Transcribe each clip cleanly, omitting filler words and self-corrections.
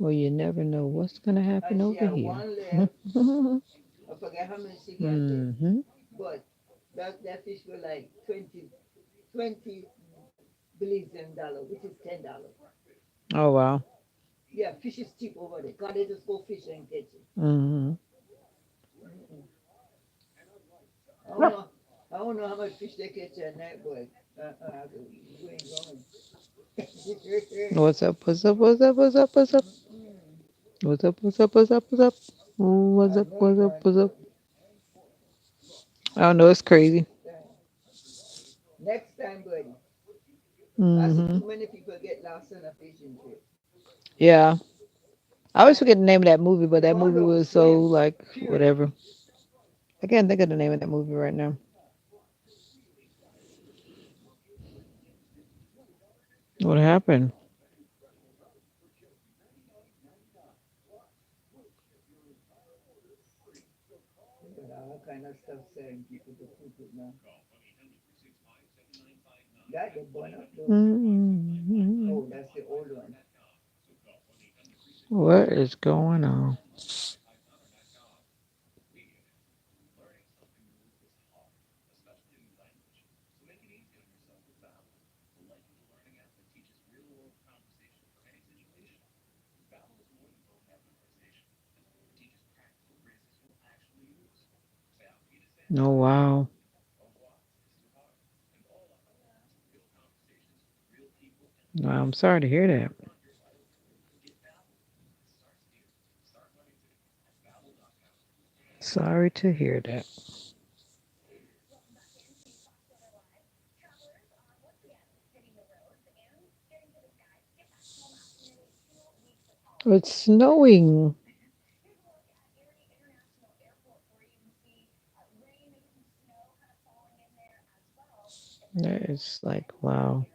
Well, you never know what's going to happen and she over had here. one left. I forget how many she got left. Hmm. But that fish was like 20 Belizean dollar, which is $10. Oh, wow. Yeah, fish is cheap over there. Cause they just go fish and catch it. Hmm. Mm-mm. I don't know. I don't know how much fish they catch at night, boy. You ain't going. What's up? What's up? What's up? What's up? What's up? Mm-mm. What's up? What's up? What's up? What's up? What's I up? know What's you up? ain't What's up? going. I don't know. It's crazy. Next time, buddy. I see Hmm. too many people get lost on a fishing trip. Yeah. I always That forget the name of that movie, but that y'all movie don't was so swim. like Period. whatever. I can't think of the name of that movie right now. What happened? They got all kind of stuff selling people to cook it now. That the bun up though. Mm-hmm. Oh, that's the old one. What is going on? Oh wow. Wow, I'm sorry to hear that. Sorry to hear that. It's snowing. That is like wow.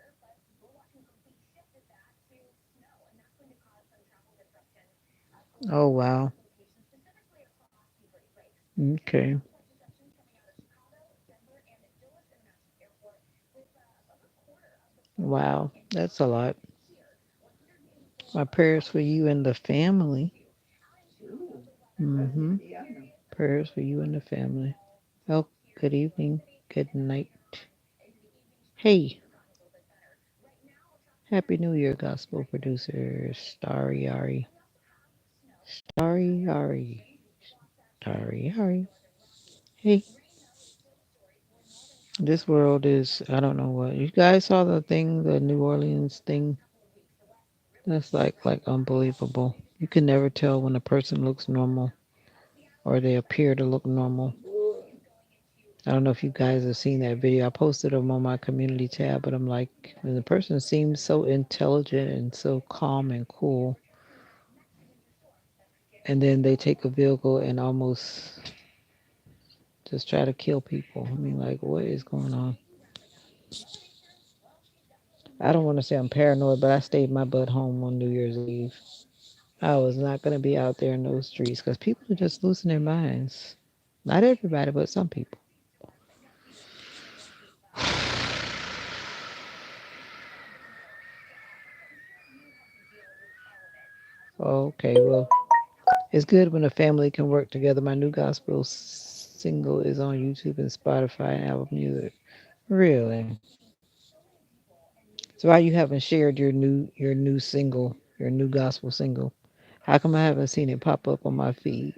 Oh wow. Okay. Wow. That's a lot. My prayers for you and the family. Ooh, that's the Mm-hmm. piano. Prayers for you and the family. Oh, good evening. Good night. Hey, Happy New Year, gospel producer Starry Ari. Starry Ari. Starry Ari. Hey, this world is, I don't know what. You guys saw the thing, the New Orleans thing? That's like unbelievable. You can never tell when a person looks normal or they appear to look normal. Boy, I don't know if you guys have seen that video. I posted them on my community tab, but I'm like, when the person seems so intelligent and so calm and cool, and then they take a vehicle and almost just try to kill people. I mean, like, what is going on? I don't want to say I'm paranoid, but I stayed my butt home on New Year's Eve. I was not going to be out there in those streets because people are just losing their minds. Not everybody, but some people. Okay, well, it's good when a family can work together. My new gospel single is on YouTube and Spotify and Apple Music. Really? So why you haven't shared your new single, your new gospel single? How come I haven't seen it pop up on my feed?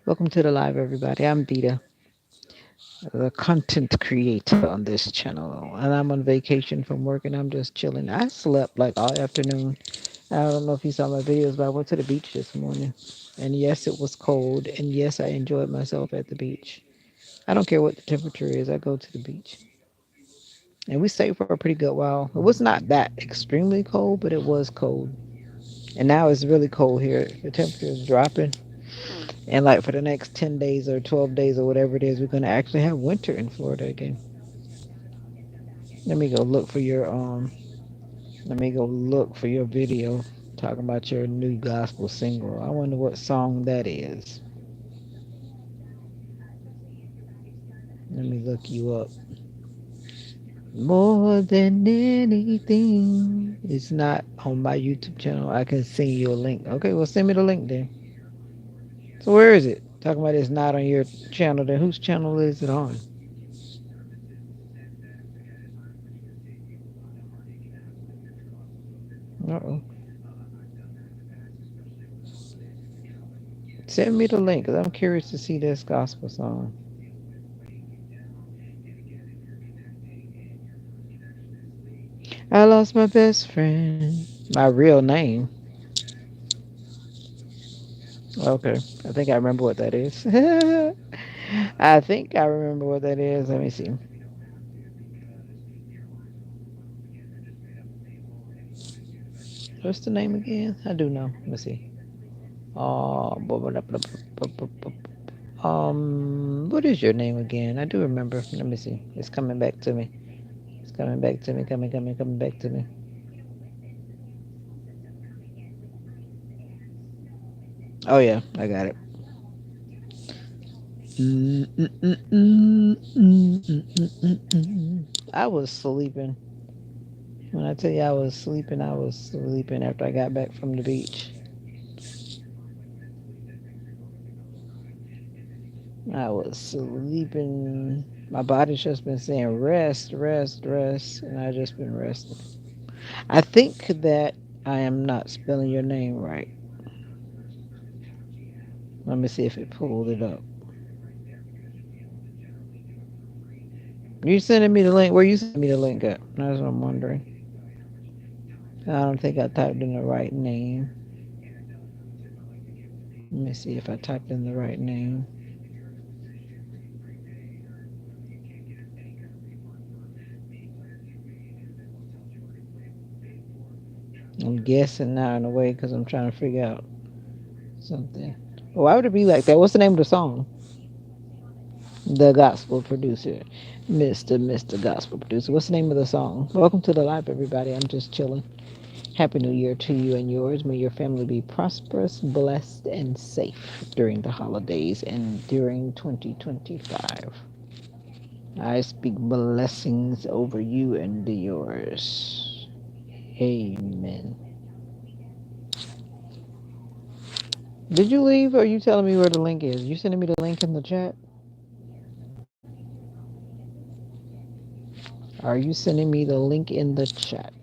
Welcome to the live, everybody. I'm Vita, the content creator on this channel, and I'm on vacation from work, and I'm just chilling. I slept like all afternoon. I don't know if you saw my videos, but I went to the beach this morning, and yes, it was cold, and yes, I enjoyed myself at the beach. I don't care what the temperature is. I go to the beach, and we stayed for a pretty good while. It was not that extremely cold, but it was cold, and now it's really cold here. The temperature is dropping. And like for the next 10 days or 12 days or whatever it is, we're going to actually have winter in Florida again. Let me go look for your video talking about your new gospel single. I wonder what song that is. Let me look you up. More than anything. It's not on my YouTube channel. I can send you a link. Okay, well, send me the link then. So where is it? Talking about it's not on your channel. Then whose channel is it on? Uh-oh. Send me the link because I'm curious to see this gospel song. I lost my best friend. My real name. Okay. I think I remember what that is. I think I remember what that is. Let me see. What's the name again? I do know. Let me see. What is your name again? I do remember. Let me see. It's coming back to me. It's coming back to me. Coming back to me. Oh yeah, I got it. Mm, mm, mm, mm, mm, mm, mm, I was sleeping. When I tell you I was sleeping after I got back from the beach. I was sleeping. My body's just been saying rest, rest, rest, and I just been resting. I think that I am not spelling your name right. Let me see if it pulled it up. You sending me the link? Where you sending me the link at? That's what I'm wondering. I don't think I typed in the right name. Let me see if I typed in the right name. I'm guessing now in a way because I'm trying to figure out something. Why would it be like that? What's the name of the song? The Gospel Producer. Mr. Gospel Producer. What's the name of the song? Welcome to the live, everybody. I'm just chilling. Happy New Year to you and yours. May your family be prosperous, blessed, and safe during the holidays and during 2025. I speak blessings over you and yours. Amen. Did you leave or are you telling me where the link is? You sending me the link in the chat? Are you sending me the link in the chat?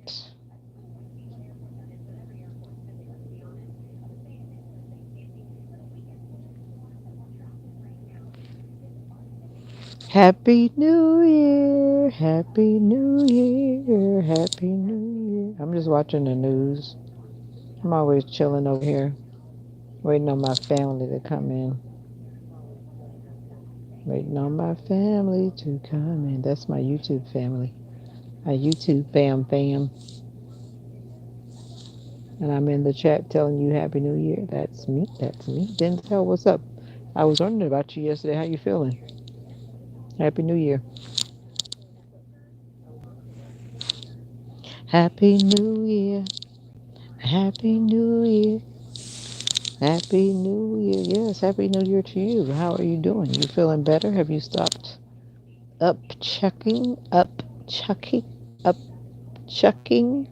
Happy New Year, Happy New Year, Happy New Year. I'm just watching the news. I'm always chilling over here, waiting on my family to come in. Waiting on my family to come in. That's my YouTube family. My YouTube fam. And I'm in the chat telling you Happy New Year. That's me. That's me. Denzel, what's up? I was wondering about you yesterday. How you feeling? Happy New Year. Happy New Year. Happy New Year. Happy New Year. Yes, Happy New Year to you. How are you doing? You feeling better? Have you stopped up chucking? Up chucking? Up chucking?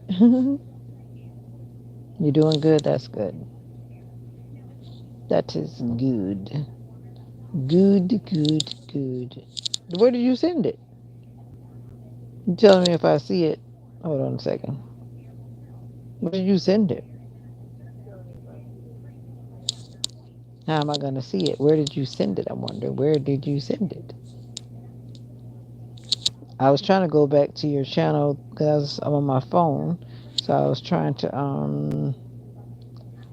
You're doing good. That's good. That is good. Good, good, good. Where did you send it? You telling me if I see it? Hold on a second. Where did you send it? How am I going to see it? Where did you send it? I'm wondering. Where did you send it? I was trying to go back to your channel because I'm on my phone. So I was trying to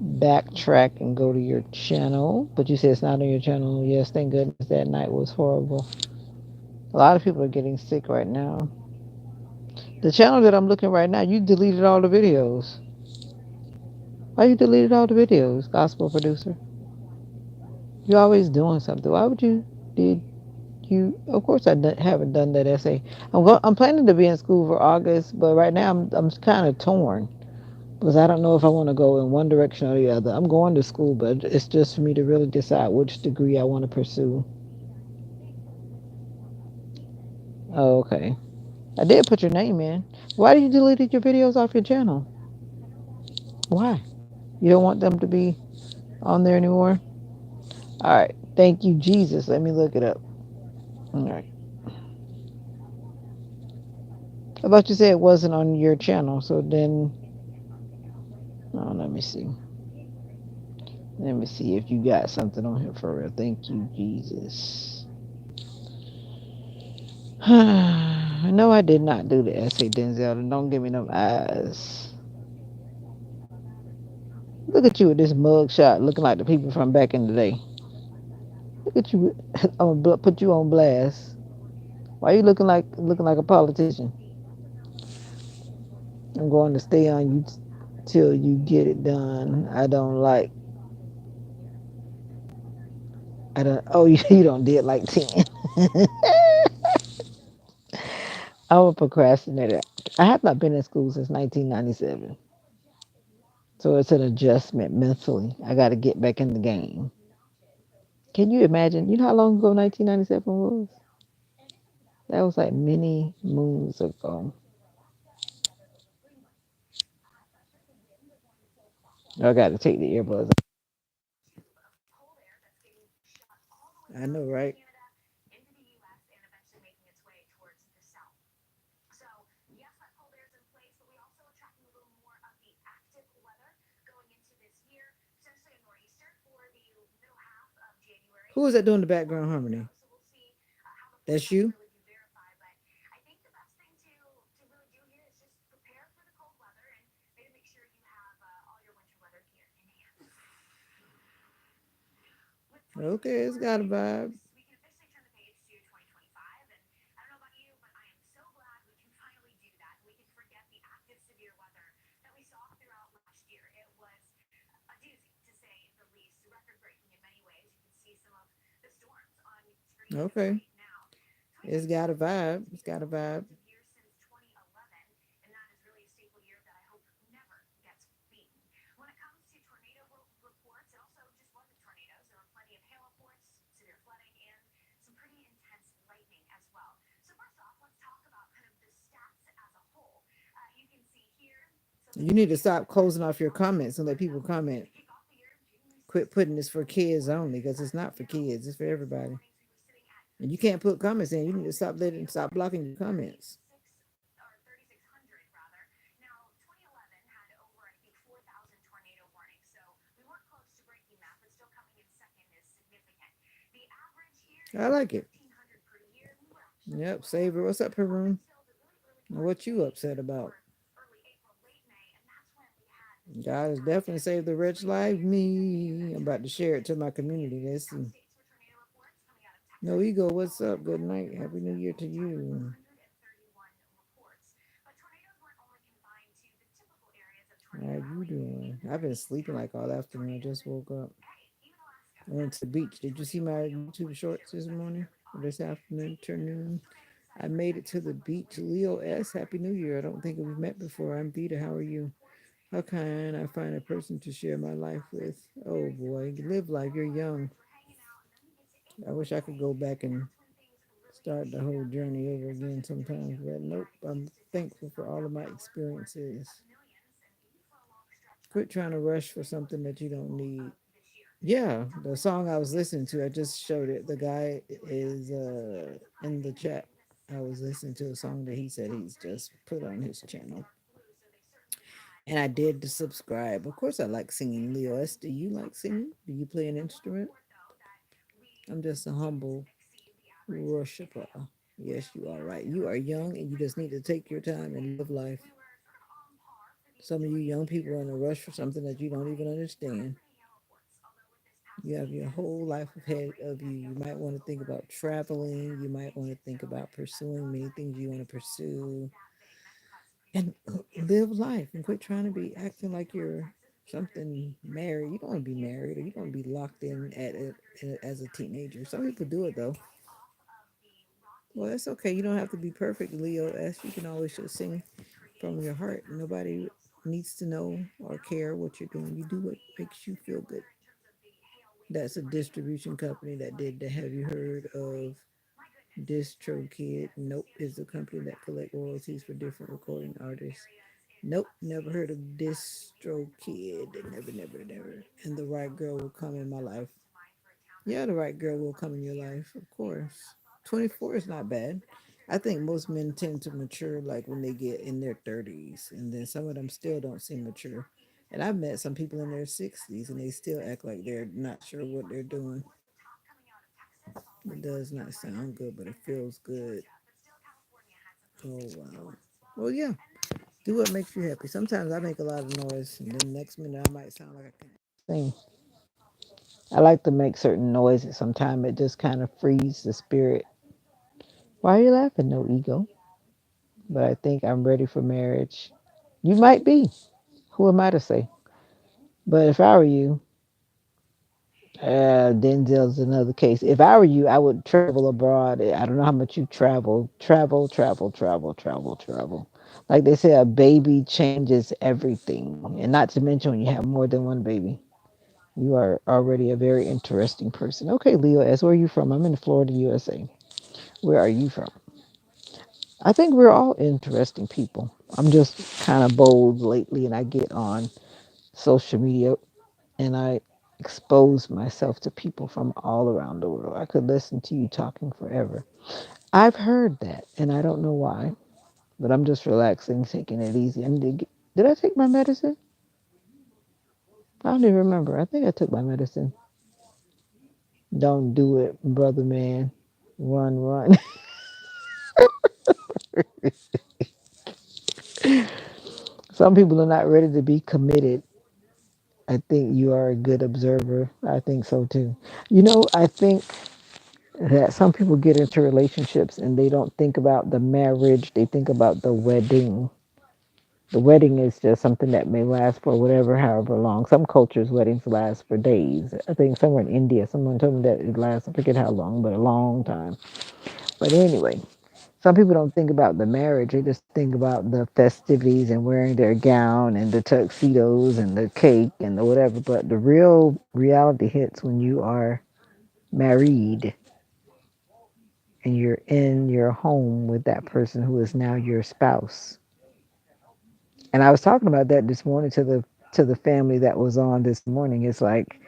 backtrack and go to your channel. But you said it's not on your channel. Yes, thank goodness that night was horrible. A lot of people are getting sick right now. The channel that I'm looking right now, you deleted all the videos. Why you deleted all the videos, gospel producer? You always doing something. Why would you? Did you? Of course, haven't done that essay. I'm planning to be in school for August, but right now I'm kind of torn because I don't know if I want to go in one direction or the other. I'm going to school, but it's just for me to really decide which degree I want to pursue. Oh, okay. I did put your name in. Why did you delete your videos off your channel? Why? You don't want them to be on there anymore? All right. Thank you, Jesus. Let me look it up. All right. I thought you said it wasn't on your channel. So then, oh, let me see. Let me see if you got something on here for real. Thank you, Jesus. No, I did not do the essay, Denzel. And don't give me them eyes. Look at you with this mug shot looking like the people from back in the day. Look at you. I'm gonna put you on blast. Why you looking like a politician? I'm going to stay on you till you get it done. I don't like. I don't. Oh, you don't did like 10. I'm a procrastinator. I have not been in school since 1997, so it's an adjustment mentally. I got to get back in the game. Can you imagine? You know how long ago 1997 was? That was like many moons ago. I got to take the earbuds. I know, right? Who is that doing the background harmony? That's you? Okay, it's got a vibe. Okay. It's got a vibe. It's got a vibe. You need to stop closing off your comments and let people comment. Quit putting this for kids only because it's not for kids. It's for everybody. And you can't put comments in. You need to stop blocking your comments. I like it. Yep, save her. What's up, Haroon? What you upset about? God has definitely saved the rich like me. I'm about to share it to my community. Let's see. No ego. What's up? Good night. Happy New Year to you. How you doing? I've been sleeping like all afternoon. I just woke up. I went to the beach. Did you see my YouTube shorts this morning? Or this afternoon? I made it to the beach. Leo S. Happy New Year. I don't think we've met before. I'm Vita. How are you? How can I find a person to share my life with? Oh boy, live life. You're young. I wish I could go back and start the whole journey over again sometimes, but nope. I'm thankful for all of my experiences. Quit trying to rush for something that you don't need. Yeah, the song I was listening to, I just showed it. The guy is in the chat. I was listening to a song that he said he's just put on his channel. And I did to subscribe. Of course, I like singing. Leo S. Do you like singing? Do you play an instrument? I'm just a humble worshiper. Yes, you are right. You are young and you just need to take your time and live life. Some of you young people are in a rush for something that you don't even understand. You have your whole life ahead of you. You might want to think about traveling. You might want to think about pursuing many things you want to pursue and live life and quit trying to be acting like you're something married. You don't want to be married or you don't want to be locked in at it as a teenager. Some people do it though. Well, that's okay. You don't have to be perfect, Leo S. You can always just sing from your heart. Nobody needs to know or care what you're doing. You do what makes you feel good. That's a distribution company that did the Have You Heard of DistroKid, nope, is the company that collect royalties for different recording artists. Nope, never heard of DistroKid. Never, never, never. And the right girl will come in my life. Yeah, the right girl will come in your life, of course. 24 is not bad. I think most men tend to mature like when they get in their 30s, and then some of them still don't seem mature. And I've met some people in their 60s and they still act like they're not sure what they're doing. It does not sound good, but it feels good. Oh, wow. Well, yeah, do what makes you happy. Sometimes I make a lot of noise, and then next minute I might sound like I can't sing. I like to make certain noises. Sometimes it just kind of frees the spirit. Why are you laughing? No ego. But I think I'm ready for marriage. You might be. Who am I to say? But if I were you, Denzel's another case. If I were you, I would travel abroad. I don't know how much you travel. Travel, travel, travel, travel, travel. Like they say, a baby changes everything. And not to mention when you have more than one baby. You are already a very interesting person. Okay, Leo S., where are you from? I'm in Florida, USA. Where are you from? I think we're all interesting people. I'm just kind of bold lately, and I get on social media and I expose myself to people from all around the world. I could listen to you talking forever. I've heard that, and I don't know why, but I'm just relaxing, taking it easy. Did I take my medicine? I don't even remember. I think I took my medicine. Don't do it, brother man. Run, run. Some people are not ready to be committed. I think you are a good observer. I think so too. I think that some people get into relationships and they don't think about the marriage, they think about the wedding. The wedding is just something that may last for whatever, however long. Some cultures, weddings last for days. I think somewhere in India, someone told me that it lasts, I forget how long, but a long time. But anyway, some people don't think about the marriage. They just think about the festivities and wearing their gown and the tuxedos and the cake and the whatever. But the real reality hits when you are married and you're in your home with that person who is now your spouse. And I was talking about that this morning to the family that was on this morning. It's like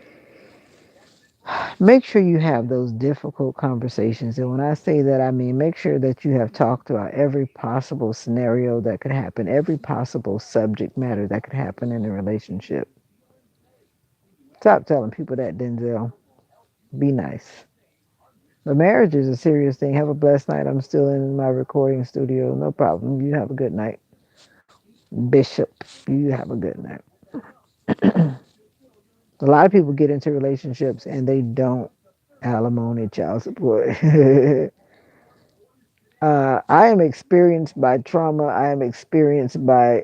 make sure you have those difficult conversations. And when I say that, I mean make sure that you have talked about every possible scenario that could happen, every possible subject matter that could happen in a relationship. Stop telling people that, Denzel. Be nice. But marriage is a serious thing. Have a blessed night. I'm still in my recording studio. No problem. You have a good night. Bishop, you have a good night. A lot of people get into relationships and they don't alimony child support. I am experienced by trauma. I am experienced by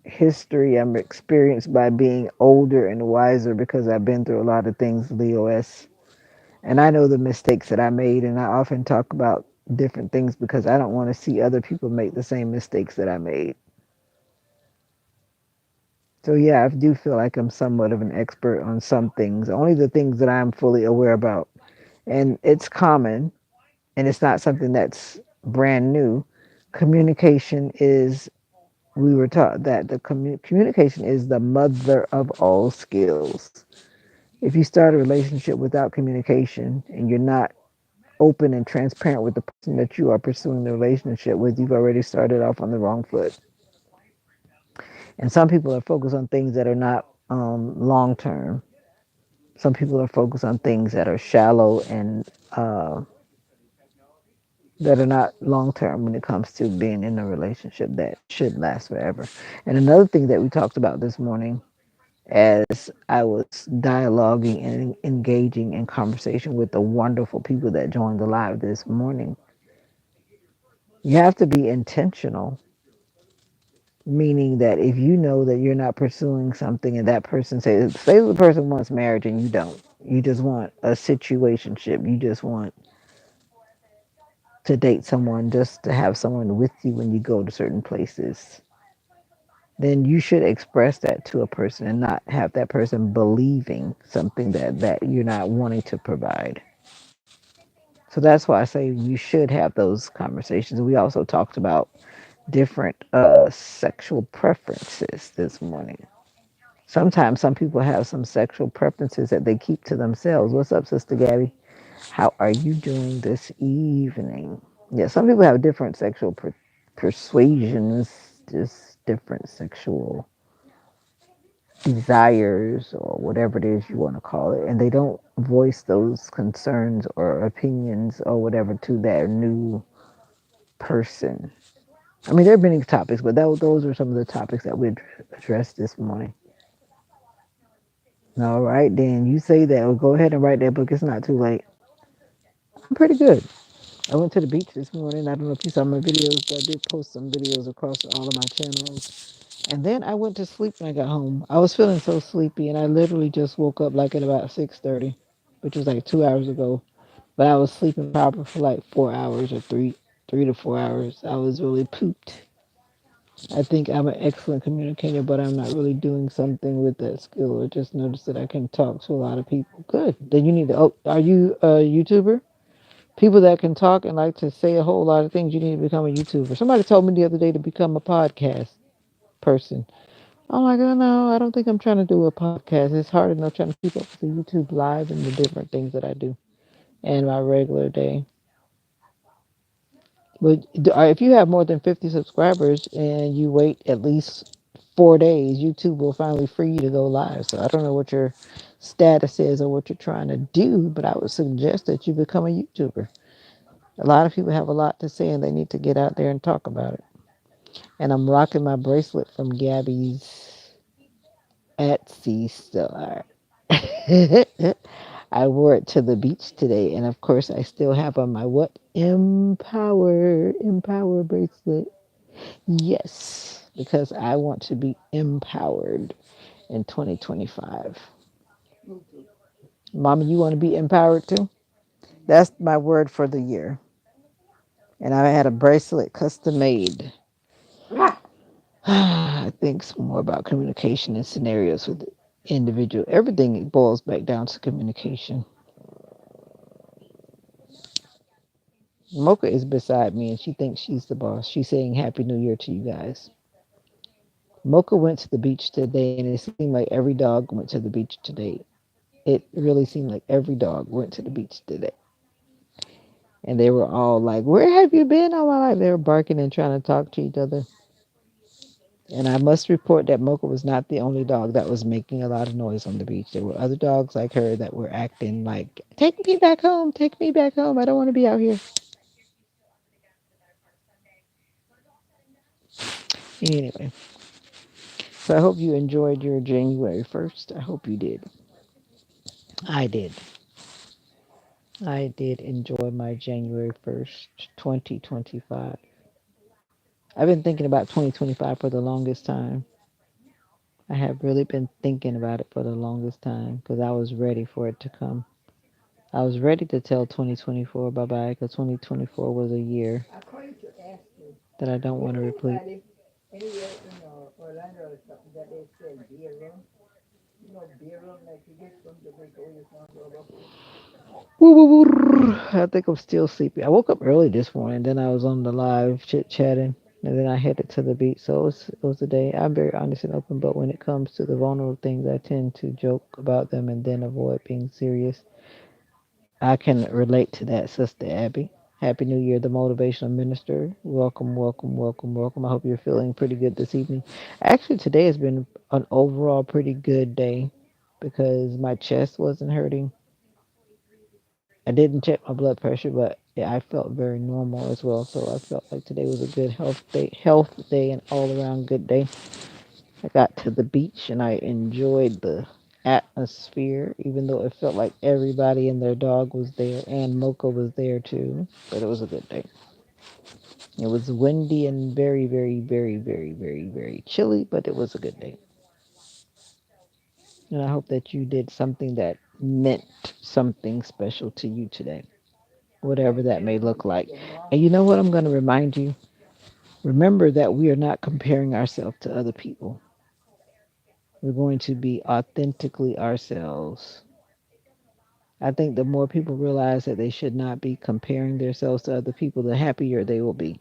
history. I'm experienced by being older and wiser because I've been through a lot of things, Leo S. And I know the mistakes that I made, and I often talk about different things because I don't want to see other people make the same mistakes that I made. So yeah, I do feel like I'm somewhat of an expert on some things, only the things that I'm fully aware about. And it's common, and it's not something that's brand new. Communication is, we were taught that communication is the mother of all skills. If you start a relationship without communication and you're not open and transparent with the person that you are pursuing the relationship with, you've already started off on the wrong foot. And some people are focused on things that are not long term. Some people are focused on things that are shallow and that are not long term when it comes to being in a relationship that should last forever. And another thing that we talked about this morning as I was dialoguing and engaging in conversation with the wonderful people that joined the live this morning, you have to be intentional, meaning that if you know that you're not pursuing something and that person says, say the person wants marriage and you don't, you just want a situationship, you just want to date someone just to have someone with you when you go to certain places, then you should express that to a person and not have that person believing something that you're not wanting to provide. So that's why I say you should have those conversations. We also talked about different sexual preferences this morning. Sometimes some people have some sexual preferences that they keep to themselves. What's up, Sister Gabby? How are you doing this evening? Yeah, some people have different sexual persuasions, just different sexual desires or whatever it is you want to call it, and they don't voice those concerns or opinions or whatever to their new person. I mean, there are many topics, but those are some of the topics that we addressed this morning. All right, then you say that. Well, go ahead and write that book. It's not too late. I'm pretty good. I went to the beach this morning. I don't know if you saw my videos. I did post some videos across all of my channels. And then I went to sleep when I got home. I was feeling so sleepy, and I literally just woke up like at about 6:30, which was like 2 hours ago. But I was sleeping proper for like 4 hours or three to 4 hours. I was really pooped. I think I'm an excellent communicator, but I'm not really doing something with that skill. I just noticed that I can talk to a lot of people. Good. Then you need to. Oh, are you a YouTuber? People that can talk and like to say a whole lot of things, you need to become a YouTuber. Somebody told me the other day to become a podcast person. I'm like, oh no, I don't think I'm trying to do a podcast. It's hard enough trying to keep up with the YouTube live and the different things that I do and my regular day. But if you have more than 50 subscribers and you wait at least 4 days, YouTube will finally free you to go live. So I don't know what your status is or what you're trying to do, but I would suggest that you become a YouTuber. A lot of people have a lot to say and they need to get out there and talk about it. And I'm rocking my bracelet from Gabby's Etsy store. I wore it to the beach today, and of course, I still have on my what? Empower bracelet. Yes, because I want to be empowered in 2025. Mama, you want to be empowered too? That's my word for the year. And I had a bracelet custom made. I think some more about communication and scenarios with the individual. Everything boils back down to communication. Mocha is beside me and she thinks she's the boss. She's saying Happy New Year to you guys. Mocha went to the beach today and it seemed like every dog went to the beach today. It really seemed like every dog went to the beach today. And they were all like, "Where have you been all my life?" They were barking and trying to talk to each other. And I must report that Mocha was not the only dog that was making a lot of noise on the beach. There were other dogs like her that were acting like, "Take me back home, take me back home. I don't want to be out here." Anyway, so I hope you enjoyed your January 1st. I hope you did. I did. I did enjoy my January 1st, 2025. I've been thinking about 2025 for the longest time. I have really been thinking about it for the longest time because I was ready for it to come. I was ready to tell 2024 bye bye because 2024 was a year that I don't want to repeat. Anywhere in Orlando or something that they said beer room. You know, beer room like you get from Jamaica when you come to Buffalo. Woo, woo, woo. I think I'm still sleepy. I woke up early this morning, then I was on the live chit chatting, and then I headed to the beach. So it was a day. I'm very honest and open, but when it comes to the vulnerable things, I tend to joke about them and then avoid being serious. I can relate to that, Sister Abby. Happy New Year, the motivational minister. Welcome, welcome, welcome, welcome. I hope you're feeling pretty good this evening. Actually, today has been an overall pretty good day because my chest wasn't hurting. I didn't check my blood pressure, but yeah, I felt very normal as well. So I felt like today was a good health day, and all around good day. I got to the beach and I enjoyed the atmosphere, even though it felt like everybody and their dog was there, and Mocha was there too. But it was a good day. It was windy and very, very, very, very, very, very chilly, but it was a good day. And I hope that you did something that meant something special to you today, whatever that may look like. And you know what I'm going to remind you? Remember that we are not comparing ourselves to other people. We're going to be authentically ourselves. I think the more people realize that they should not be comparing themselves to other people, the happier they will be.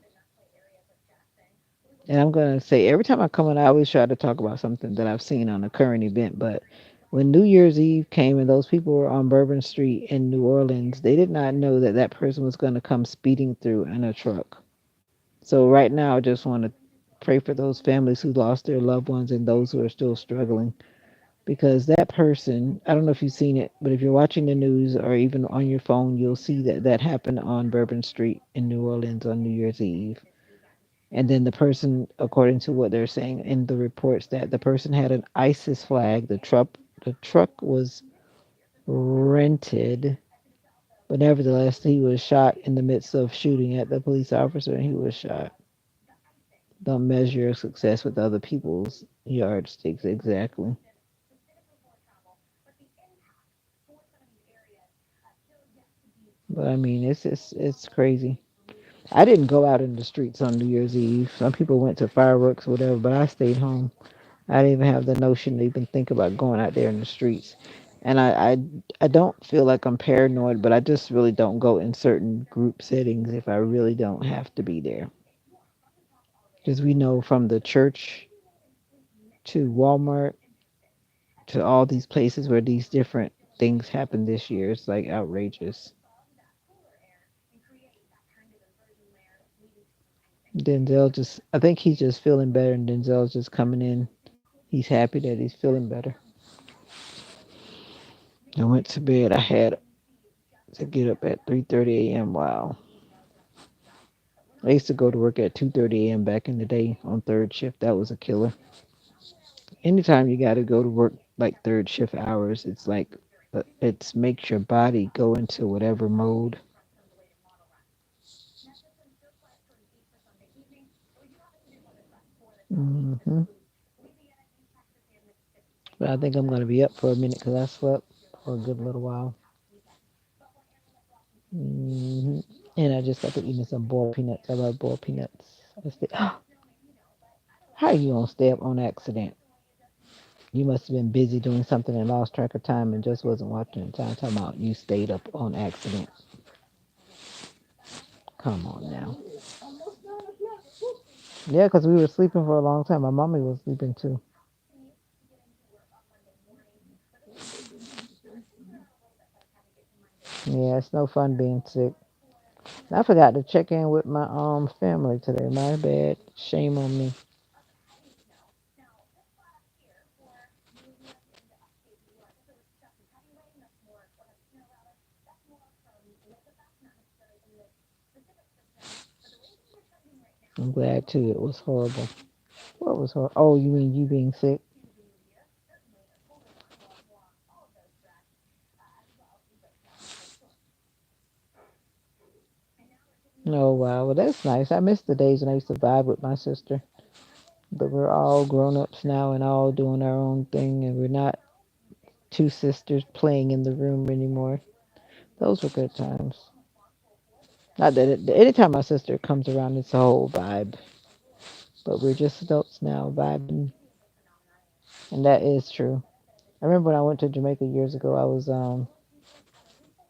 And I'm going to say every time I come on, I always try to talk about something that I've seen on a current event. But when New Year's Eve came and those people were on Bourbon Street in New Orleans, they did not know that that person was going to come speeding through in a truck. So right now, I just want to pray for those families who lost their loved ones and those who are still struggling. Because that person, I don't know if you've seen it, but if you're watching the news or even on your phone, you'll see that that happened on Bourbon Street in New Orleans on New Year's Eve. And then the person, according to what they're saying in the reports, that the person had an ISIS flag. The truck was rented, but nevertheless, he was shot in the midst of shooting at the police officer, and he was shot. Don't measure your success with other people's yardsticks exactly. But I mean, it's crazy. I didn't go out in the streets on New Year's Eve. Some people went to fireworks or whatever, but I stayed home. I didn't even have the notion to even think about going out there in the streets. And I don't feel like I'm paranoid, but I just really don't go in certain group settings if I really don't have to be there. Because we know from the church to Walmart to all these places where these different things happen this year, it's like outrageous. Denzel just, I think he's just feeling better, and Denzel's just coming in. He's happy that he's feeling better. I went to bed. I had to get up at 3:30 a.m. Wow. I used to go to work at 2:30 a.m. back in the day on third shift. That was a killer. Anytime you got to go to work like third shift hours, it's like it makes your body go into whatever mode. hmm But I think I'm going to be up for a minute because I slept for a good little while. hmm And I just got to eating some boiled peanuts. I love boiled peanuts. How you gonna stay up on accident? You must have been busy doing something and lost track of time and just wasn't watching the time. Talking about you stayed up on accident. Come on now. Yeah, because we were sleeping for a long time. My mommy was sleeping too. Yeah, it's no fun being sick. I forgot to check in with my family today. My bad. Shame on me. I'm glad too. It was horrible. What was horrible? Oh, you mean you being sick? Oh wow. Well, that's nice. I miss the days when I used to vibe with my sister. But we're all grown ups now and all doing our own thing, and we're not two sisters playing in the room anymore. Those were good times. Not that anytime my sister comes around, it's a whole vibe. But we're just adults now, vibing, and that is true. I remember when I went to Jamaica years ago.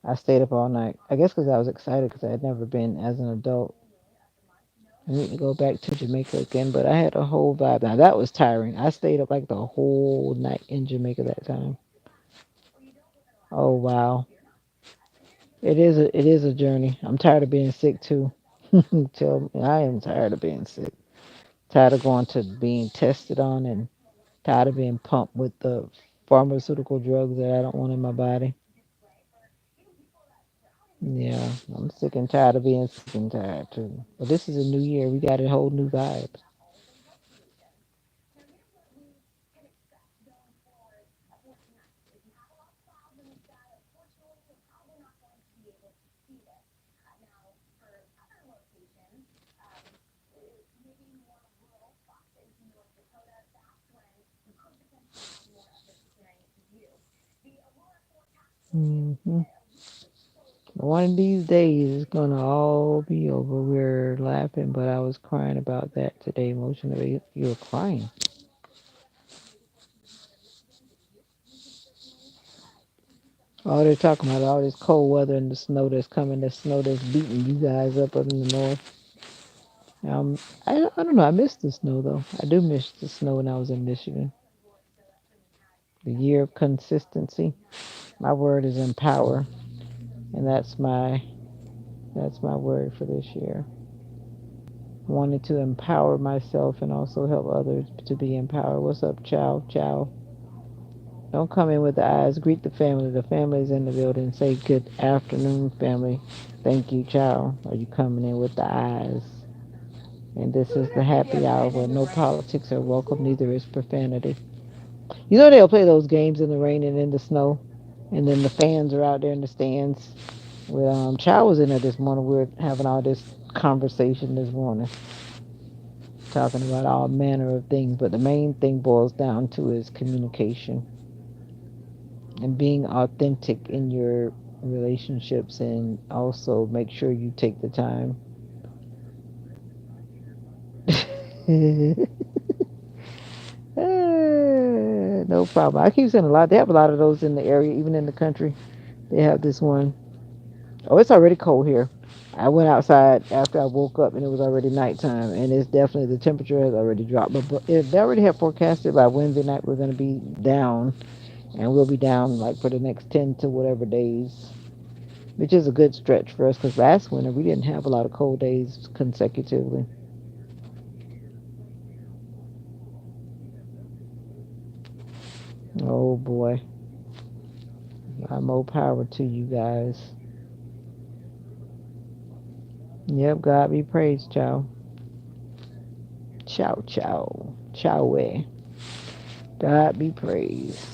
I stayed up all night. I guess because I was excited because I had never been as an adult. I need to go back to Jamaica again, but I had a whole vibe. Now that was tiring. I stayed up like the whole night in Jamaica that time. Oh wow, it is a journey. I'm tired of being sick too. Tell me, I am tired of being sick. Tired of going to being tested on and tired of being pumped with the pharmaceutical drugs that I don't want in my body. Yeah, I'm sick and tired of being sick and tired too. But this is a new year. We got a whole new vibe. hmm One of these days, it's gonna all be over. We're laughing, but I was crying about that today emotionally. You were crying. All they're talking about all this cold weather and the snow that's coming, the snow that's beating you guys up in the north. Um, I don't know. I miss the snow though. I do miss the snow when I was in Michigan. The year of consistency. My word is empower, and that's my word for this year. Wanted to empower myself and also help others to be empowered. What's up, Chow? Chow. Don't come in with the eyes. Greet the family. The family is in the building. Say good afternoon, family. Thank you, Chow. Are you coming in with the eyes? And this is the happy hour where no politics are welcome, neither is profanity. You know they'll play those games in the rain and in the snow, and then the fans are out there in the stands. Well, Chow was in there this morning. We were having all this conversation this morning, talking about all manner of things. But the main thing boils down to is communication and being authentic in your relationships, and also make sure you take the time. No problem. I keep saying a lot. They have a lot of those in the area, even in the country. They have this one. Oh, it's already cold here. I went outside after I woke up and it was already nighttime, and it's definitely the temperature has already dropped. They already have forecasted by Wednesday night we're going to be down, and we'll be down like for the next 10 to whatever days, which is a good stretch for us because last winter we didn't have a lot of cold days consecutively. Oh boy, more power to you guys. Yep, God be praised, ciao. Ciao, ciao. Ciao. God be praised.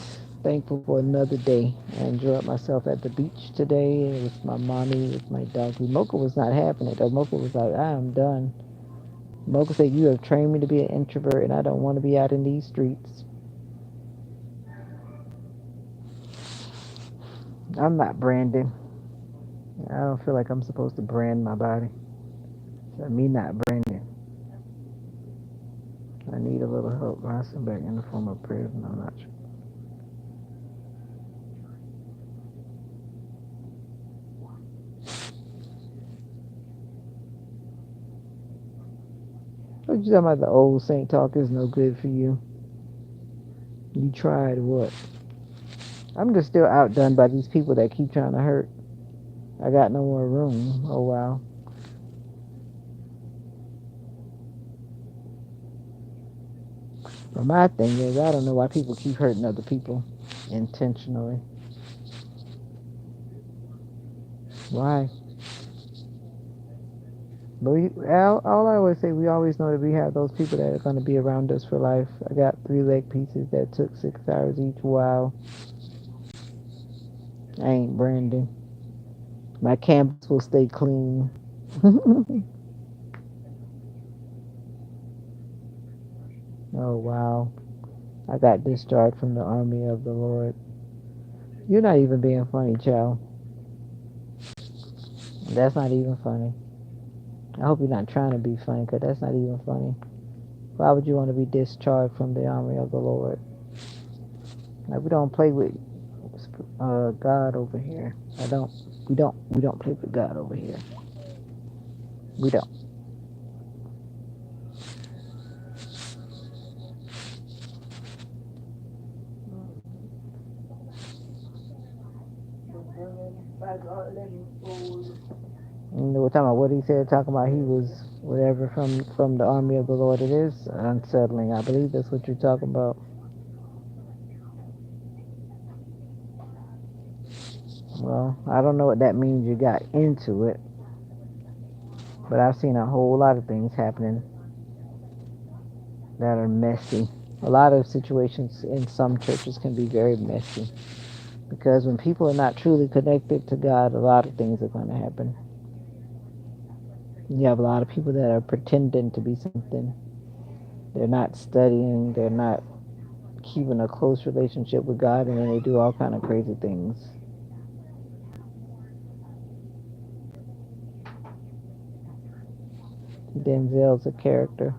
Thankful for another day. I enjoyed myself at the beach today with my mommy, with my doggy. Mocha was not having it though. Mocha was like, I am done. Mocha said, you have trained me to be an introvert and I don't want to be out in these streets. I'm not branding. I don't feel like I'm supposed to brand my body. So me not branding. I need a little help. I send back in the form of prayers and I'm not sure. What you talking about? The old Saint talk is no good for you. You tried what? I'm just still outdone by these people that keep trying to hurt. I got no more room. Oh wow. But my thing is, I don't know why people keep hurting other people intentionally. Why? But all I always say, we always know that we have those people that are going to be around us for life. I got 3 leg pieces that took 6 hours each. Wow. I ain't branding. My canvas will stay clean. Oh wow. I got discharged from the army of the Lord. You're not even being funny, child. That's not even funny. I hope you're not trying to be funny, because that's not even funny. Why would you want to be discharged from the army of the Lord? Like, we don't play with God over here. I don't. We don't play with God over here. We don't. We're talking about what he said. Talking about he was whatever from the army of the Lord. It is unsettling. I believe that's what you're talking about. Well, I don't know what that means. You got into it, but I've seen a whole lot of things happening that are messy. A lot of situations in some churches can be very messy because when people are not truly connected to God, a lot of things are going to happen. You have a lot of people that are pretending to be something. They're not studying. They're not keeping a close relationship with God, and then they do all kind of crazy things. Denzel's a character.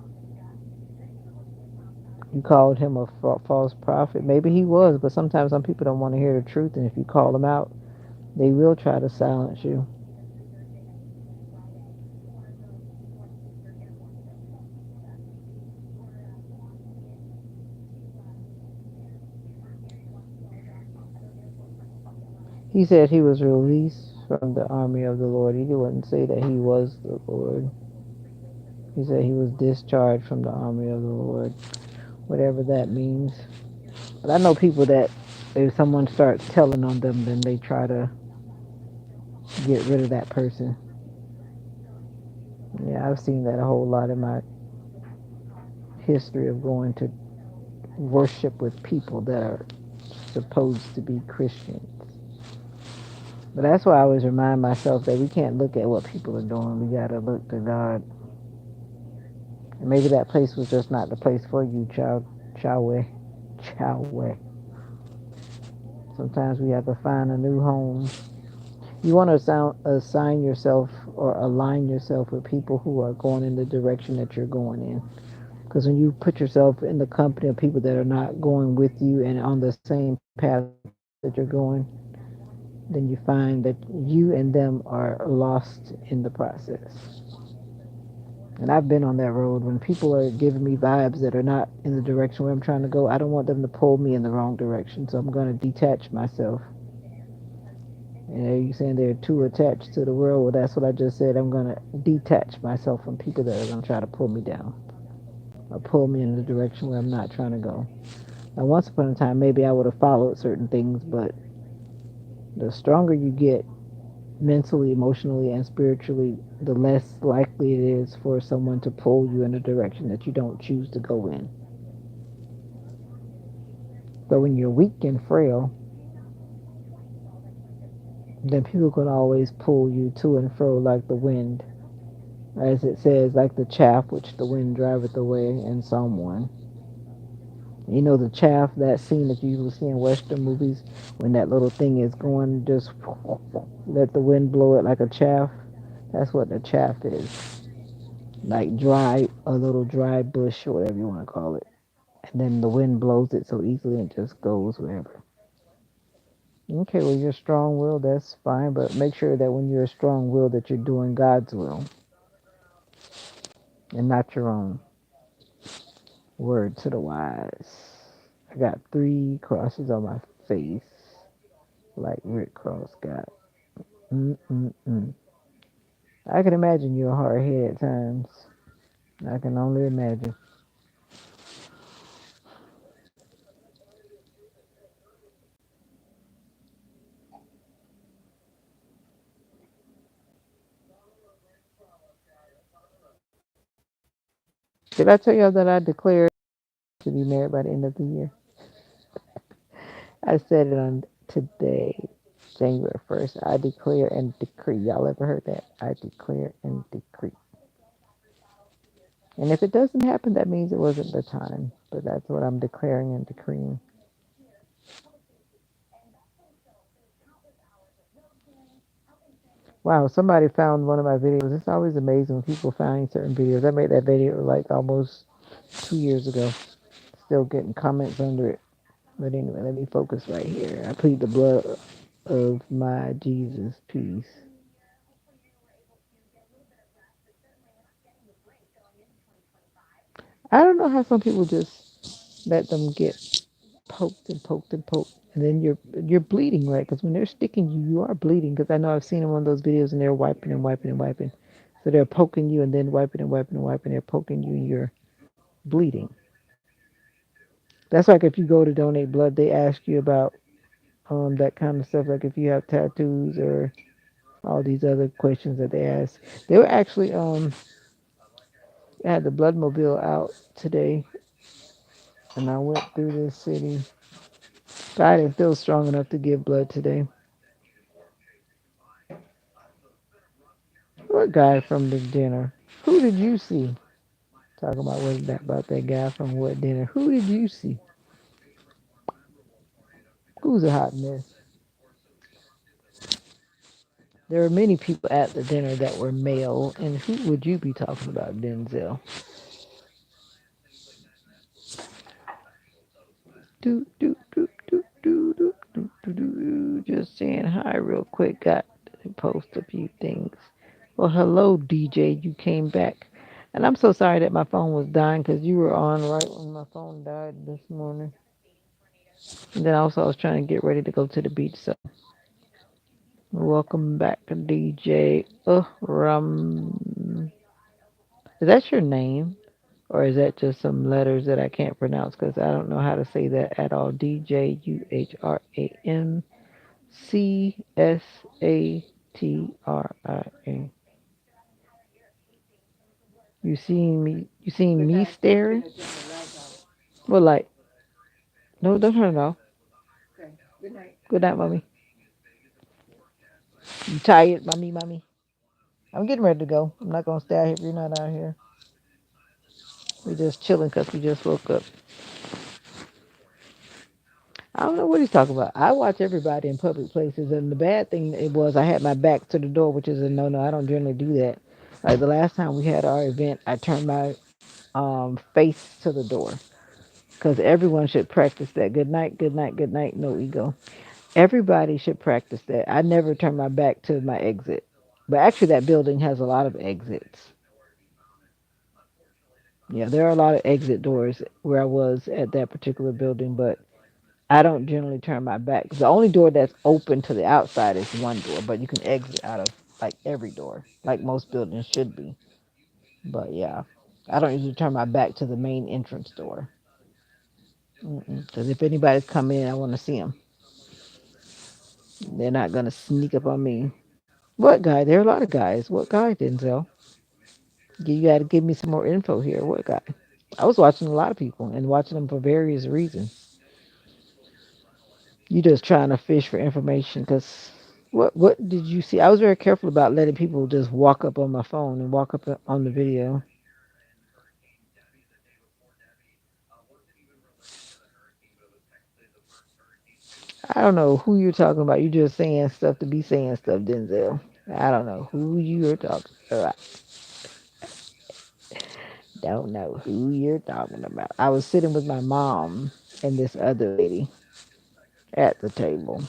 You called him a false prophet. Maybe he was, but sometimes some people don't want to hear the truth, and if you call them out, they will try to silence you. He said he was released from the army of the Lord. He wouldn't say that he was the Lord. He said he was discharged from the army of the Lord, whatever that means. But I know people that if someone starts telling on them, then they try to get rid of that person. Yeah, I've seen that a whole lot in my history of going to worship with people that are supposed to be Christians. But that's why I always remind myself that we can't look at what people are doing. We gotta look to God. And maybe that place was just not the place for you, child. Choway. Choway. Sometimes we have to find a new home. You want to assign yourself or align yourself with people who are going in the direction that you're going in. Because when you put yourself in the company of people that are not going with you and on the same path that you're going, then you find that you and them are lost in the process. And I've been on that road when people are giving me vibes that are not in the direction where I'm trying to go. I don't want them to pull me in the wrong direction. So I'm going to detach myself. And are you saying they're too attached to the world? Well, that's what I just said. I'm going to detach myself from people that are going to try to pull me down or pull me in the direction where I'm not trying to go. Now, once upon a time, maybe I would have followed certain things, but the stronger you get mentally, emotionally, and spiritually, the less likely it is for someone to pull you in a direction that you don't choose to go in. But when you're weak and frail, then people can always pull you to and fro like the wind. As it says, like the chaff which the wind driveth away in Psalm 1. You know the chaff, that scene that you usually see in Western movies when that little thing is going, just let the wind blow it like a chaff. That's what the chaff is. Like dry, a little dry bush or whatever you want to call it. And then the wind blows it so easily and it just goes wherever. Okay, well you're strong willed, that's fine, but make sure that when you're strong willed that you're doing God's will and not your own. Word to the wise. I got 3 crosses on my face, like Rick Cross got. Mm-mm-mm. I can imagine you're hard headed at times. I can only imagine. Did I tell y'all that I declared to be married by the end of the year? I said it on today, January 1st. I declare and decree. Y'all ever heard that? I declare and decree. And if it doesn't happen, that means it wasn't the time. But that's what I'm declaring and decreeing. Wow, somebody found one of my videos. It's always amazing when people find certain videos. I made that video like almost 2 years ago. Still getting comments under it. But anyway, let me focus right here. I plead the blood of my Jesus. Peace. I don't know how some people just let them get poked and poked and poked, and then you're bleeding, right? Because when they're sticking you, you are bleeding. Because I know I've seen in one of those videos, and they're wiping and wiping and wiping. So they're poking you and then wiping and wiping and wiping. They're poking you and you're bleeding. That's like if you go to donate blood, they ask you about that kind of stuff. Like if you have tattoos or all these other questions that they ask. They were actually had the blood mobile out today, and I went through this city. But I didn't feel strong enough to give blood today. What guy from the dinner? Who did you see? Talking about that guy from what dinner? Who did you see? Who's a hot mess? There were many people at the dinner that were male, and who would you be talking about, Denzel? Do, do, do, do, do, do, do, do, do. Just saying hi real quick. Got to post a few things. Well, hello, DJ. You came back. And I'm so sorry that my phone was dying because you were on right when my phone died this morning. And then also, I was trying to get ready to go to the beach. So, welcome back, DJ. Is that your name? Or is that just some letters that I can't pronounce? Because I don't know how to say that at all. DJUHRAMCSATRIA. You seen me? You seen me staring? Well, like, no, don't turn it off. Good night, mommy. You tired, mommy, mommy? I'm getting ready to go. I'm not gonna stay out here if you're not out here. We just chilling because we just woke up. I don't know what he's talking about. I watch everybody in public places, and the bad thing it was I had my back to the door, which is a no-no. I don't generally do that. Like the last time we had our event, I turned my face to the door because everyone should practice that. Good night, good night, good night. No ego. Everybody should practice that. I never turn my back to my exit, but actually, that building has a lot of exits. Yeah, there are a lot of exit doors where I was at that particular building, but I don't generally turn my back. The only door that's open to the outside is one door, but you can exit out of like every door, like most buildings should be. But yeah, I don't usually turn my back to the main entrance door. Because if anybody's coming in, I want to see them. They're not gonna sneak up on me. What guy? There are a lot of guys. What guy, Denzel? You got to give me some more info here. What guy? I was watching a lot of people and watching them for various reasons. You just trying to fish for information because what did you see? I was very careful about letting people just walk up on my phone and walk up on the video. I don't know who you're talking about. You just saying stuff to be saying stuff, Denzel. I don't know who you're talking about. Don't know who you're talking about. I was sitting with my mom and this other lady at the table.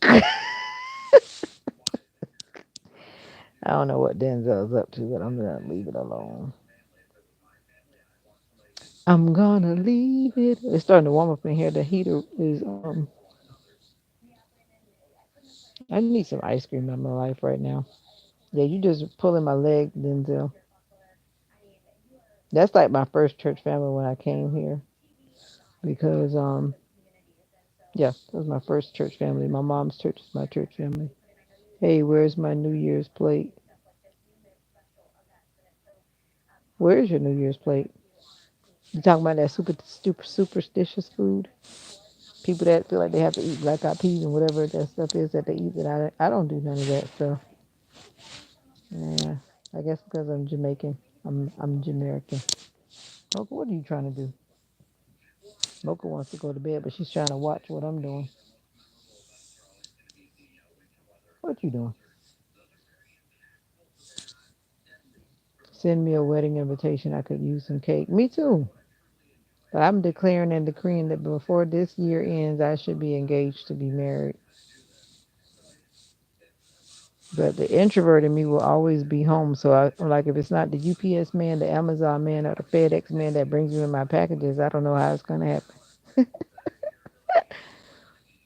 I don't know what Denzel's up to, but I'm gonna leave it alone. I'm gonna leave it. It's starting to warm up in here. The heater is I need some ice cream in my life right now. Yeah, you just pulling my leg, Denzel. That's like my first church family when I came here because yeah, that was my first church family. My mom's church is my church family. Hey, where's my New Year's plate? Where's your New Year's plate? You talking about that super superstitious food? People that feel like they have to eat black eyed peas and whatever that stuff is that they eat. That I don't do none of that stuff. Yeah, I guess because I'm Jamaican. I'm Jamaican. Mocha, what are you trying to do? Mocha wants to go to bed, but she's trying to watch what I'm doing. What you doing? Send me a wedding invitation. I could use some cake. Me too. But I'm declaring and decreeing that before this year ends, I should be engaged to be married. But the introvert in me will always be home. So like if it's not the UPS man, the Amazon man, or the FedEx man that brings me my packages, I don't know how it's gonna happen.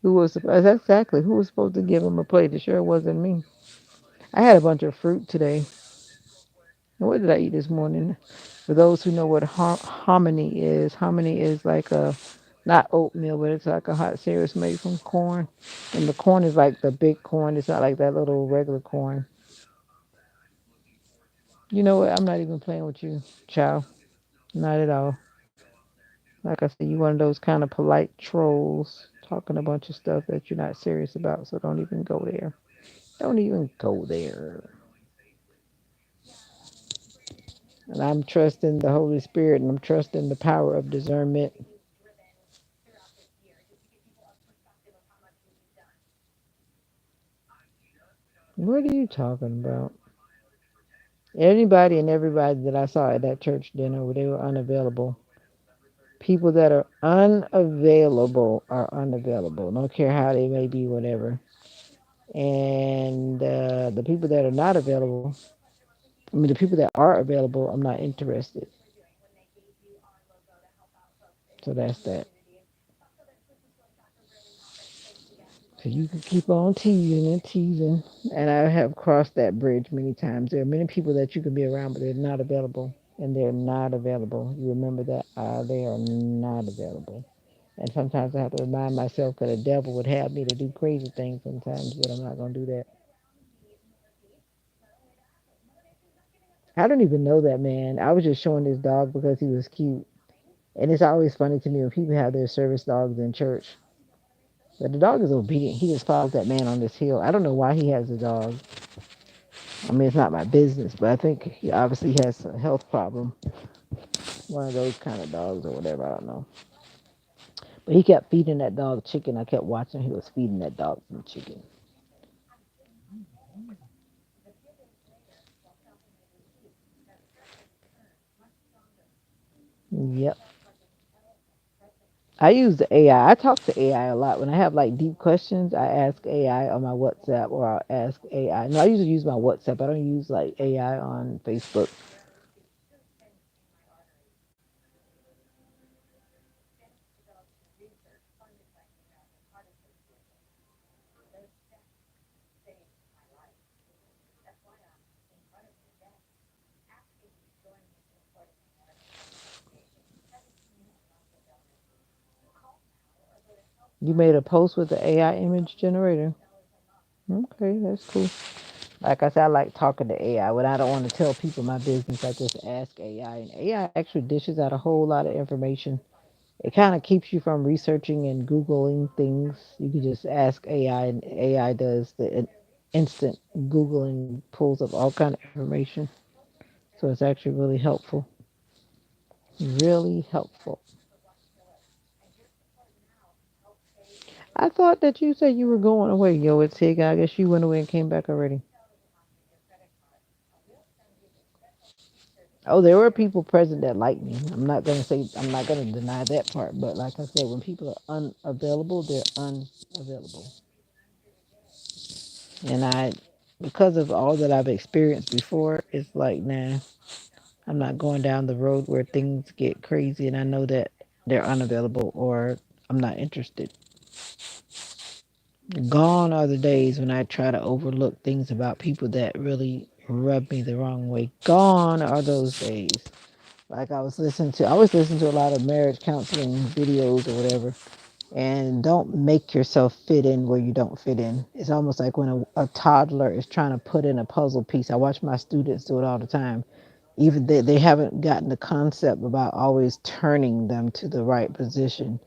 That's exactly who was supposed to give him a plate? It sure wasn't me. I had a bunch of fruit today. What did I eat this morning? For those who know what hominy is like a not oatmeal, but it's like a hot cereal. It's made from corn, and the corn is like the big corn. It's not like that little regular corn. You know what? I'm not even playing with you, child. Not at all. Like I said, you one of those kind of polite trolls talking a bunch of stuff that you're not serious about. So don't even go there. Don't even go there. And I'm trusting the Holy Spirit and I'm trusting the power of discernment. What are you talking about? Anybody and everybody that I saw at that church dinner, they were unavailable People that are unavailable are unavailable. Don't care how they may be, whatever. And the people that are not available, I mean, the people that are available, I'm not interested. So that's that. So you can keep on teasing and teasing. And I have crossed that bridge many times. There are many people that you can be around, but they're not available. And they're not available. You remember that? They are not available. And sometimes I have to remind myself that the devil would have me to do crazy things sometimes, but I'm not going to do that. I don't even know that man. I was just showing this dog because he was cute. And it's always funny to me when people have their service dogs in church. But the dog is obedient. He just follows that man on this hill. I don't know why he has a dog. I mean, it's not my business, but I think he obviously has a health problem. One of those kind of dogs or whatever. I don't know. But he kept feeding that dog chicken. I kept watching. He was feeding that dog some chicken. Yep. I use the AI. I talk to AI a lot. When I have like deep questions, I ask AI on my WhatsApp or I'll ask AI. No, I usually use my WhatsApp. I don't use like AI on Facebook. You made a post with the AI image generator. Okay, that's cool. Like I said, I like talking to AI. When I don't want to tell people my business, I just ask AI. And AI actually dishes out a whole lot of information. It kind of keeps you from researching and Googling things. You can just ask AI, and AI does the instant Googling, pulls up all kind of information. So it's actually really helpful. Really helpful. I thought that you said you were going away. Yo, it's Tig. I guess you went away and came back already. Oh, there were people present that liked me. I'm not gonna deny that part. But like I said, when people are unavailable, they're unavailable. And because of all that I've experienced before, it's like, nah, I'm not going down the road where things get crazy and I know that they're unavailable or I'm not interested. Gone are the days when I try to overlook things about people that really rub me the wrong way. Gone are those days. Like I always listen to a lot of marriage counseling videos or whatever. And don't make yourself fit in where you don't fit in. It's almost like when a toddler is trying to put in a puzzle piece. I watch my students do it all the time. Even they haven't gotten the concept about always turning them to the right position.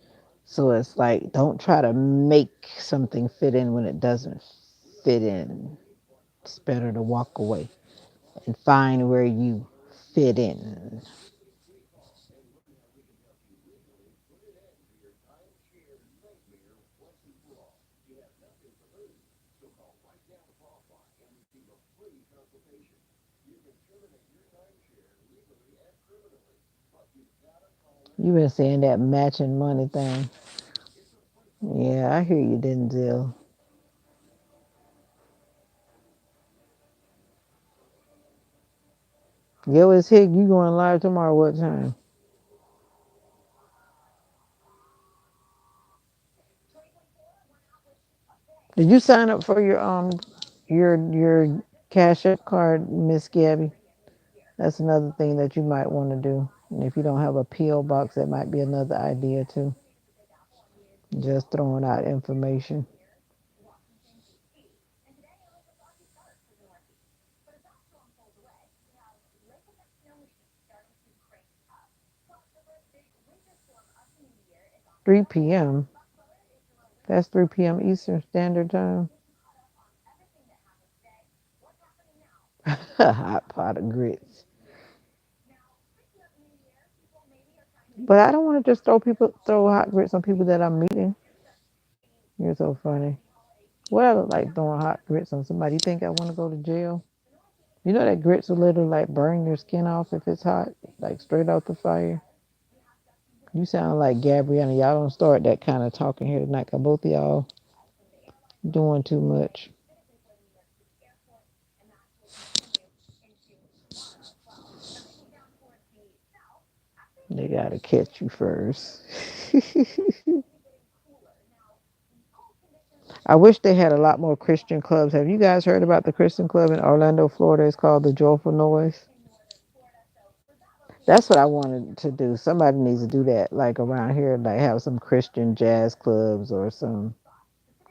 So it's like, don't try to make something fit in when it doesn't fit in. It's better to walk away and find where you fit in. You've been saying that matching money thing. Yeah, I hear you, Denzel. Yo, it's Hick. You going live tomorrow? What time? Did you sign up for your Cash App card, Miss Gabby? That's another thing that you might want to do. And if you don't have a PO box, that might be another idea too. Just throwing out information. 3 p.m. That's 3 p.m. Eastern Standard Time. Hot pot of grits. But I don't want to just throw hot grits on people that I'm meeting. You're so funny. What I look like throwing hot grits on somebody? You think I want to go to jail? You know that grits will literally like burn your skin off if it's hot, like straight out the fire. You sound like Gabriella. Y'all don't start that kind of talking here tonight. 'Cause both of y'all doing too much. They gotta catch you first. I wish they had a lot more Christian clubs. Have you guys heard about the Christian club in Orlando, Florida? It's called the Joyful Noise. That's what I wanted to do. Somebody needs to do that, like around here, like have some Christian jazz clubs or some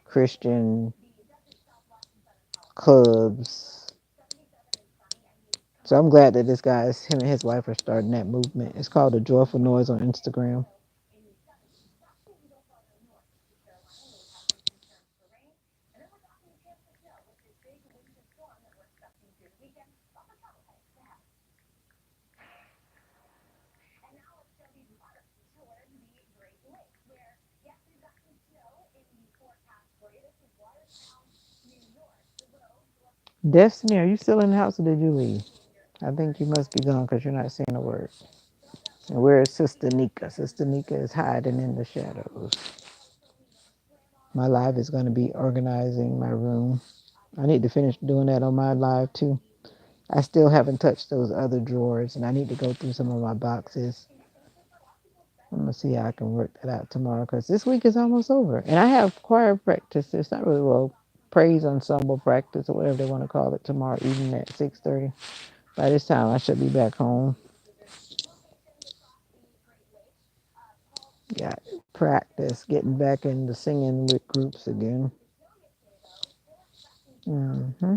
Christian clubs. So I'm glad that this guy, him and his wife are starting that movement. It's called the Joyful Noise on Instagram. Destiny, are you still in the house or did you leave? I think you must be gone because you're not saying a word. And where is Sister Nika? Sister Nika is hiding in the shadows. My live is going to be organizing my room. I need to finish doing that on my live too. I still haven't touched those other drawers and I need to go through some of my boxes. I'm going to see how I can work that out tomorrow because this week is almost over. And I have choir practice. It's not really well praise ensemble practice or whatever they want to call it tomorrow evening at 6:30. By this time I should be back home. Got practice getting back into singing with groups again. hmm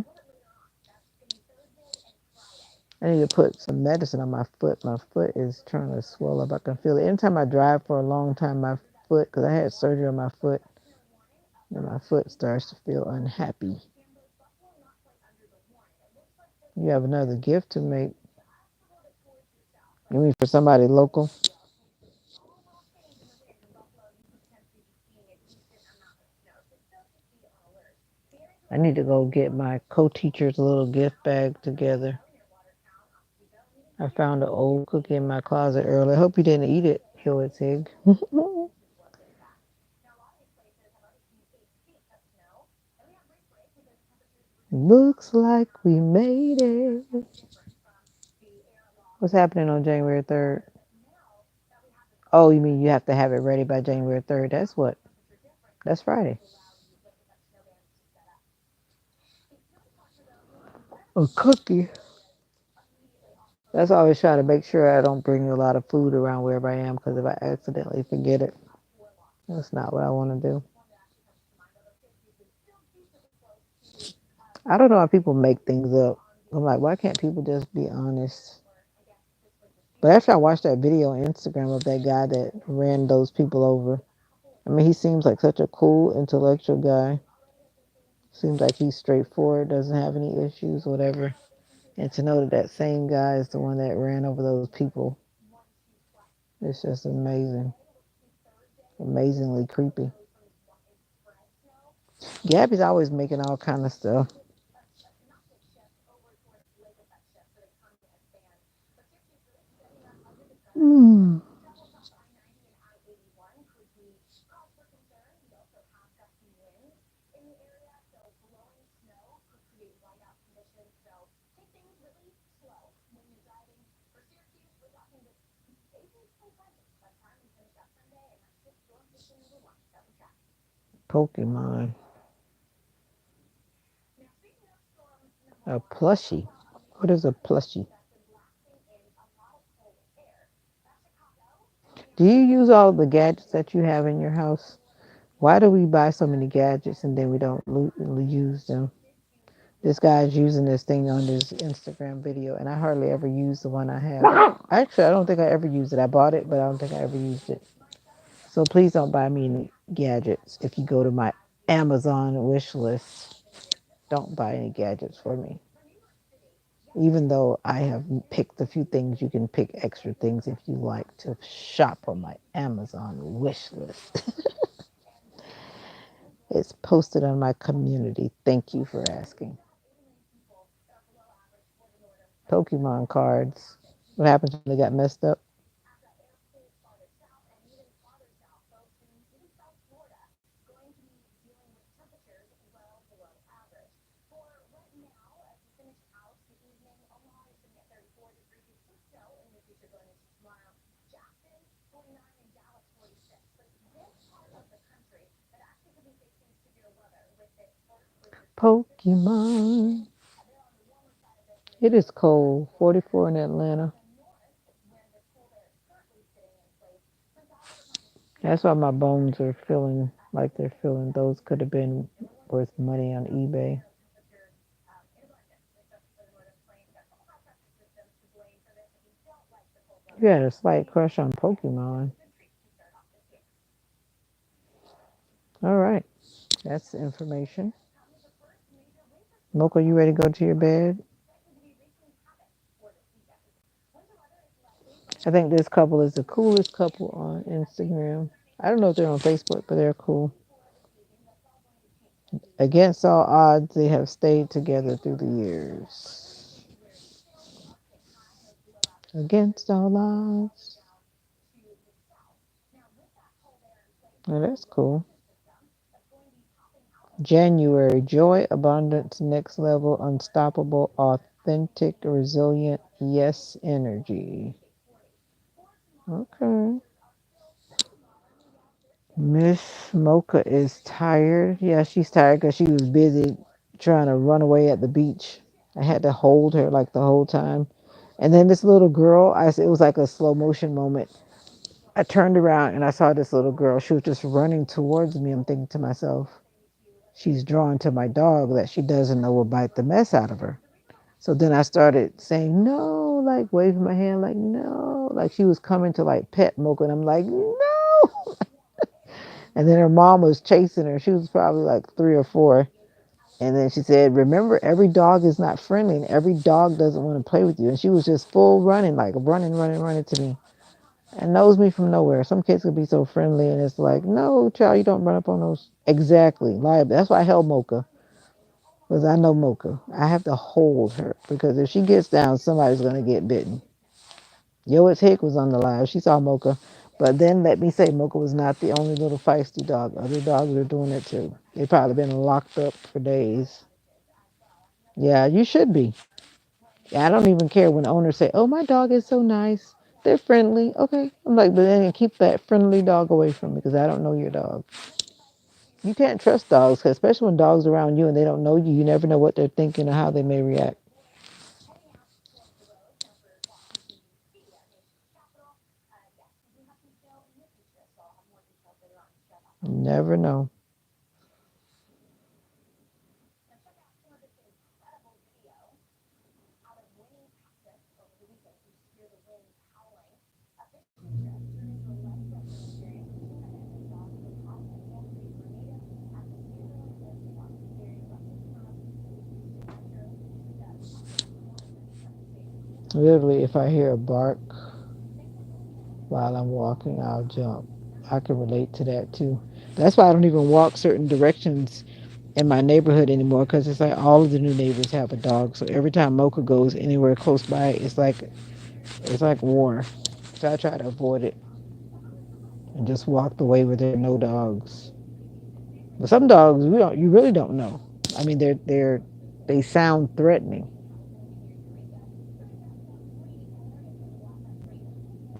I need to put some medicine on my foot. My foot is trying to swell up. I can feel it. Anytime I drive for a long time, my foot, because I had surgery on my foot, and my foot starts to feel unhappy. You have another gift to make. You mean for somebody local? I need to go get my co-teacher's little gift bag together. I found an old cookie in my closet earlier. I hope you didn't eat it, Hillitzig. Looks like we made it. What's happening on January 3rd? Oh, you mean you have to have it ready by January 3rd? That's what? That's Friday. A cookie. That's why I always try to make sure I don't bring a lot of food around wherever I am because if I accidentally forget it, that's not what I want to do. I don't know how people make things up. I'm like, why can't people just be honest? But after I watched that video on Instagram of that guy that ran those people over, I mean, he seems like such a cool, intellectual guy. Seems like he's straightforward, doesn't have any issues, whatever. And to know that that same guy is the one that ran over those people, it's just amazing. Amazingly creepy. Gabby's always making all kind of stuff. Mm. Pokemon. A plushie. What is a plushie? Do you use all the gadgets that you have in your house? Why do we buy so many gadgets and then we don't use them? This guy's using this thing on this Instagram video, and I hardly ever use the one I have. Actually, I don't think I ever used it. I bought it, but I don't think I ever used it. So please don't buy me any gadgets. If you go to my Amazon wish list, don't buy any gadgets for me. Even though I have picked a few things, you can pick extra things if you like to shop on my Amazon wish list. It's posted on my community. Thank you for asking. Pokemon cards. What happens when they got messed up? Pokemon. It is cold. 44 in Atlanta. That's why my bones are feeling like they're feeling. Those could have been worth money on eBay. You had a slight crush on Pokemon. All right. That's the information. Mocha, you ready to go to your bed? I think this couple is the coolest couple on Instagram. I don't know if they're on Facebook, but they're cool. Against all odds, they have stayed together through the years. Against all odds. Oh, that's cool. January, joy, abundance, next level, unstoppable, authentic, resilient, yes energy. Okay. Miss Mocha is tired. Yeah, she's tired because she was busy trying to run away at the beach. I had to hold her like the whole time. And then this little girl, it was like a slow motion moment. I turned around and I saw this little girl. She was just running towards me. I'm thinking to myself, she's drawn to my dog that she doesn't know will bite the mess out of her. So then I started saying no, like waving my hand, like no, like she was coming to like pet Mocha, and I'm like no. And then her mom was chasing her. She was probably like 3 or 4. And then she said, "Remember, every dog is not friendly, and every dog doesn't want to play with you." And she was just full running, like running, running, running to me, and knows me from nowhere. Some kids could be so friendly, and it's like, no, child, you don't run up on those. Exactly, liable. That's why I held Mocha. Because I know Mocha. I have to hold her because if she gets down, somebody's going to get bitten. Yoet's Hick was on the live. She saw Mocha. But then let me say, Mocha was not the only little feisty dog. Other dogs are doing it too. They've probably been locked up for days. Yeah, you should be. I don't even care when owners say, oh, my dog is so nice. They're friendly. Okay. I'm like, but then keep that friendly dog away from me because I don't know your dog. You can't trust dogs, 'cause especially when dogs are around you and they don't know you. You never know what they're thinking or how they may react. You never know. Literally, if I hear a bark while I'm walking, I'll jump. I can relate to that too. That's why I don't even walk certain directions in my neighborhood anymore because it's like all of the new neighbors have a dog. So every time Mocha goes anywhere close by, it's like war. So I try to avoid it and just walk the way where there are no dogs. But some dogs you really don't know. I mean they sound threatening.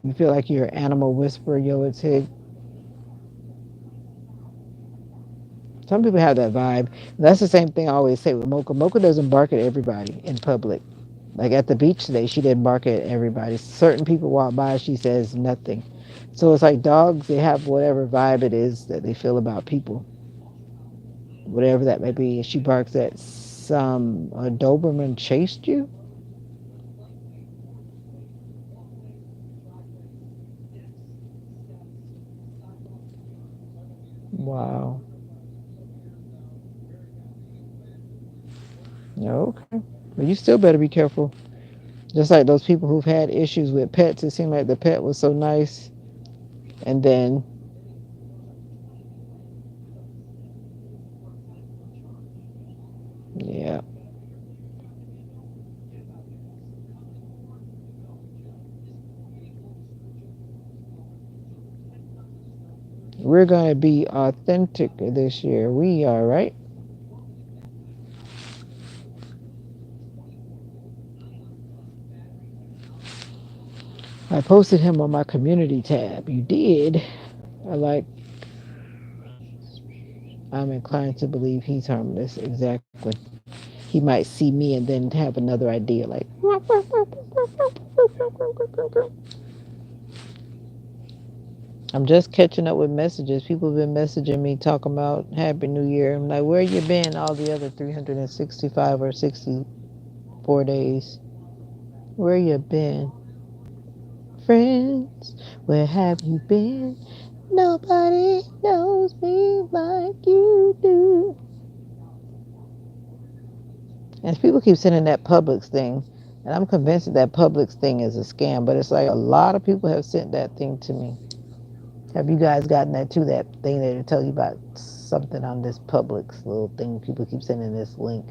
You feel like you're an animal whisperer, yo, it's hig. Some people have that vibe. That's the same thing I always say with Mocha. Mocha doesn't bark at everybody in public. Like at the beach today, she didn't bark at everybody. Certain people walk by, she says nothing. So it's like dogs, they have whatever vibe it is that they feel about people, whatever that may be. She barks at some Doberman chased you. Wow. Okay. But you still better be careful. Just like those people who've had issues with pets, it seemed like the pet was so nice, and then yeah, we're gonna be authentic this year. We are, right? I posted him on my community tab. You did. I like I'm inclined to believe he's harmless. Exactly. He might see me and then have another idea like, I'm just catching up with messages. People have been messaging me talking about Happy New Year. I'm like, where you been all the other 365 or 64 days? Where you been? Friends, where have you been? Nobody knows me like you do. And people keep sending that Publix thing. And I'm convinced that that Publix thing is a scam. But it's like a lot of people have sent that thing to me. Have you guys gotten that too? That thing that tell you about something on this Publix little thing. People keep sending this link.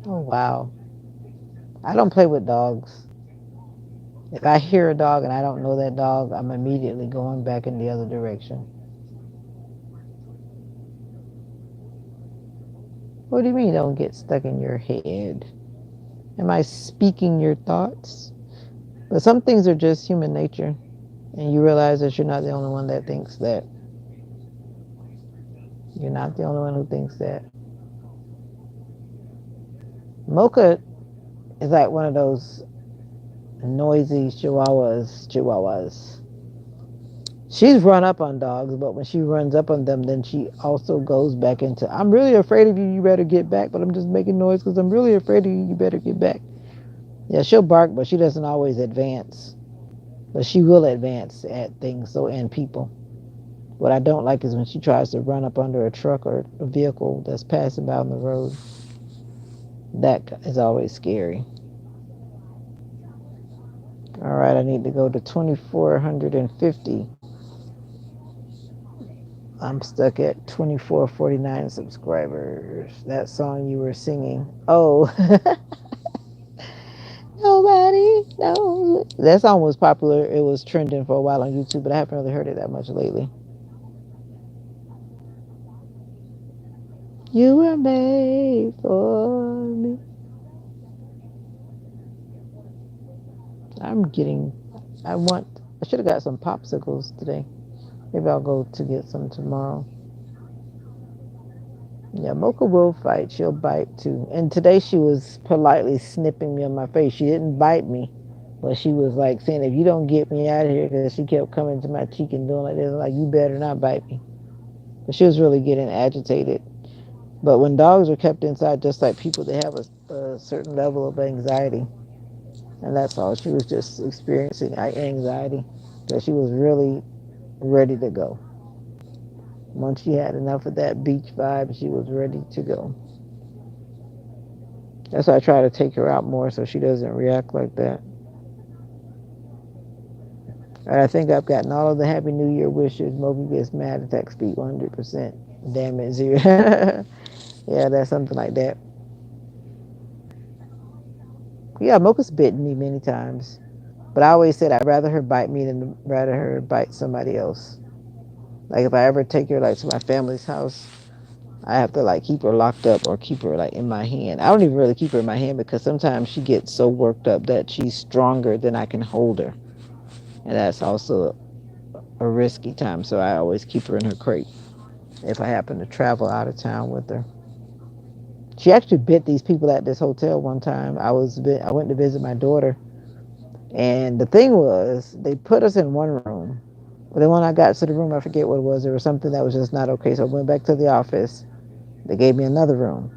Oh wow! I don't play with dogs. If I hear a dog and I don't know that dog, I'm immediately going back in the other direction. What do you mean don't get stuck in your head? Am I speaking your thoughts? But some things are just human nature, and you realize that you're not the only one that thinks that. You're not the only one who thinks that. Mocha is like one of those noisy chihuahuas. She's run up on dogs, but when she runs up on them, then she also goes back into, I'm really afraid of you, you better get back, but I'm just making noise because I'm really afraid of you, you better get back. Yeah, she'll bark, but she doesn't always advance. But she will advance at things, so and people. What I don't like is when she tries to run up under a truck or a vehicle that's passing by on the road. That is always scary. All right, I need to go to 2,450. I'm stuck at 2,449 subscribers. That song you were singing. Oh, nobody knows. That song was popular. It was trending for a while on YouTube, but I haven't really heard it that much lately. You were made for me. I'm getting, I want, I should have got some popsicles today. Maybe I'll go to get some tomorrow. Yeah, Mocha will fight. She'll bite too. And today she was politely snipping me on my face. She didn't bite me, but she was like saying, if you don't get me out of here, because she kept coming to my cheek and doing like this, like, you better not bite me. But she was really getting agitated. But when dogs are kept inside, just like people, they have a certain level of anxiety. And that's all. She was just experiencing anxiety. But she was really ready to go. Once she had enough of that beach vibe, she was ready to go. That's why I try to take her out more so she doesn't react like that. And I think I've gotten all of the Happy New Year wishes. Moby gets mad attack speed 100%. Damn it, zero. Yeah, that's something like that. Yeah, Mocha's bitten me many times. But I always said I'd rather her bite me than rather her bite somebody else. Like if I ever take her like to my family's house, I have to like keep her locked up or keep her like in my hand. I don't even really keep her in my hand because sometimes she gets so worked up that she's stronger than I can hold her. And that's also a risky time, so I always keep her in her crate if I happen to travel out of town with her. She actually bit these people at this hotel one time. I went to visit my daughter, and the thing was they put us in one room. But then when I got to the room, I forget what it was. There was something that was just not okay. So I went back to the office. They gave me another room.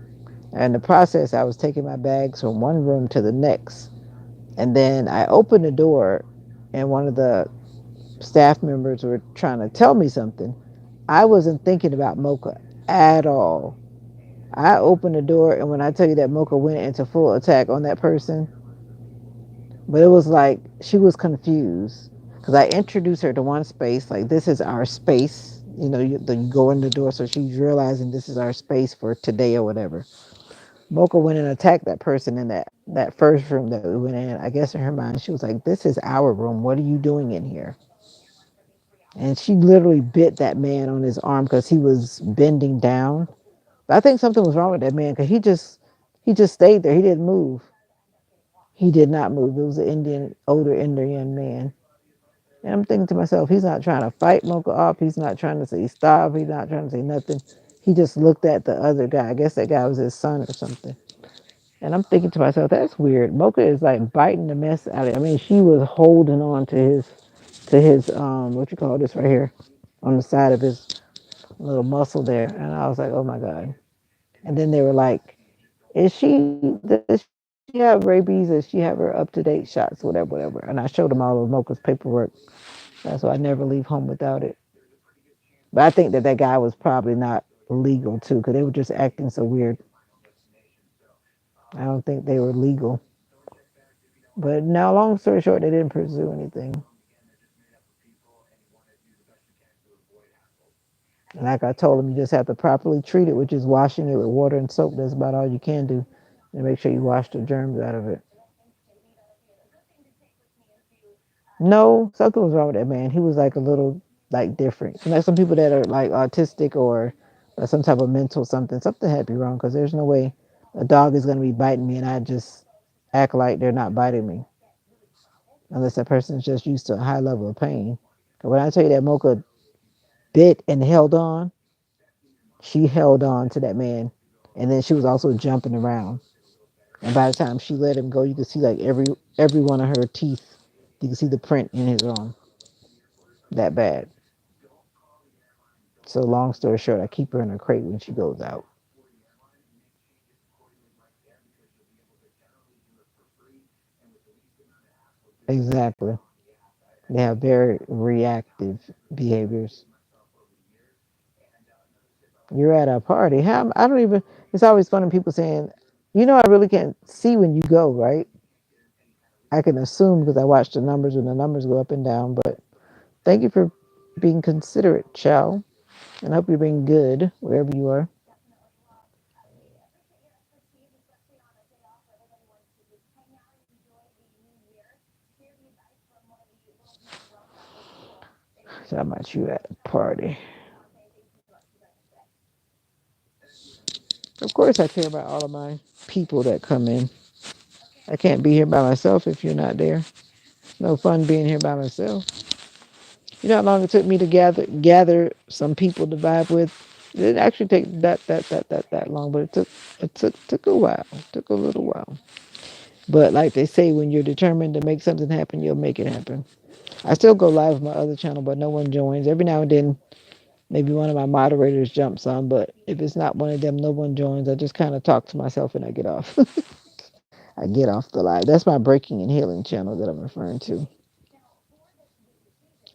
And in the process, I was taking my bags from one room to the next. And then I opened the door, and one of the staff members were trying to tell me something. I wasn't thinking about Mocha at all. I opened the door, and when I tell you that Mocha went into full attack on that person, but it was like she was confused because I introduced her to one space, like this is our space. You know, you go in the door, so she's realizing this is our space for today or whatever. Mocha went and attacked that person in that first room that we went in. I guess in her mind, she was like, "This is our room. What are you doing in here?" And she literally bit that man on his arm because he was bending down. But I think something was wrong with that man because he just stayed there. He didn't move. He did not move. It was an older Indian man, And I'm thinking to myself, he's not trying to fight Mocha off. He's not trying to say stop. He's not trying to say nothing. He just looked at the other guy. I guess that guy was his son or something. And I'm thinking to myself, that's weird. Mocha is like biting the mess out of it. I mean, she was holding on to his what you call this right here on the side of his little muscle there. And I was like, oh my God. And then they were like, does she have rabies? Does she have her up to date shots? Whatever, whatever. And I showed them all of Mocha's paperwork. That's why I never leave home without it. But I think that that guy was probably not legal too, because they were just acting so weird. I don't think they were legal. But now, long story short, they didn't pursue anything. And like I told them, you just have to properly treat it, which is washing it with water and soap. That's about all you can do. And make sure you wash the germs out of it. No, something was wrong with that man. He was like a little like different. Like some people that are like autistic or some type of mental something. Something had to be wrong because there's no way a dog is going to be biting me and I just act like they're not biting me unless that person is just used to a high level of pain. 'Cause when I tell you that Mocha bit and held on, she held on to that man, and then she was also jumping around. And by the time she let him go, you could see like every one of her teeth. You could see the print in his arm. That bad. So long story short, I keep her in a crate when she goes out. Exactly. They have very reactive behaviors. You're at a party. How I don't even. It's always funny people saying, I really can't see when you go, right? I can assume because I watch the numbers when the numbers go up and down. But thank you for being considerate, Chow, and I hope you're being good wherever you are. So how about you at a party? Of course, I care about all of my people that come in. I can't be here by myself if you're not there. No fun being here by myself. You know how long it took me to gather some people to vibe with. It didn't actually take that long, but it took a while. It took a little while. But like they say, when you're determined to make something happen, you'll make it happen. I still go live with my other channel, but no one joins. Every now and then, maybe one of my moderators jumps on, but if it's not one of them, no one joins. I just kind of talk to myself and I get off. I get off the live. That's my breaking and healing channel that I'm referring to.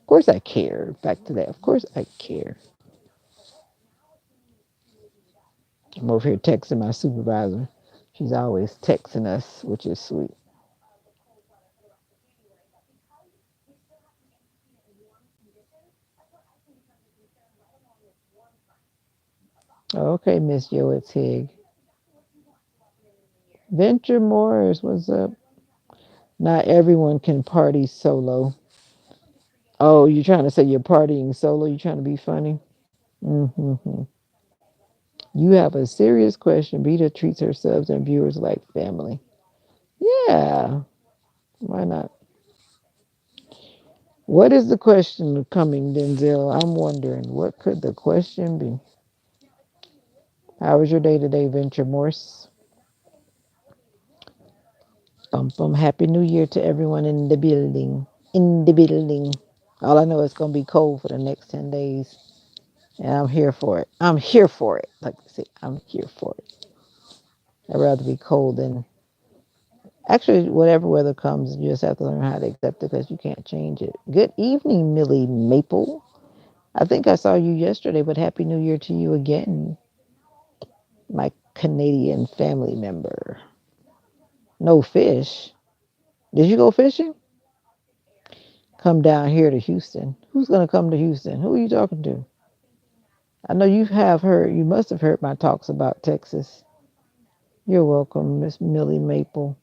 Of course, I care. Back to that. Of course, I care. I'm over here texting my supervisor. She's always texting us, which is sweet. Okay, Miss Yoetz Hig. Venture Morris, what's up? Not everyone can party solo. Oh, you're trying to say you're partying solo? You're trying to be funny? Mm-hmm. You have a serious question. Beta treats her subs and viewers like family. Yeah, why not? What is the question coming, Denzel? I'm wondering, what could the question be? How was your day today, Venture Morse? Happy New Year to everyone in the building. In the building. All I know is it's going to be cold for the next 10 days. And I'm here for it. I'm here for it. Like I say, I'm here for it. I'd rather be cold than. Actually, whatever weather comes, you just have to learn how to accept it because you can't change it. Good evening, Millie Maple. I think I saw you yesterday, but Happy New Year to you again, my Canadian family member. No fish. Did you go fishing? Come down here to Houston. Who's going to come to Houston? Who are you talking to? I know you must have heard my talks about Texas. You're welcome, Miss Millie Maple.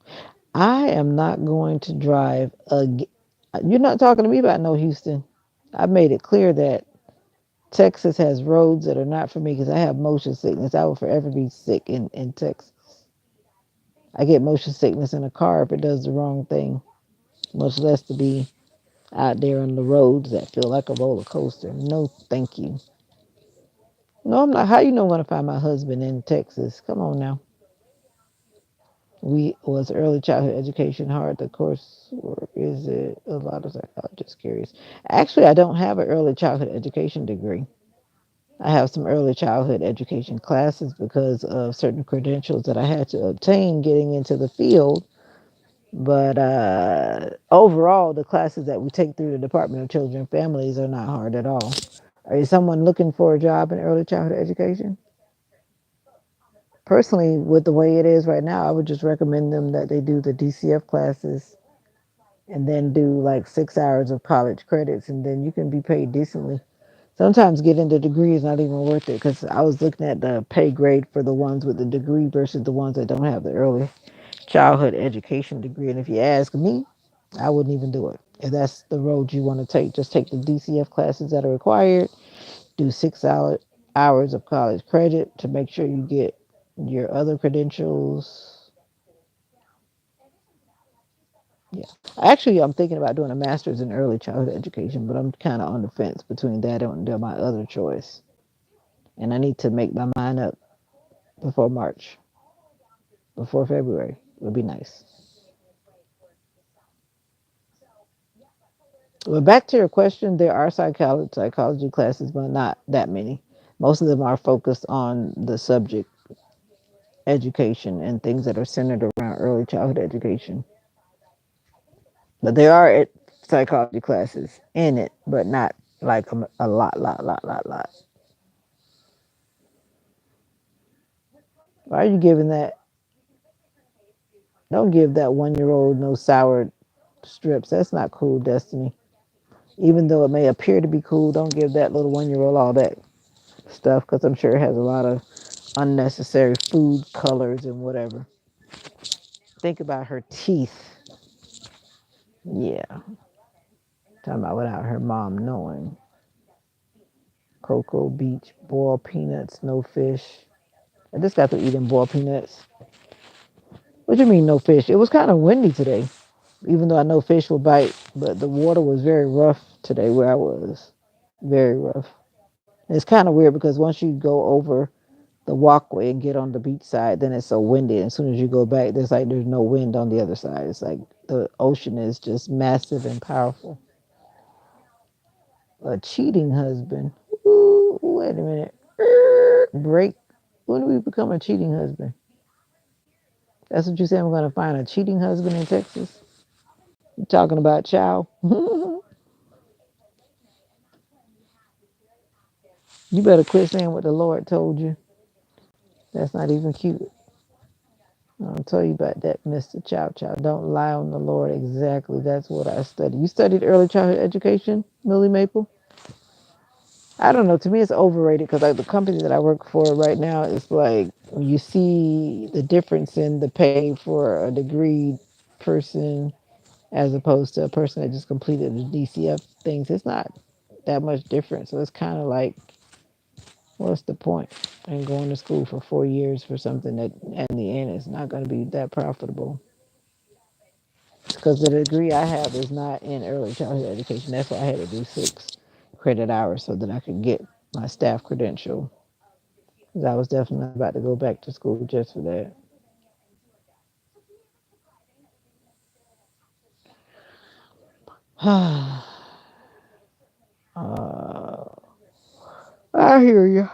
I am not going to drive again. You're not talking to me about no Houston. I made it clear that Texas has roads that are not for me because I have motion sickness. I will forever be sick in Texas. I get motion sickness in a car if it does the wrong thing, much less to be out there on the roads that feel like a roller coaster. No, thank you. No, I'm not. How you know I'm going to find my husband in Texas? Come on now. We was early childhood education hard. The course, or is it a lot of psychologists curious? Actually, I don't have an early childhood education degree. I have some early childhood education classes because of certain credentials that I had to obtain getting into the field. But overall, the classes that we take through the Department of Children and Families are not hard at all. Are you someone looking for a job in early childhood education? Personally, with the way it is right now, I would just recommend them that they do the DCF classes and then do like 6 hours of college credits, and then you can be paid decently. Sometimes getting the degree is not even worth it because I was looking at the pay grade for the ones with the degree versus the ones that don't have the early childhood education degree. And if you ask me, I wouldn't even do it. If that's the road you want to take, just take the DCF classes that are required, do 6 hours of college credit to make sure you get your other credentials. Yeah. Actually, I'm thinking about doing a master's in early childhood education, but I'm kind of on the fence between that and my other choice. And I need to make my mind up before March, before February. It would be nice. Well, back to your question, there are psychology classes, but not that many. Most of them are focused on the subject education and things that are centered around early childhood education. But there are psychology classes in it, but not like a lot. Why are you giving that? Don't give that 1 year old no sour strips. That's not cool, Destiny. Even though it may appear to be cool, don't give that little 1 year old all that stuff because I'm sure it has a lot of unnecessary food colors and whatever. Think about her teeth. Yeah, talking about without her mom knowing. Cocoa Beach, boiled peanuts, no fish. I just got to eating boiled peanuts. What do you mean no fish? It was kind of windy today, even though I know fish will bite, but the water was very rough today where I was. Very rough. It's kind of weird because once you go over the walkway and get on the beach side, then it's so windy. And as soon as you go back, there's no wind on the other side. It's like the ocean is just massive and powerful. A cheating husband. Ooh, wait a minute. Break. When do we become a cheating husband? That's what you said. I'm going to find a cheating husband in Texas. You talking about chow? You better quit saying what the Lord told you. That's not even cute. I'll tell you about that, Mr. Chow Chow. Don't lie on the Lord. Exactly. That's what I studied. You studied early childhood education, Millie Maple? I don't know. To me, it's overrated because like the company that I work for right now is like you see the difference in the pay for a degreed person as opposed to a person that just completed the DCF things. It's not that much different. So it's kind of like, what's the point in going to school for 4 years for something that in the end is not going to be that profitable? Because the degree I have is not in early childhood education. That's why I had to do 6 credit hours so that I could get my staff credential. Because I was definitely not about to go back to school just for that. uh, I hear you.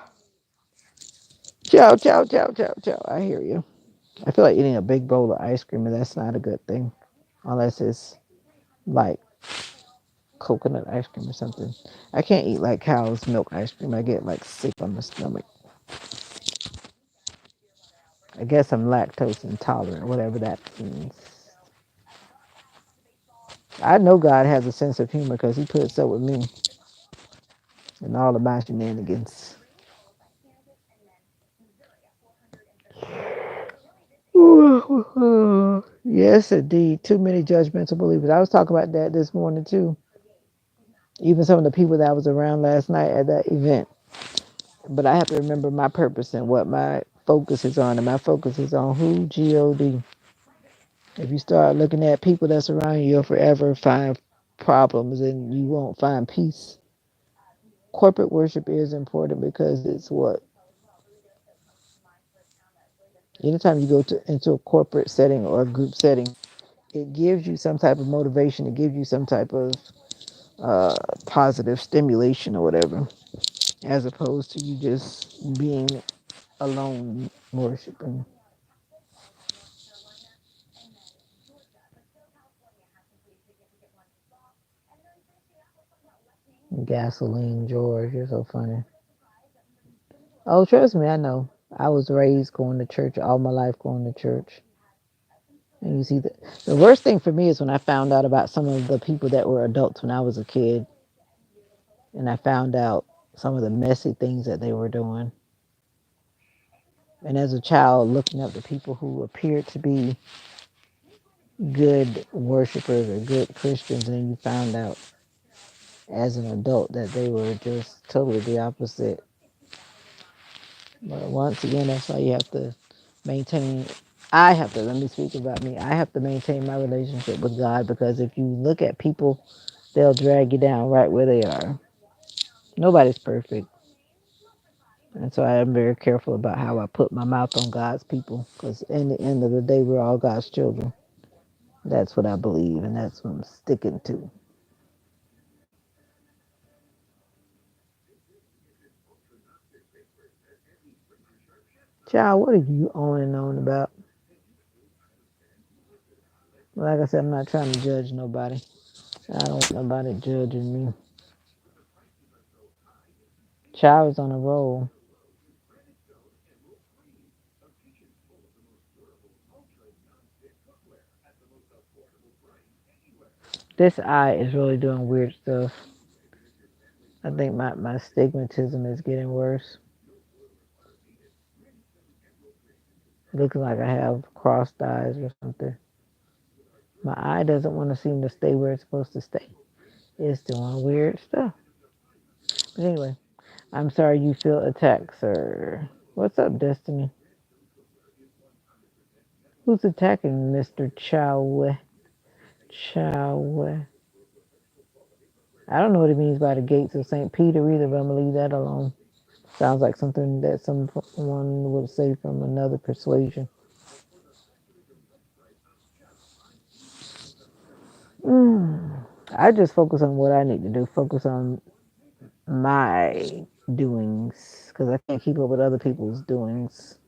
Chow, chow, chow, chow, chow. I hear you. I feel like eating a big bowl of ice cream, and that's not a good thing. Unless it's like coconut ice cream or something. I can't eat like cow's milk ice cream. I get like sick on the stomach. I guess I'm lactose intolerant, whatever that means. I know God has a sense of humor because He puts up with me and all of my shenanigans. Yes, indeed. Too many judgmental believers. I was talking about that this morning too. Even some of the people that I was around last night at that event. But I have to remember my purpose and what my focus is on. And my focus is on who? God. If you start looking at people that's around you, you'll forever find. problems and you won't find peace. Corporate worship is important because it's what anytime you go into a corporate setting or a group setting, it gives you some type of motivation. It gives you some type of uh, positive stimulation or whatever, as opposed to you just being alone worshiping. Gasoline George, you're so funny. Oh, trust me, I know. I was raised going to church all my life, going to church. And you see, the worst thing for me is when I found out about some of the people that were adults when I was a kid, and I found out some of the messy things that they were doing. And as a child, looking up to people who appeared to be good worshipers or good Christians, and then you found out as an adult that they were just totally the opposite. But once again, that's why you have to maintain. I have to, let me speak about me. I have to maintain my relationship with God because if you look at people, they'll drag you down right where they are. Nobody's perfect. And so I am very careful about how I put my mouth on God's people because in the end of the day, we're all God's children. That's what I believe, and that's what I'm sticking to. Child, what are you on and on about? Like I said, I'm not trying to judge nobody. I don't want nobody judging me. Child is on a roll. This eye is really doing weird stuff. I think my stigmatism is getting worse. Looks like I have crossed eyes or something. My eye doesn't want to seem to stay where it's supposed to stay. It's doing weird stuff. But anyway, I'm sorry you feel attacked, sir. What's up, Destiny? Who's attacking Mr. Chow? Chow. I don't know what it means by the gates of St. Peter either, but I'm going to leave that alone. Sounds like something that someone would say from another persuasion. Mm. I just focus on what I need to do, focus on my doings, because I can't keep up with other people's doings.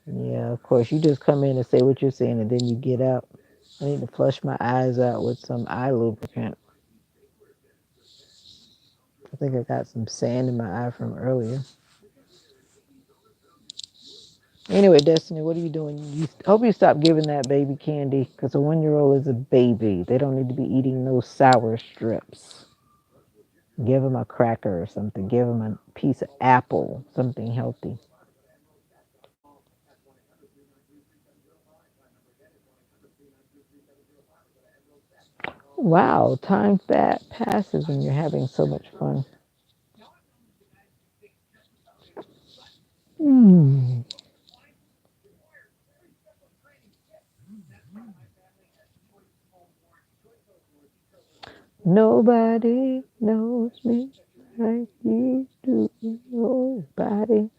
Yeah, of course, you just come in and say what you're saying and then you get out. I need to flush my eyes out with some eye lubricant. I think I got some sand in my eye from earlier. Anyway, Destiny, what are you doing? You hope you stop giving that baby candy because a 1 year old is a baby. They don't need to be eating no sour strips. Give them a cracker or something. Give them a piece of apple, something healthy. Wow, time that passes when you're having so much fun. Hmm. Nobody knows me like you do. Nobody.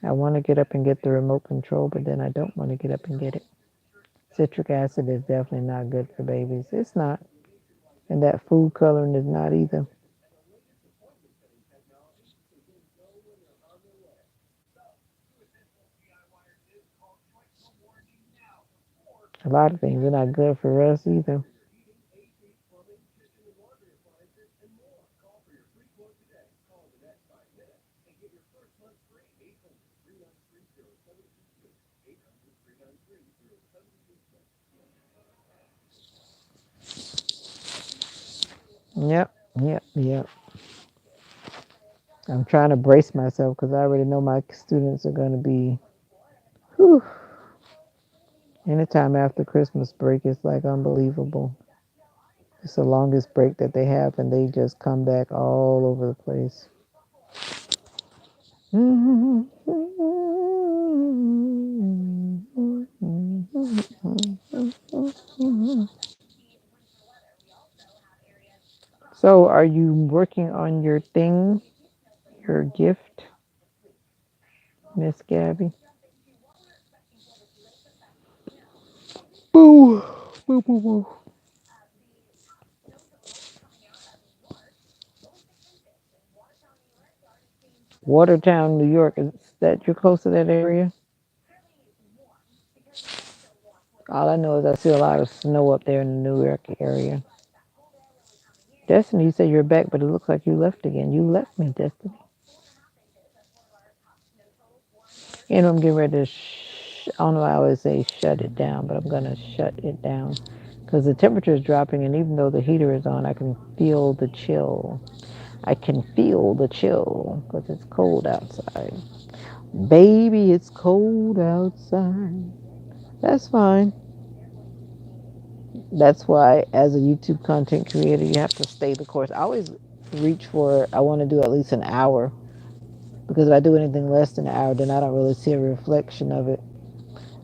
I want to get up and get the remote control, but then I don't want to get up and get it. Citric acid is definitely not good for babies. It's not. And that food coloring is not either. A lot of things are not good for us either. Yep, yep, yep. I'm trying to brace myself because I already know my students are going to be, whew, anytime after Christmas break, it's like unbelievable. It's the longest break that they have, and they just come back all over the place. Mhm. So, are you working on your thing, your gift, Miss Gabby? Boo, boo, boo, boo. Watertown, New York. Is that you're close to that area? All I know is I see a lot of snow up there in the New York area. Destiny, you said you're back, but it looks like you left again. You left me, Destiny. You know, I'm getting ready to. I don't know. I always say shut it down, but I'm gonna shut it down because the temperature is dropping, and even though the heater is on, I can feel the chill. I can feel the chill because it's cold outside. Baby, it's cold outside. That's fine. That's why, as a YouTube content creator, you have to stay the course. I always reach for, I want to do at least an hour because if I do anything less than an hour, then I don't really see a reflection of it.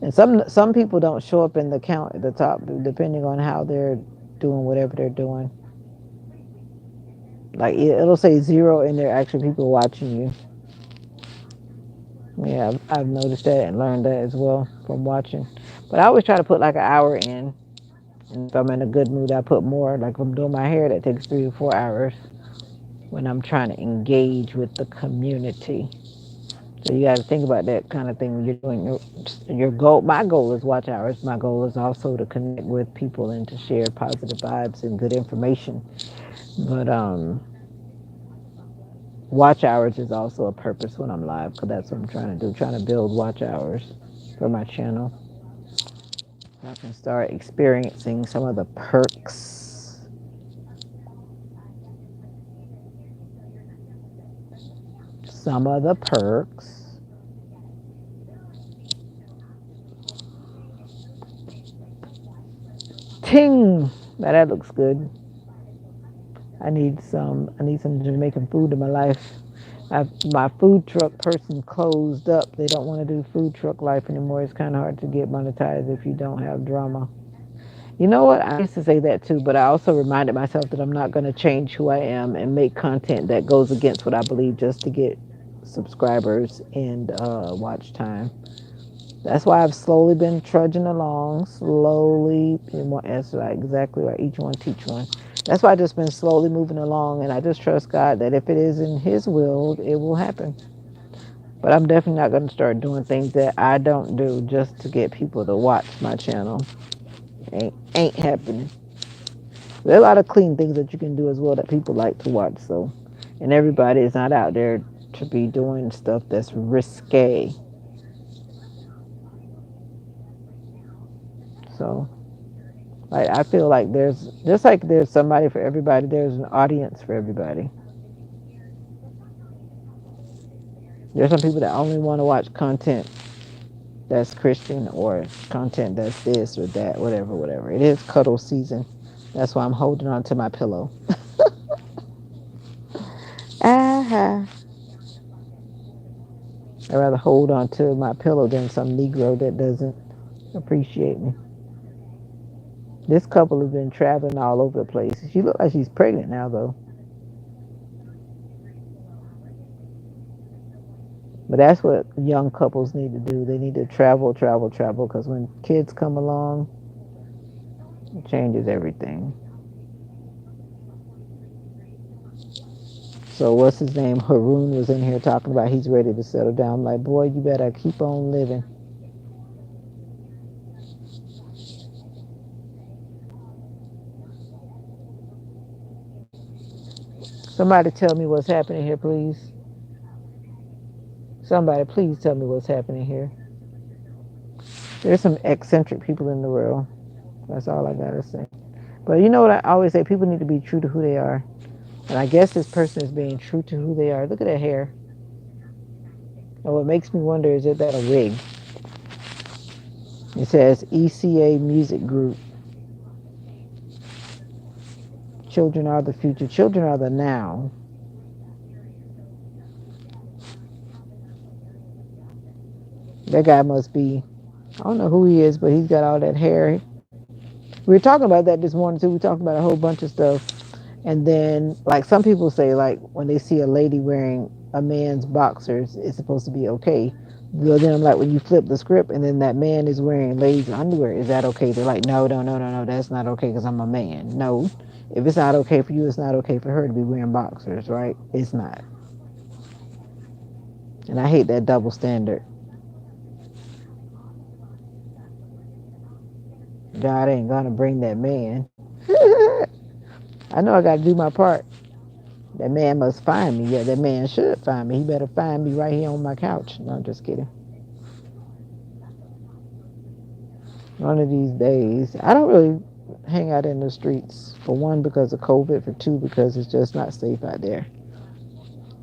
And some people don't show up in the count at the top, depending on how they're doing whatever they're doing. Like it'll say zero, and there are actually people watching you. Yeah, I've noticed that and learned that as well from watching. But I always try to put like an hour in. And if I'm in a good mood, I put more. Like if I'm doing my hair, that takes 3 to 4 hours when I'm trying to engage with the community. So you got to think about that kind of thing when you're doing your goal. My goal is watch hours. My goal is also to connect with people and to share positive vibes and good information. But watch hours is also a purpose when I'm live because that's what I'm trying to do. Trying to build watch hours for my channel. I can start experiencing some of the perks. Some of the perks. Ting. Now that looks good. I need some Jamaican food in my life. My food truck person closed up. They don't want to do food truck life anymore. It's kind of hard to get monetized if you don't have drama. You know what? I used to say that too, but I also reminded myself that I'm not going to change who I am and make content that goes against what I believe just to get subscribers and watch time. That's why I've slowly been trudging along, slowly. That's like exactly right. Each one teach one. That's why I just been slowly moving along, and I just trust God that if it is in His will, it will happen. But I'm definitely not going to start doing things that I don't do just to get people to watch my channel. Ain't happening. There are a lot of clean things that you can do as well that people like to watch. So, and everybody is not out there to be doing stuff that's risque. So I feel like there's just like there's somebody for everybody, there's an audience for everybody. There's some people that only want to watch content that's Christian or content that's this or that, whatever, whatever. It is cuddle season. That's why I'm holding on to my pillow. Ah, I'd rather hold on to my pillow than some Negro that doesn't appreciate me. This couple has been traveling all over the place. She looks like she's pregnant now, though. But that's what young couples need to do. They need to travel, travel, travel. Because when kids come along, it changes everything. So what's his name? Haroon was in here talking about he's ready to settle down. I'm like, boy, you better keep on living. Somebody tell me what's happening here, please. Somebody, please tell me what's happening here. There's some eccentric people in the world. That's all I gotta say. But you know what I always say? People need to be true to who they are. And I guess this person is being true to who they are. Look at that hair. And what makes me wonder is that a wig? It says ECA Music Group. Children are the future. Children are the now. That guy must be, I don't know who he is, but he's got all that hair. We were talking about that this morning too. We talked about a whole bunch of stuff. And then, like, some people say, like, when they see a lady wearing a man's boxers, it's supposed to be okay. But then I'm like, when you flip the script and then that man is wearing ladies' underwear, is that okay? They're like, no, no, no, no, no, that's not okay because I'm a man. No, if it's not okay for you, it's not okay for her to be wearing boxers, right? It's not. And I hate that double standard. God ain't gonna bring that man. I know I gotta do my part. That man must find me. Yeah, that man should find me. He better find me right here on my couch. No, I'm just kidding. One of these days. I don't really hang out in the streets, for one, because of COVID, for two, because it's just not safe out there.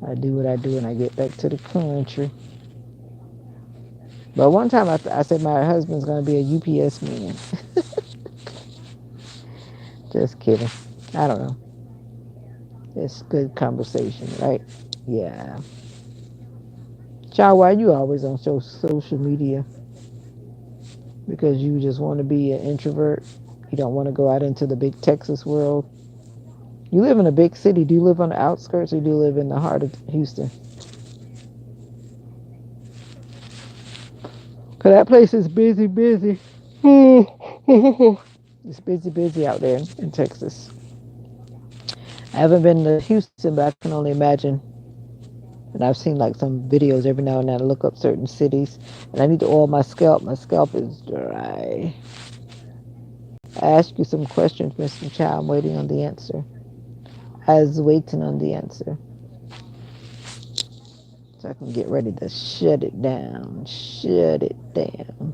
I do what I do and I get back to the country. But one time I said my husband's going to be a UPS man. Just kidding. I don't know. It's good conversation, right? Yeah. Child, why you always on social media? Because you just want to be an introvert? You don't want to go out into the big Texas world? You live in a big city. Do you live on the outskirts or do you live in the heart of Houston? Because that place is busy, busy. It's busy, busy out there in Texas. I haven't been to Houston, but I can only imagine. And I've seen like some videos every now and then. I look up certain cities, and I need to oil my scalp. My scalp is dry. I ask you some questions, Mr. Child. I'm waiting on the answer. I was waiting on the answer, so I can get ready to shut it down. Shut it down.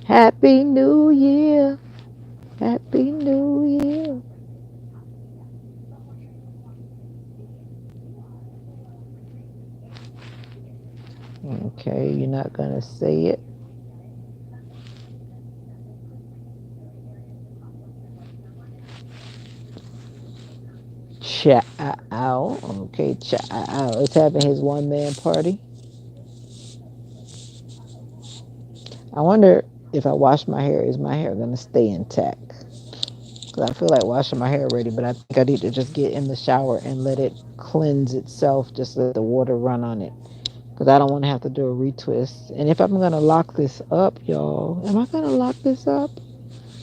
Happy New Year. Happy New Year. Okay, you're not gonna say it. Ciao. Okay, ciao. It's having his one man party. I wonder if I wash my hair, is my hair gonna stay intact? Because I feel like washing my hair already, but I think I need to just get in the shower and let it cleanse itself. Just let the water run on it. Because I don't want to have to do a retwist. And if I'm gonna lock this up, y'all, am I gonna lock this up?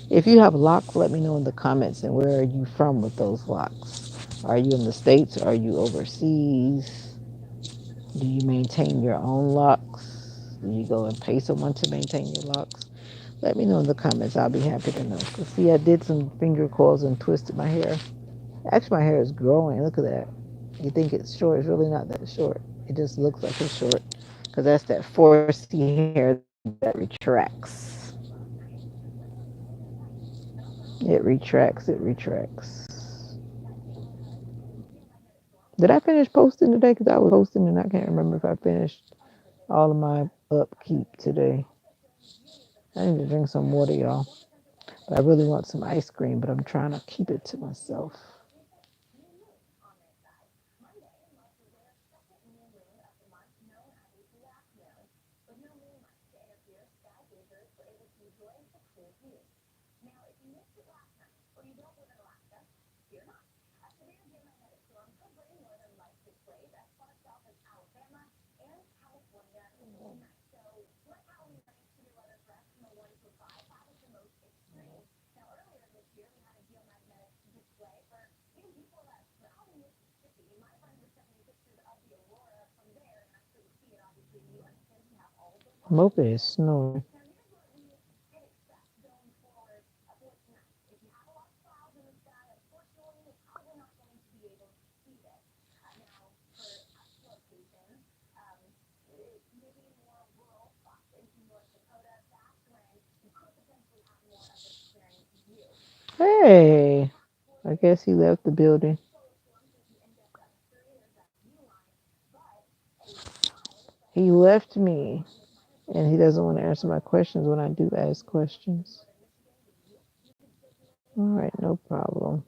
If you have locks, let me know in the comments. And where are you from with those locks? Are you in the States? Are you overseas? Do you maintain your own locks? Do you go and pay someone to maintain your locks? Let me know in the comments. I'll be happy to know. 'Cause see, I did some finger coils and twisted my hair. Actually, my hair is growing. Look at that. You think it's short. It's really not that short. It just looks like it's short. Because that's that 4C hair that retracts. It retracts. It retracts. Did I finish posting today? Because I was posting and I can't remember if I finished all of my upkeep today. I need to drink some water, y'all. But I really want some ice cream, but I'm trying to keep it to myself. Mocha is snoring. Hey, I guess he left the building. He left me, and he doesn't want to answer my questions when I do ask questions. All right, no problem.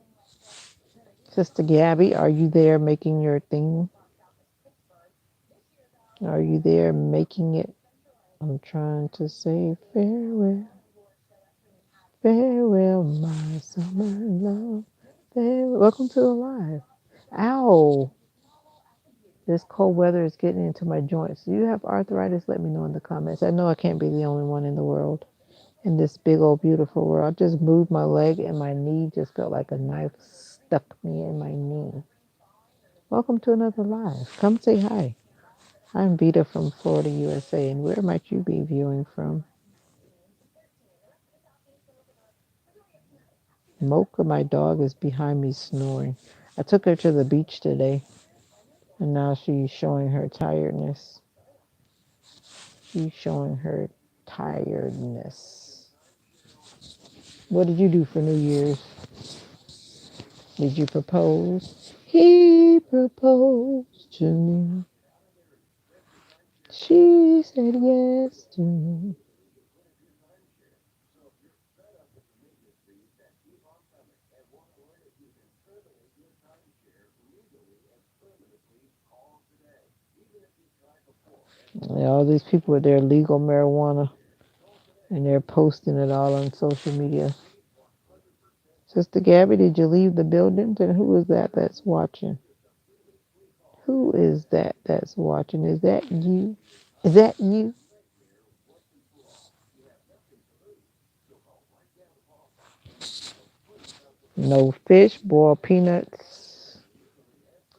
Sister Gabby, are you there making your thing? Are you there making it? I'm trying to say farewell. Farewell, my summer love. Farewell. Welcome to the live. Ow. This cold weather is getting into my joints. Do you have arthritis? Let me know in the comments. I know I can't be the only one in the world, in this big old beautiful world. I just moved my leg and my knee just felt like a knife stuck me in my knee. Welcome to another live. Come say hi. I'm Vita from Florida, USA, and where might you be viewing from? Mocha, my dog, is behind me snoring. I took her to the beach today, and now she's showing her tiredness. She's showing her tiredness. What did you do for New Year's? Did you propose? He proposed to me. She said yes to me. Yeah, all these people with their legal marijuana and they're posting it all on social media. Sister Gabby, did you leave the building? And who is that that's watching? Who is that that's watching? Is that you? Is that you? No fish, boiled peanuts.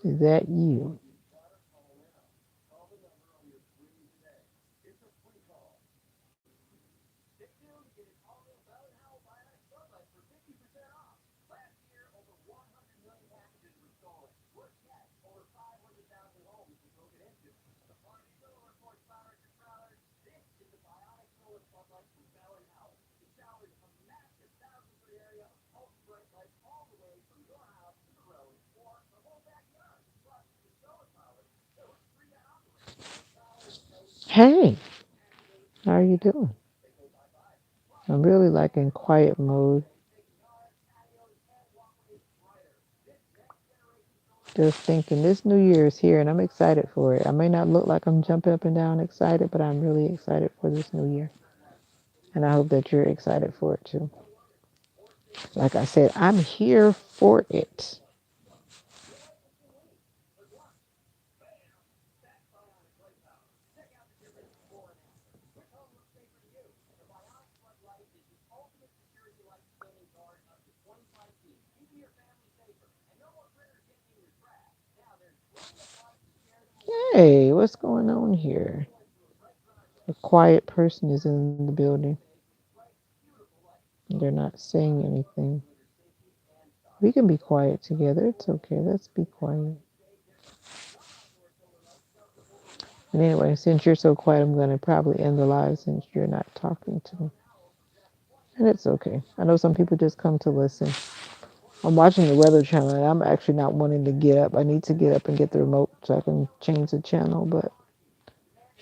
Is that you? Hey, how are you doing? I'm really like in quiet mode. Just thinking this new year is here and I'm excited for it. I may not look like I'm jumping up and down excited, but I'm really excited for this new year. And I hope that you're excited for it too. Like I said, I'm here for it. Hey, what's going on here? A quiet person is in the building. They're not saying anything. We can be quiet together. It's okay. Let's be quiet. And anyway, since you're so quiet, I'm going to probably end the live since you're not talking to me. And it's okay. I know some people just come to listen. I'm watching the Weather Channel and I'm actually not wanting to get up. I need to get up and get the remote so I can change the channel, but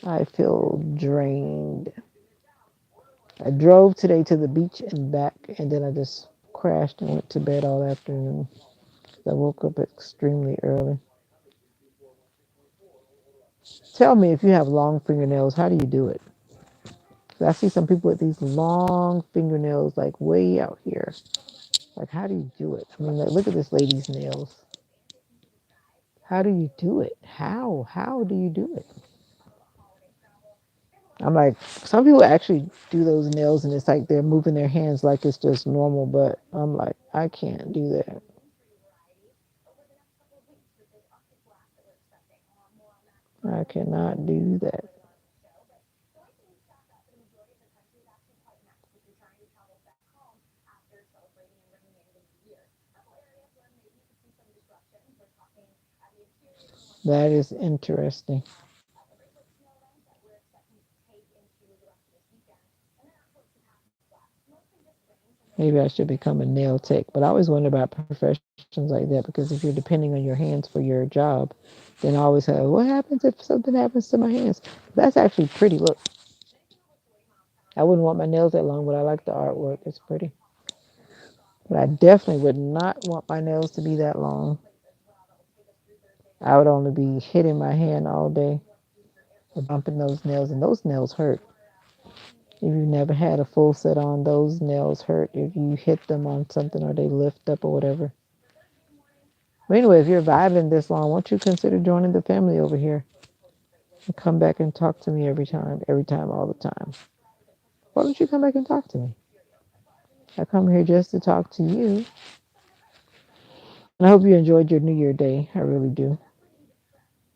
I feel drained. I drove today to the beach and back, and then I just crashed and went to bed all afternoon. I woke up extremely early. Tell me if you have long fingernails, how do you do it? 'Cause I see some people with these long fingernails, like way out here. Like, how do you do it? I mean, like, look at this lady's nails. How do you do it? How? How do you do it? I'm like, some people actually do those nails and it's like they're moving their hands like it's just normal, but I'm like, I can't do that. I cannot do that. That is interesting. Maybe I should become a nail tech. But I always wonder about professions like that because if you're depending on your hands for your job, then I always have, what happens if something happens to my hands? That's actually pretty. Look, I wouldn't want my nails that long, but I like the artwork. It's pretty. But I definitely would not want my nails to be that long. I would only be hitting my hand all day or bumping those nails, and those nails hurt. If you never had a full set on, those nails hurt if you hit them on something or they lift up or whatever. But anyway, if you're vibing this long, won't you consider joining the family over here and come back and talk to me every time, all the time? Why don't you come back and talk to me? I come here just to talk to you. And I hope you enjoyed your New Year day. I really do.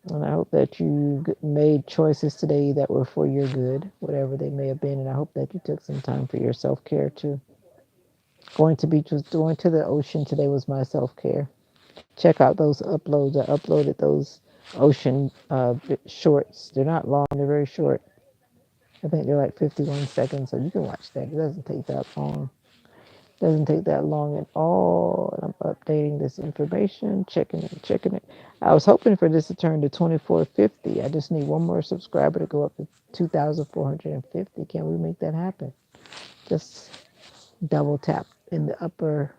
And I hope that you made choices today that were for your good, whatever they may have been. And I hope that you took some time for your self care too. Going to the ocean today was my self care. Check out those uploads. I uploaded those ocean shorts. They're not long. They're very short. I think they're like 51 seconds, so you can watch that. It doesn't take that long. Doesn't take that long at all. And I'm updating this information, checking it, checking it. I was hoping for this to turn to 2450. I just need one more subscriber to go up to 2,450. Can we make that happen? Just double tap in the upper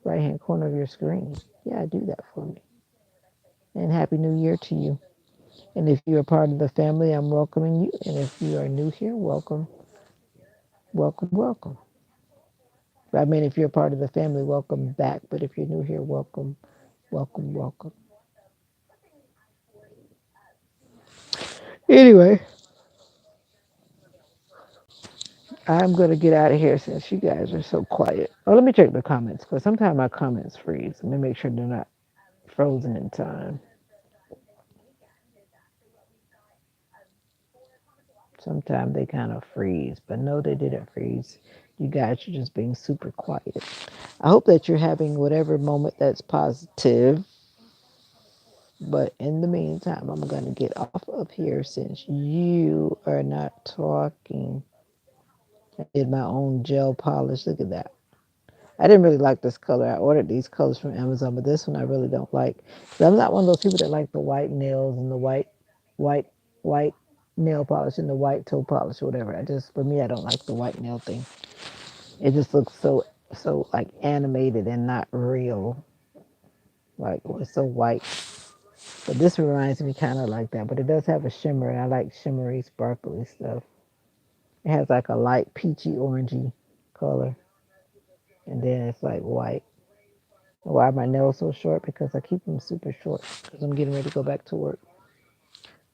right hand corner of your screen. Yeah, do that for me. And Happy New Year to you. And if you're a part of the family, I'm welcoming you. And if you are new here, welcome, welcome, welcome. I mean, if you're a part of the family, welcome back. But if you're new here, welcome, welcome, welcome. Anyway, I'm going to get out of here since you guys are so quiet. Oh, let me check the comments because sometimes my comments freeze. Let me make sure they're not frozen in time. Sometimes they kind of freeze, but no, they didn't freeze. You guys are just being super quiet. I hope that you're having whatever moment that's positive. But in the meantime, I'm going to get off of here since you are not talking. I did my own gel polish. Look at that. I didn't really like this color. I ordered these colors from Amazon, but this one I really don't like. 'Cause I'm not one of those people that like the white nails and the white, white nail polish and the white toe polish or whatever. For me, I don't like the white nail thing. It just looks so like animated and not real. Like, oh, it's so white. But this reminds me kind of like that. But it does have a shimmer, and I like shimmery, sparkly stuff. It has like a light peachy orangey color, and then it's like white. Why are my nails so short? Because I keep them super short because I'm getting ready to go back to work.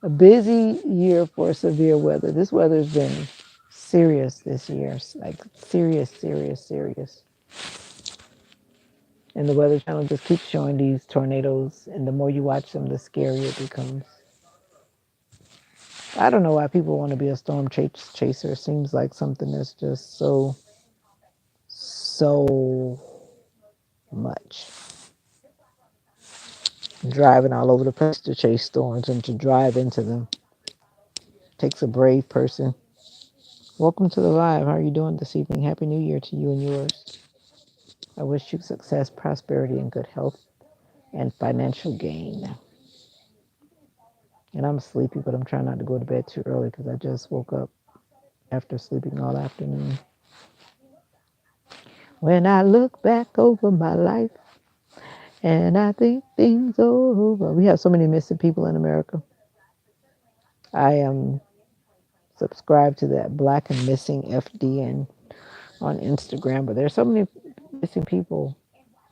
A busy year for severe weather. This weather's been serious this year, like serious, serious, serious. And the Weather Channel just keeps showing these tornadoes, and the more you watch them, the scarier it becomes. I don't know why people want to be a chaser. It seems like something that's just so much. Driving all over the place to chase storms and to drive into them takes a brave person. Welcome to the live. How are you doing this evening? Happy New Year to you and yours. I wish you success, prosperity, and good health and financial gain. And I'm sleepy, but I'm trying not to go to bed too early because I just woke up after sleeping all afternoon. When I look back over my life and I think things over, we have so many missing people in America. I am subscribed to that Black and Missing FDN on Instagram, but there's so many missing people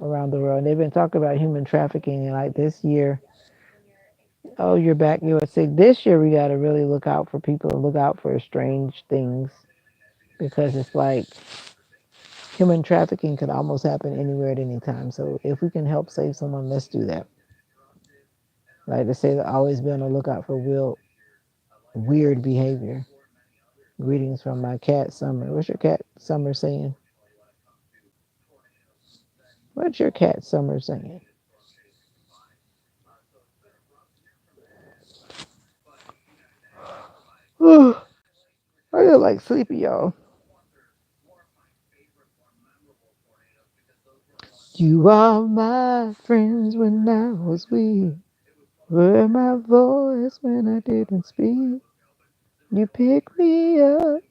around the world. And they've been talking about human trafficking, and like this year, oh, you're back, you're sick. This year, we got to really look out for people and look out for strange things because it's like human trafficking could almost happen anywhere at any time. So if we can help save someone, let's do that. Like to say, always be on the lookout for weird behavior. Greetings from my cat Summer. What's your cat Summer saying? What's your cat Summer saying? I feel like sleepy, y'all. You are my friends when I was weak. Heard my voice when I didn't speak. You pick me up,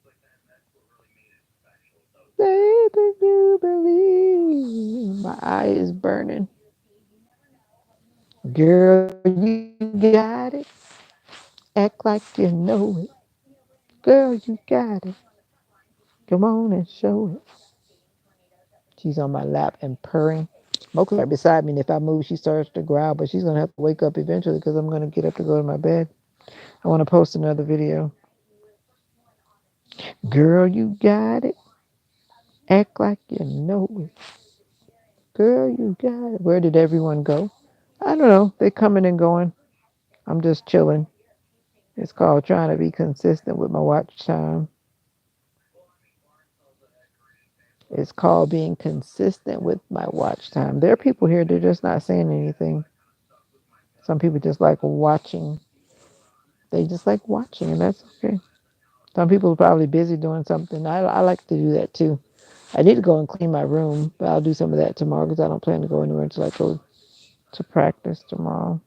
say that you believe. My eye is burning. Girl, you got it. Act like you know it. Girl, you got it. Come on and show it. She's on my lap and purring. Mocha's right beside me, and if I move, she starts to growl, but she's going to have to wake up eventually because I'm going to get up to go to my bed. I want to post another video. Girl, you got it. Act like you know it. Girl, you got it. Where did everyone go? I don't know. They're coming and going. I'm just chilling. It's called trying to be consistent with my watch time. It's called being consistent with my watch time. There are people here, they're just not saying anything. Some people just like watching. They just like watching, and that's okay. Some people are probably busy doing something. I like to do that too. I need to go and clean my room, but I'll do some of that tomorrow because I don't plan to go anywhere until I go to practice tomorrow.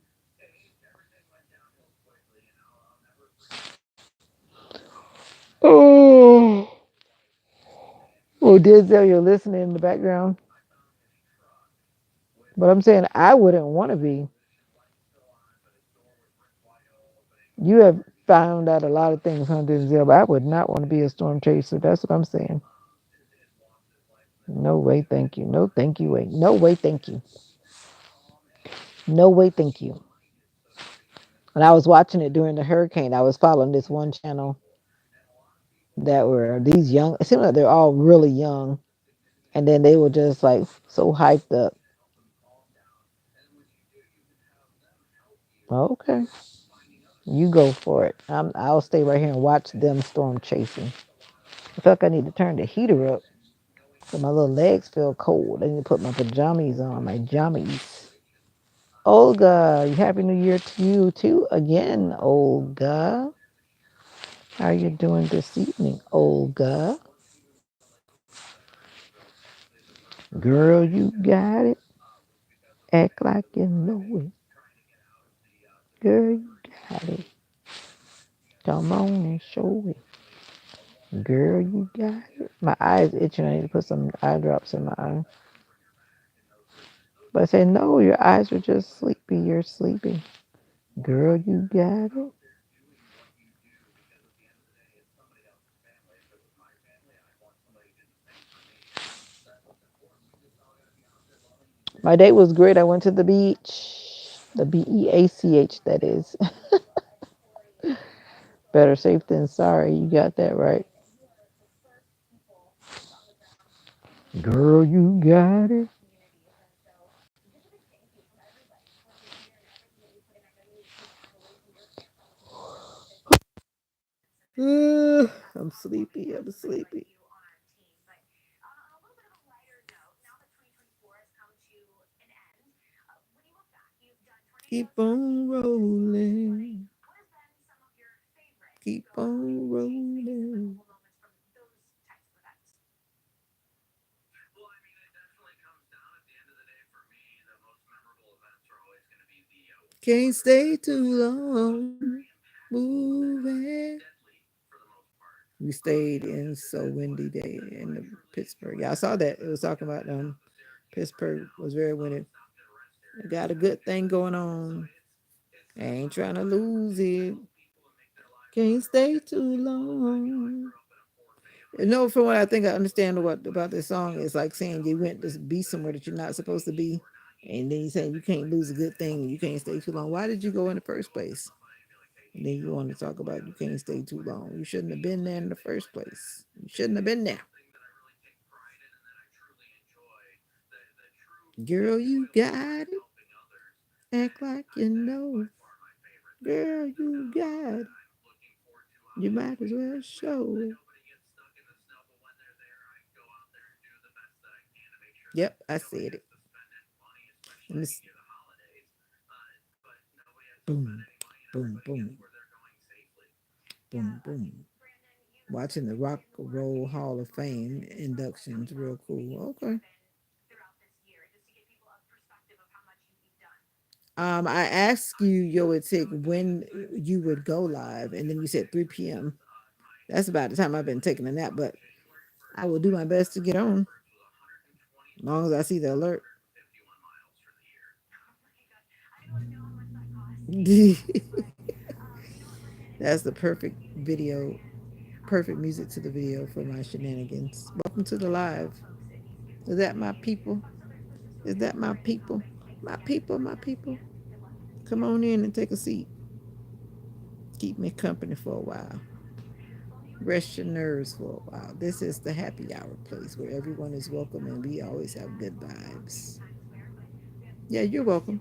Oh, well, Denzel, you're listening in the background. But I'm saying I wouldn't want to be. You have found out a lot of things, huh, Denzel, but I would not want to be a storm chaser. That's what I'm saying. No way, thank you. No, thank you. Wait. No way, thank you. No way, thank you. When I was watching it during the hurricane, I was following this one channel that were these young. It seemed like they're all really young, and then they were just like so hyped up. Okay, you go for it. I'll stay right here and watch them storm chasing. I feel like I need to turn the heater up, so my little legs feel cold. I need to put my pajamas on. My jammies. Olga, happy New Year to you too again, Olga. How are you doing this evening, Olga? Girl, you got it. Act like you know it. Girl, you got it. Come on and show it. Girl, you got it. My eyes itching. I need to put some eye drops in my eye. But I say, no, your eyes are just sleepy. You're sleepy. Girl, you got it. My day was great. I went to the beach. The Beach, that is. Better safe than sorry. You got that right. Girl, you got it. I'm sleepy. I'm sleepy. Keep on rolling. Keep on rolling. Can't stay too long. Moving. We stayed in so windy day in Pittsburgh. Yeah, I saw that. It was talking about Pittsburgh was very windy. Got a good thing going on. I ain't trying to lose it. Can't stay too long. You know, from what I think I understand what about this song, it's like saying you went to be somewhere that you're not supposed to be, and then you saying you can't lose a good thing, you can't stay too long. Why did you go in the first place? And then you want to talk about you can't stay too long. You shouldn't have been there in the first place. You shouldn't have been there. Girl, you got it. Act like you know. Girl, you got it. You might as well show it. Yep, I said it. And it's boom, boom, boom, boom, boom. Watching the Rock and Roll Hall of Fame inductions, real cool. Okay. I asked you, Yoitik, when you would go live, and then you said 3 p.m. That's about the time I've been taking a nap, but I will do my best to get on, as long as I see the alert. That's the perfect video. perfect music to the video for my shenanigans. Welcome to the live. Is that my people? Is that my people? My people, my people. Come on in and take a seat. Keep me company for a while. Rest your nerves for a while. This is the happy hour place where everyone is welcome and we always have good vibes. Yeah, you're welcome.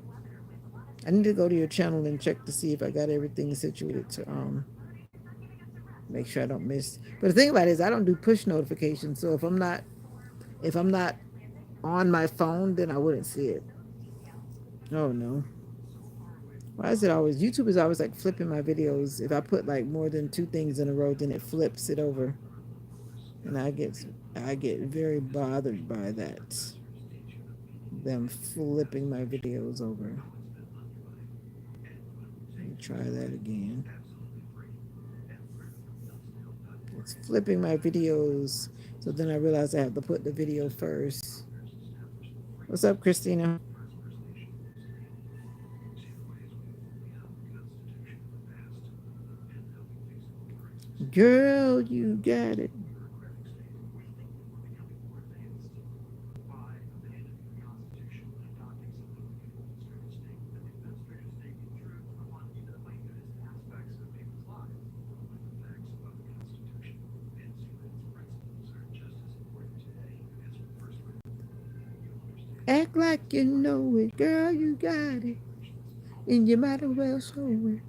I need to go to your channel and check to see if I got everything situated to make sure I don't miss. But the thing about it is I don't do push notifications, so if I'm not on my phone, then I wouldn't see it. Oh no. Why is it always YouTube is always like flipping my videos. If I put like more than two things in a row, then it flips it over. And I get very bothered by that. Them flipping my videos over. Let me try that again. It's flipping my videos. So then I realize I have to put the video first. What's up, Christina? Girl, you got it. Act like you know it. Girl, you got it. And you might as well show it.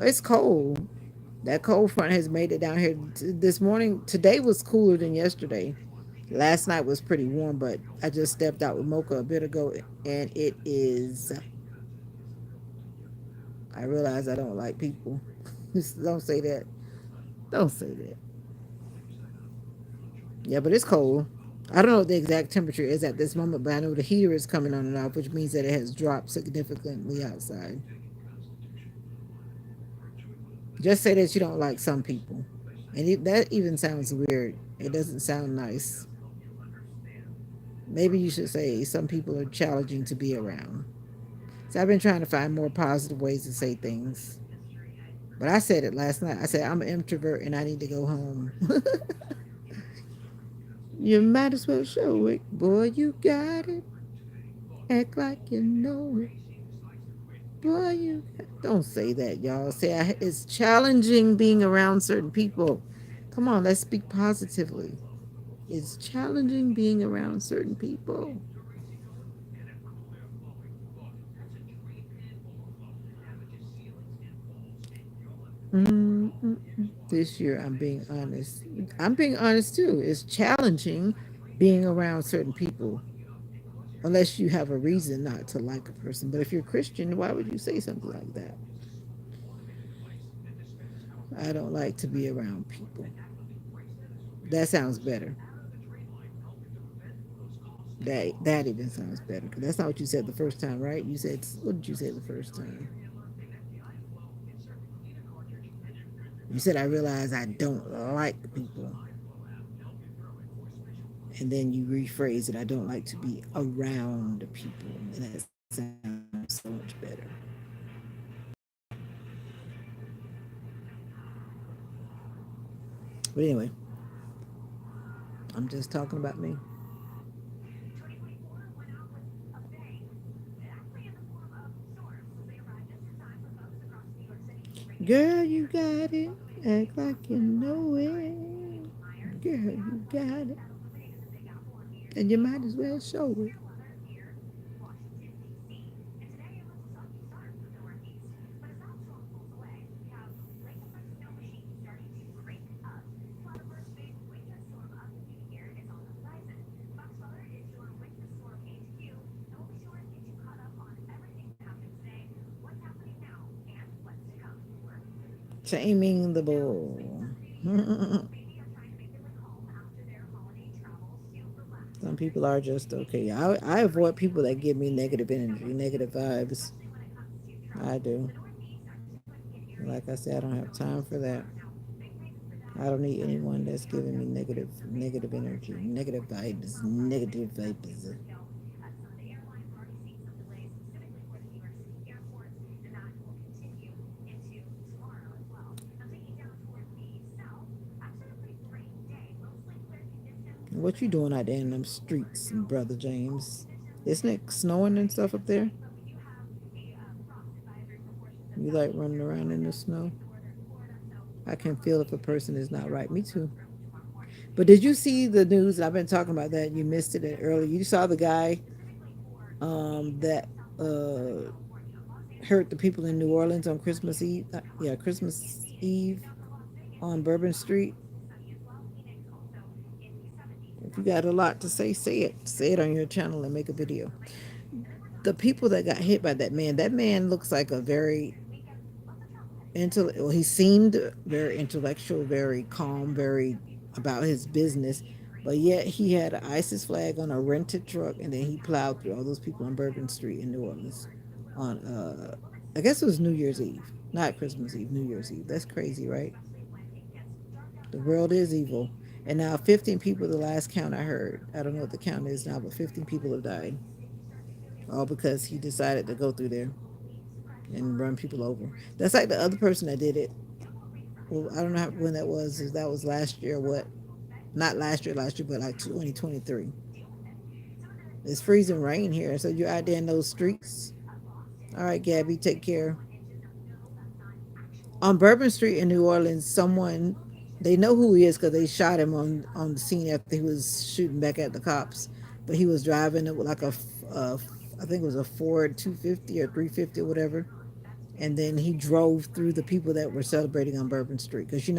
It's cold. That cold front has made it down here this morning. Today was cooler than yesterday. Last night was pretty warm, but I just stepped out with Mocha a bit ago and it is. I realize I don't like people. Just don't say that. Don't say that. Yeah, but it's cold. I don't know what the exact temperature is at this moment, but I know the heater is coming on and off, which means that it has dropped significantly outside. Just say that you don't like some people. And that even sounds weird. It doesn't sound nice. Maybe you should say some people are challenging to be around. So I've been trying to find more positive ways to say things. But I said it last night. I said I'm an introvert and I need to go home. You might as well show it. Boy, you got it. Act like you know it. Boy, you don't say that, y'all. Say it's challenging being around certain people. Come on, let's speak positively. It's challenging being around certain people. This year, I'm being honest. I'm being honest too. It's challenging being around certain people, unless you have a reason not to like a person. But if you're Christian, why would you say something like that? I don't like to be around people. That sounds better. That even sounds better because that's not what you said the first time, right? You said what did you say the first time? You said I realize I don't like people, and then you rephrase it. I don't like to be around people, and that sounds so much better. But anyway, I'm just talking about me. Girl, you got it. Act like you know it. Girl, you got it. And you might as well show it. Taming the bull. Some people are just okay. I avoid people that give me negative energy, negative vibes. I do. Like I said, I don't have time for that. I don't need anyone that's giving me negative energy, negative vibes, negative vibes. What you doing out there in them streets, brother James? Isn't it snowing and stuff up there? You like running around in the snow? I can feel if a person is not right. Me too. But did you see the news? I've been talking about that. You missed it earlier. You saw the guy that hurt the people in New Orleans on Christmas Eve. Yeah, Christmas Eve on Bourbon Street. If you got a lot to say, say it. Say it on your channel and make a video. The people that got hit by that man looks like a very well, he seemed very intellectual, very calm, very about his business, but yet he had an ISIS flag on a rented truck, and then he plowed through all those people on Bourbon Street in New Orleans on I guess it was New Year's Eve, not Christmas Eve, New Year's Eve. That's crazy, right? The world is evil. And now 15 people, the last count I heard, I don't know what the count is now, but 15 people have died, all because he decided to go through there and run people over. That's like the other person that did it. Well, I don't know when that was. If that was last year, what? Not last year, but like 2023. It's freezing rain here, so you're out there in those streets. All right, Gabby, take care. On Bourbon Street in New Orleans, someone they know who he is because they shot him on the scene after he was shooting back at the cops. But he was driving it with like I think it was a Ford 250 or 350 or whatever, and then he drove through the people that were celebrating on Bourbon Street because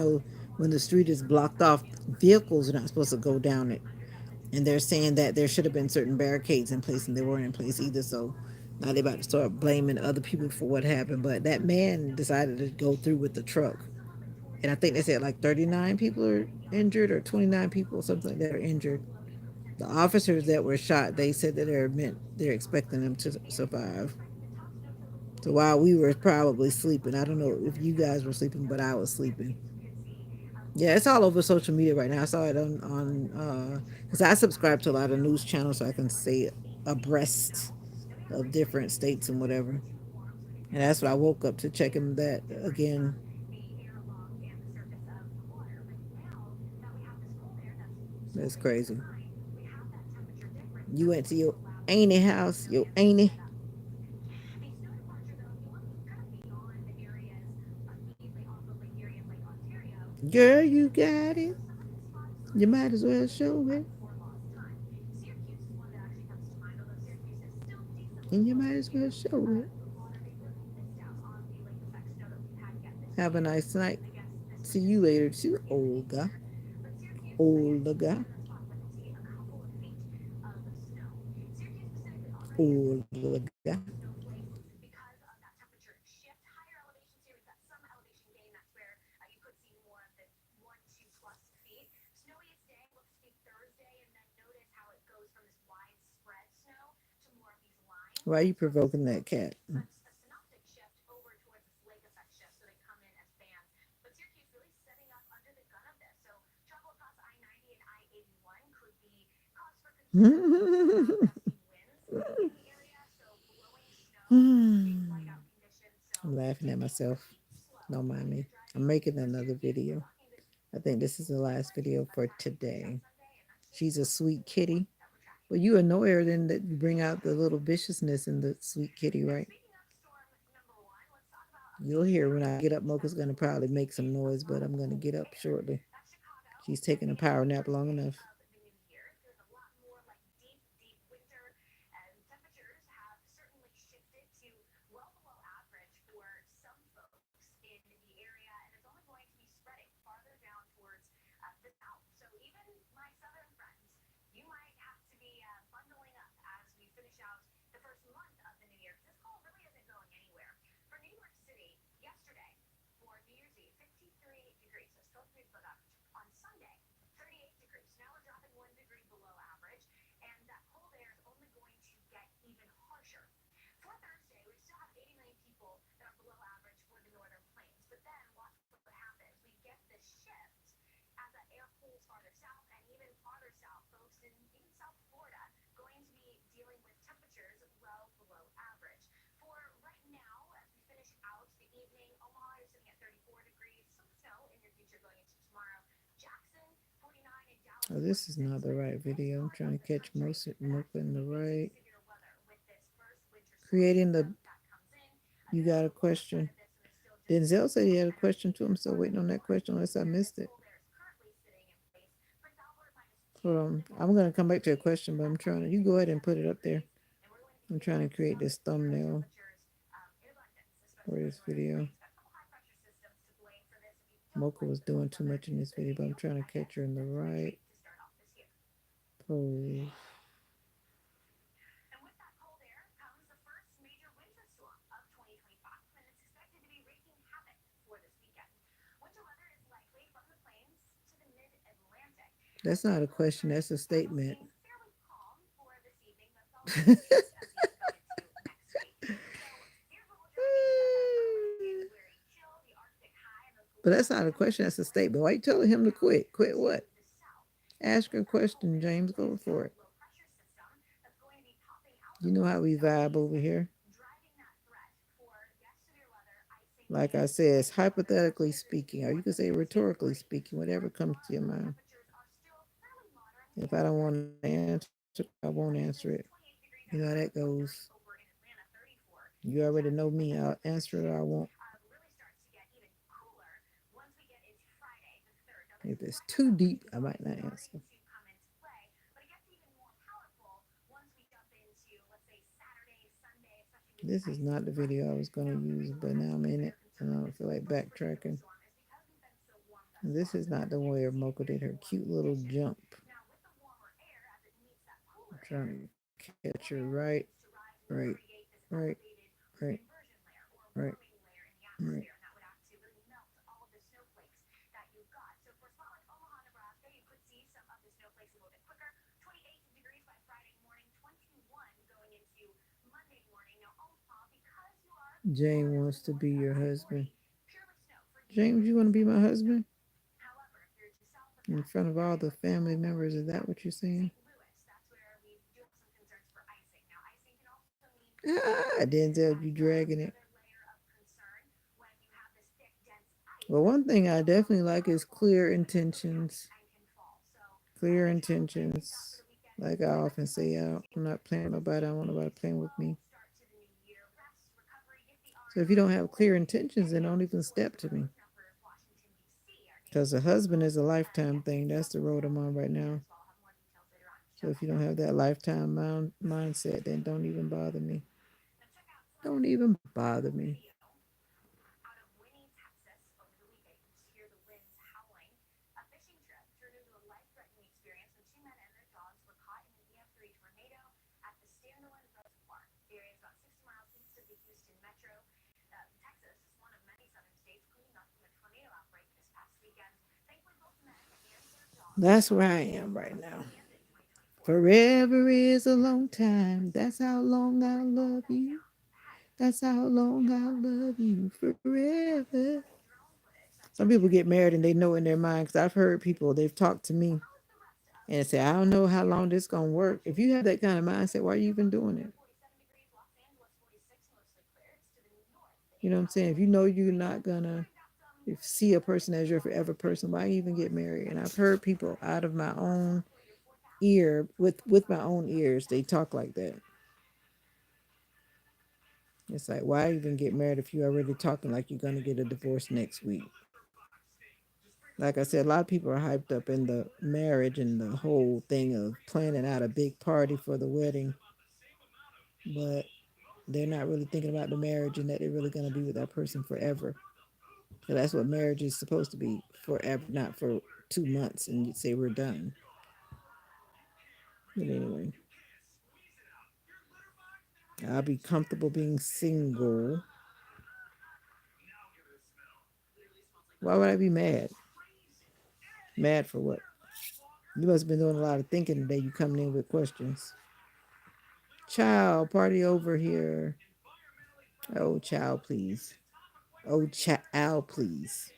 when the street is blocked off, vehicles are not supposed to go down it, and they're saying that there should have been certain barricades in place and they weren't in place either. So now they're about to start blaming other people for what happened. But that man decided to go through with the truck, and I think they said like 39 people are injured or 29 people or something that are injured. The officers that were shot, they said that they're expecting them to survive. So while we were probably sleeping, I don't know if you guys were sleeping, but I was sleeping. Yeah, it's all over social media right now. I saw it on because I subscribe to a lot of news channels so I can stay abreast of different states and whatever. And that's what I woke up to checking that again. That's crazy. You went to your auntie house, your auntie. Girl, you got it. You might as well show it. And you might as well show it. Have a nice night. See you later too, Olga. Olga. Olga. Why are you provoking that cat? I'm laughing at myself. Don't mind me. I'm making another video. I think this is the last video for today. She's a sweet kitty. Well, you annoy her, then that you bring out the little viciousness in the sweet kitty, right? You'll hear when I get up. Mocha's gonna probably make some noise, but I'm gonna get up shortly. She's taking a power nap long enough. Oh, this is not the right video. I'm trying to catch Mocha in the right. Creating the. You got a question. Denzel said he had a question too. I'm still waiting on that question unless I missed it. Hold on. I'm going to come back to a question, but I'm trying to. You go ahead and put it up there. I'm trying to create this thumbnail for this video. Mocha was doing too much in this video, but I'm trying to catch her in the right pose. That's not a question, that's a statement. But that's not a question, that's a statement. Why you telling him to quit? Quit what? Ask her a question, James. Go for it. You know how we vibe over here. Like I said, it's hypothetically speaking, or you can say rhetorically speaking, whatever comes to your mind. If I don't want to answer the question, I won't answer it. You know how that goes. You already know me. I'll answer it or I won't. If it's too deep, I might not answer. This is not the video I was going to use, but now I'm in it and I don't feel like backtracking. This is not the one where Mocha did her cute little jump. I'm trying to catch her right, right, right, right, right, right. Jane wants to be your husband. James, you want to be my husband? In front of all the family members, is that what you're saying? Ah, Denzel, you dragging it. Well, one thing I definitely like is clear intentions. Clear intentions. Like I often say, I'm not playing with nobody. I don't want nobody playing with me. So if you don't have clear intentions, then don't even step to me. Because a husband is a lifetime thing. That's the road I'm on right now. So if you don't have that lifetime mindset, then don't even bother me. Don't even bother me. That's where I am right now. Forever is a long time. That's how long I love you. That's how long I love you forever. Some people get married and they know in their mind, because I've heard people, they've talked to me and say, I don't know how long this going to work. If you have that kind of mindset, why are you even doing it? You know what I'm saying? If you know you're not going to see a person as your forever person, why even get married? And I've heard people out of my own ear, with my own ears, they talk like that. It's like, why even get married if you're already talking like you're going to get a divorce next week? Like I said, a lot of people are hyped up in the marriage and the whole thing of planning out a big party for the wedding, but they're not really thinking about the marriage and that they're really going to be with that person forever. So that's what marriage is supposed to be, forever, not for 2 months and you say we're done. But anyway, I'll be comfortable being single. Why would I be mad? Mad for what? You must have been doing a lot of thinking today. You coming in with questions. Child, party over here. Oh, child, please. Oh, child, please.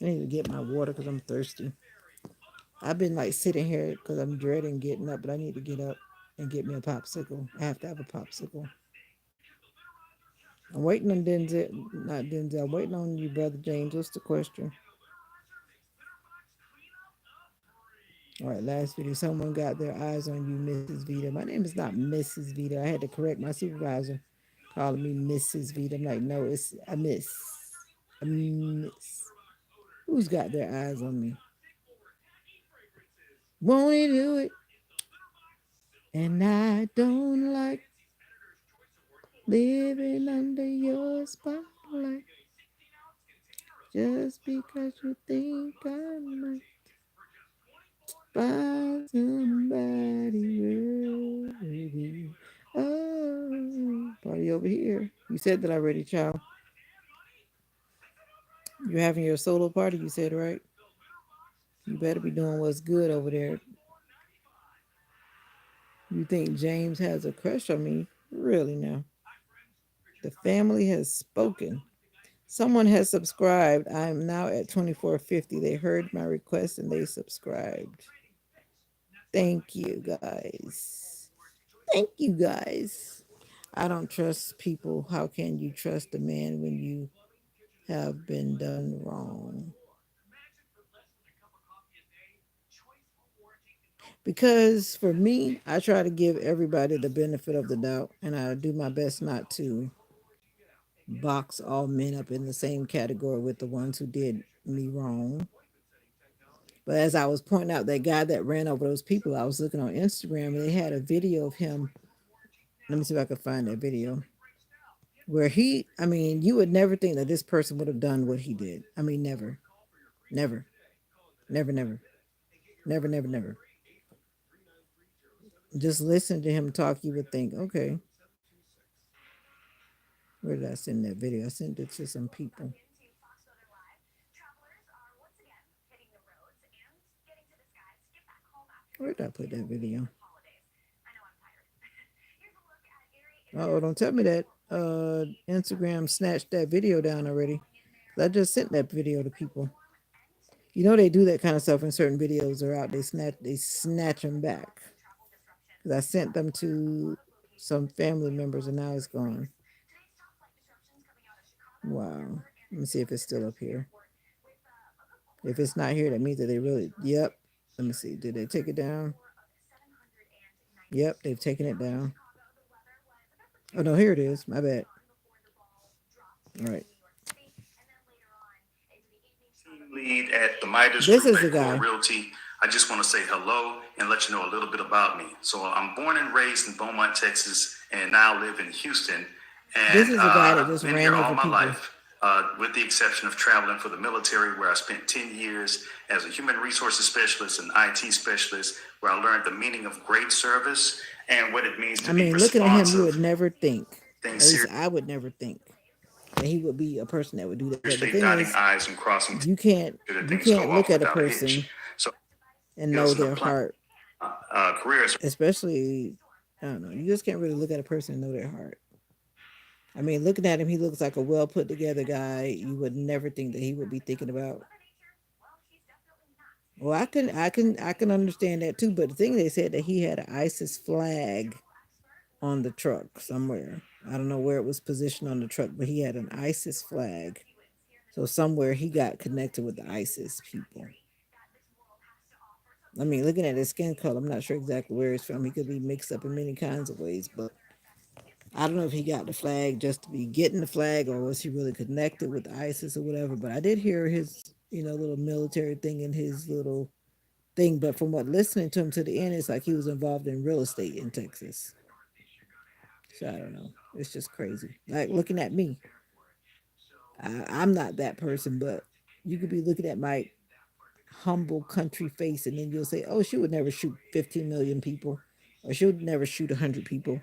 I need to get my water because I'm thirsty. I've been like sitting here because I'm dreading getting up, but I need to get up and get me a popsicle. I have to have a popsicle. I'm waiting on Denzel, not Denzel. I'm waiting on you, brother James. What's the question? All right, last video. Someone got their eyes on you, Mrs. Vita. My name is not Mrs. Vita. I had to correct my supervisor calling me Mrs. Vita. I'm like, no, it's a miss. A miss. Who's got their eyes on me? Won't he do it? And I don't like living under your spotlight just because you think I might find somebody worthy. Oh, party over here. You said that already, child. You're having your solo party, you said, right? You better be doing what's good over there. You think James has a crush on me? Really now? The family has spoken. Someone has subscribed. I am now at 2450. They heard my request and they subscribed. Thank you guys. Thank you guys. I don't trust people. How can you trust a man when you have been done wrong? Because for me, I try to give everybody the benefit of the doubt and I do my best not to box all men up in the same category with the ones who did me wrong. But as I was pointing out that guy that ran over those people, I was looking on Instagram and they had a video of him. Let me see if I can find that video. Where he, I mean, you would never think that this person would have done what he did. I mean, never, never, never, never, never, never, never. Just listen to him talk, you would think, okay, where did I send that video? I sent it to some people. Where did I put that video? Oh, don't tell me that Instagram snatched that video down already. I just sent that video to people. You know they do that kind of stuff when certain videos are out. They snatch them back. 'Cause I sent them to some family members and now it's gone. Wow. Let me see if it's still up here. If it's not here, that means that they really. Yep. Let me see. Did they take it down? Yep, they've taken it down. Oh no, here it is. My bad. All right. Lead at the Midas This Group is the guy. Realty. I just want to say hello and let you know a little bit about me. So I'm born and raised in Beaumont, Texas, and now live in Houston. And this is the guy that just ran here all my people. Life, with the exception of traveling for the military, where I spent 10 years as a human resources specialist and IT specialist, where I learned the meaning of great service and what it means to be responsive. Looking at him, you would never think. At least I would never think that he would be a person that would do that. But the thing is, I's and crossing you can't look at a person so, and know their heart. Careers, especially I don't know. You just can't really look at a person and know their heart. I mean, looking at him, he looks like a well put together guy. You would never think that he would be thinking about. Well, I can understand that too. But the thing they said that he had an ISIS flag on the truck somewhere. I don't know where it was positioned on the truck, but he had an ISIS flag. So somewhere he got connected with the ISIS people. I mean, looking at his skin color, I'm not sure exactly where he's from. He could be mixed up in many kinds of ways, but I don't know if he got the flag just to be getting the flag or was he really connected with ISIS or whatever. But I did hear his, little military thing in his little thing. But from what listening to him to the end, it's like he was involved in real estate in Texas. So I don't know. It's just crazy. Like looking at me, I'm not that person, but you could be looking at my humble country face and then you'll say, oh, she would never shoot 15 million people or she would never shoot 100 people.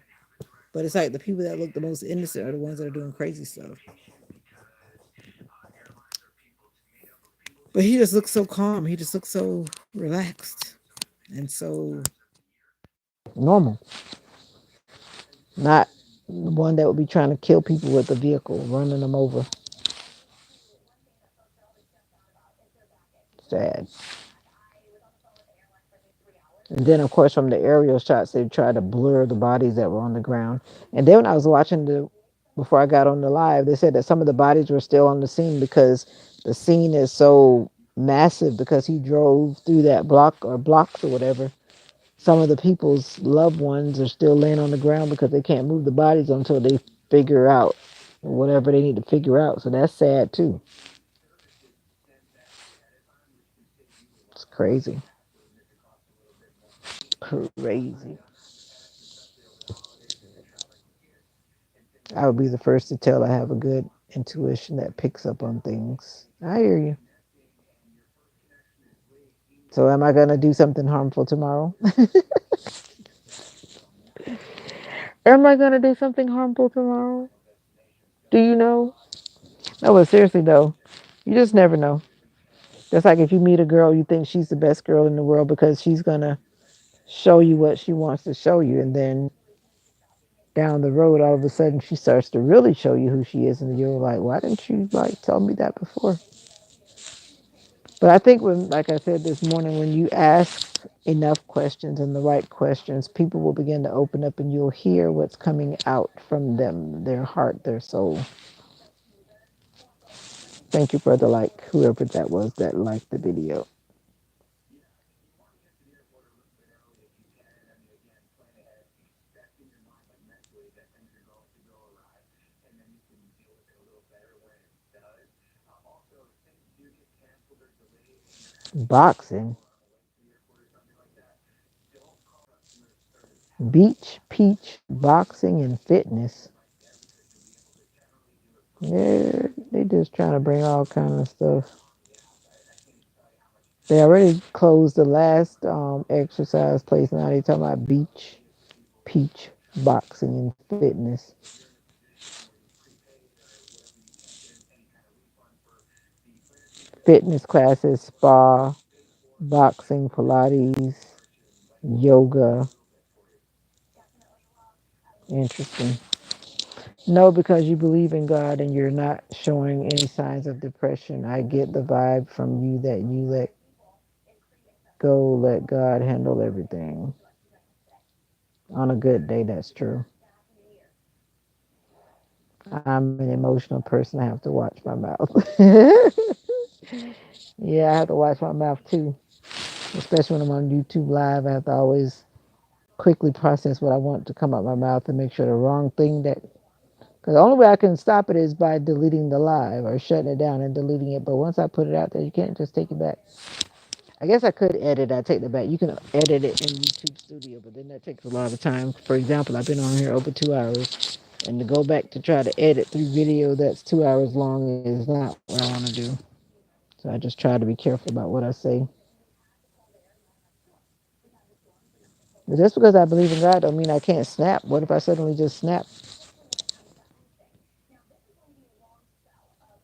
But it's like the people that look the most innocent are the ones that are doing crazy stuff. But he just looks so calm. He just looks so relaxed and so normal. Not the one that would be trying to kill people with a vehicle, running them over. Sad. And then, of course, from the aerial shots, they tried to blur the bodies that were on the ground. And then when I was watching before I got on the live, they said that some of the bodies were still on the scene because the scene is so massive because he drove through that block or blocks or whatever. Some of the people's loved ones are still laying on the ground because they can't move the bodies until they figure out whatever they need to figure out. So that's sad too. It's crazy. Crazy. I would be the first to tell I have a good intuition that picks up on things. I hear you. So am I going to do something harmful tomorrow? Am I going to do something harmful tomorrow? Do you know? No, but seriously though, you just never know. Just like if you meet a girl, you think she's the best girl in the world because she's going to show you what she wants to show you. And then down the road, all of a sudden, she starts to really show you who she is. And you're like, why didn't you like tell me that before? But I think when, like I said this morning, when you ask enough questions and the right questions, people will begin to open up and you'll hear what's coming out from them, their heart, their soul. Thank you, brother, like whoever that was that liked the video. Boxing, beach, peach, boxing, and fitness. Yeah, they just trying to bring all kind of stuff. They already closed the last exercise place. Now they talking about beach, peach, boxing, and fitness. Fitness classes, spa, boxing, Pilates, yoga. Interesting. No, because you believe in God and you're not showing any signs of depression. I get the vibe from you that you let go, let God handle everything. On a good day, that's true. I'm an emotional person. I have to watch my mouth. Yeah, I have to watch my mouth too, especially when I'm on YouTube Live. I have to always quickly process what I want to come out my mouth and make sure the wrong thing that, because the only way I can stop it is by deleting the live or shutting it down and deleting it. But once I put it out there, you can't just take it back. I guess I could edit. I take it back. You can edit it in YouTube Studio, but then that takes a lot of time. For example, I've been on here over 2 hours, and to go back to try to edit through video that's 2 hours long is not what I want to do. So I just try to be careful about what I say. But just because I believe in God don't mean I can't snap. What if I suddenly just snap?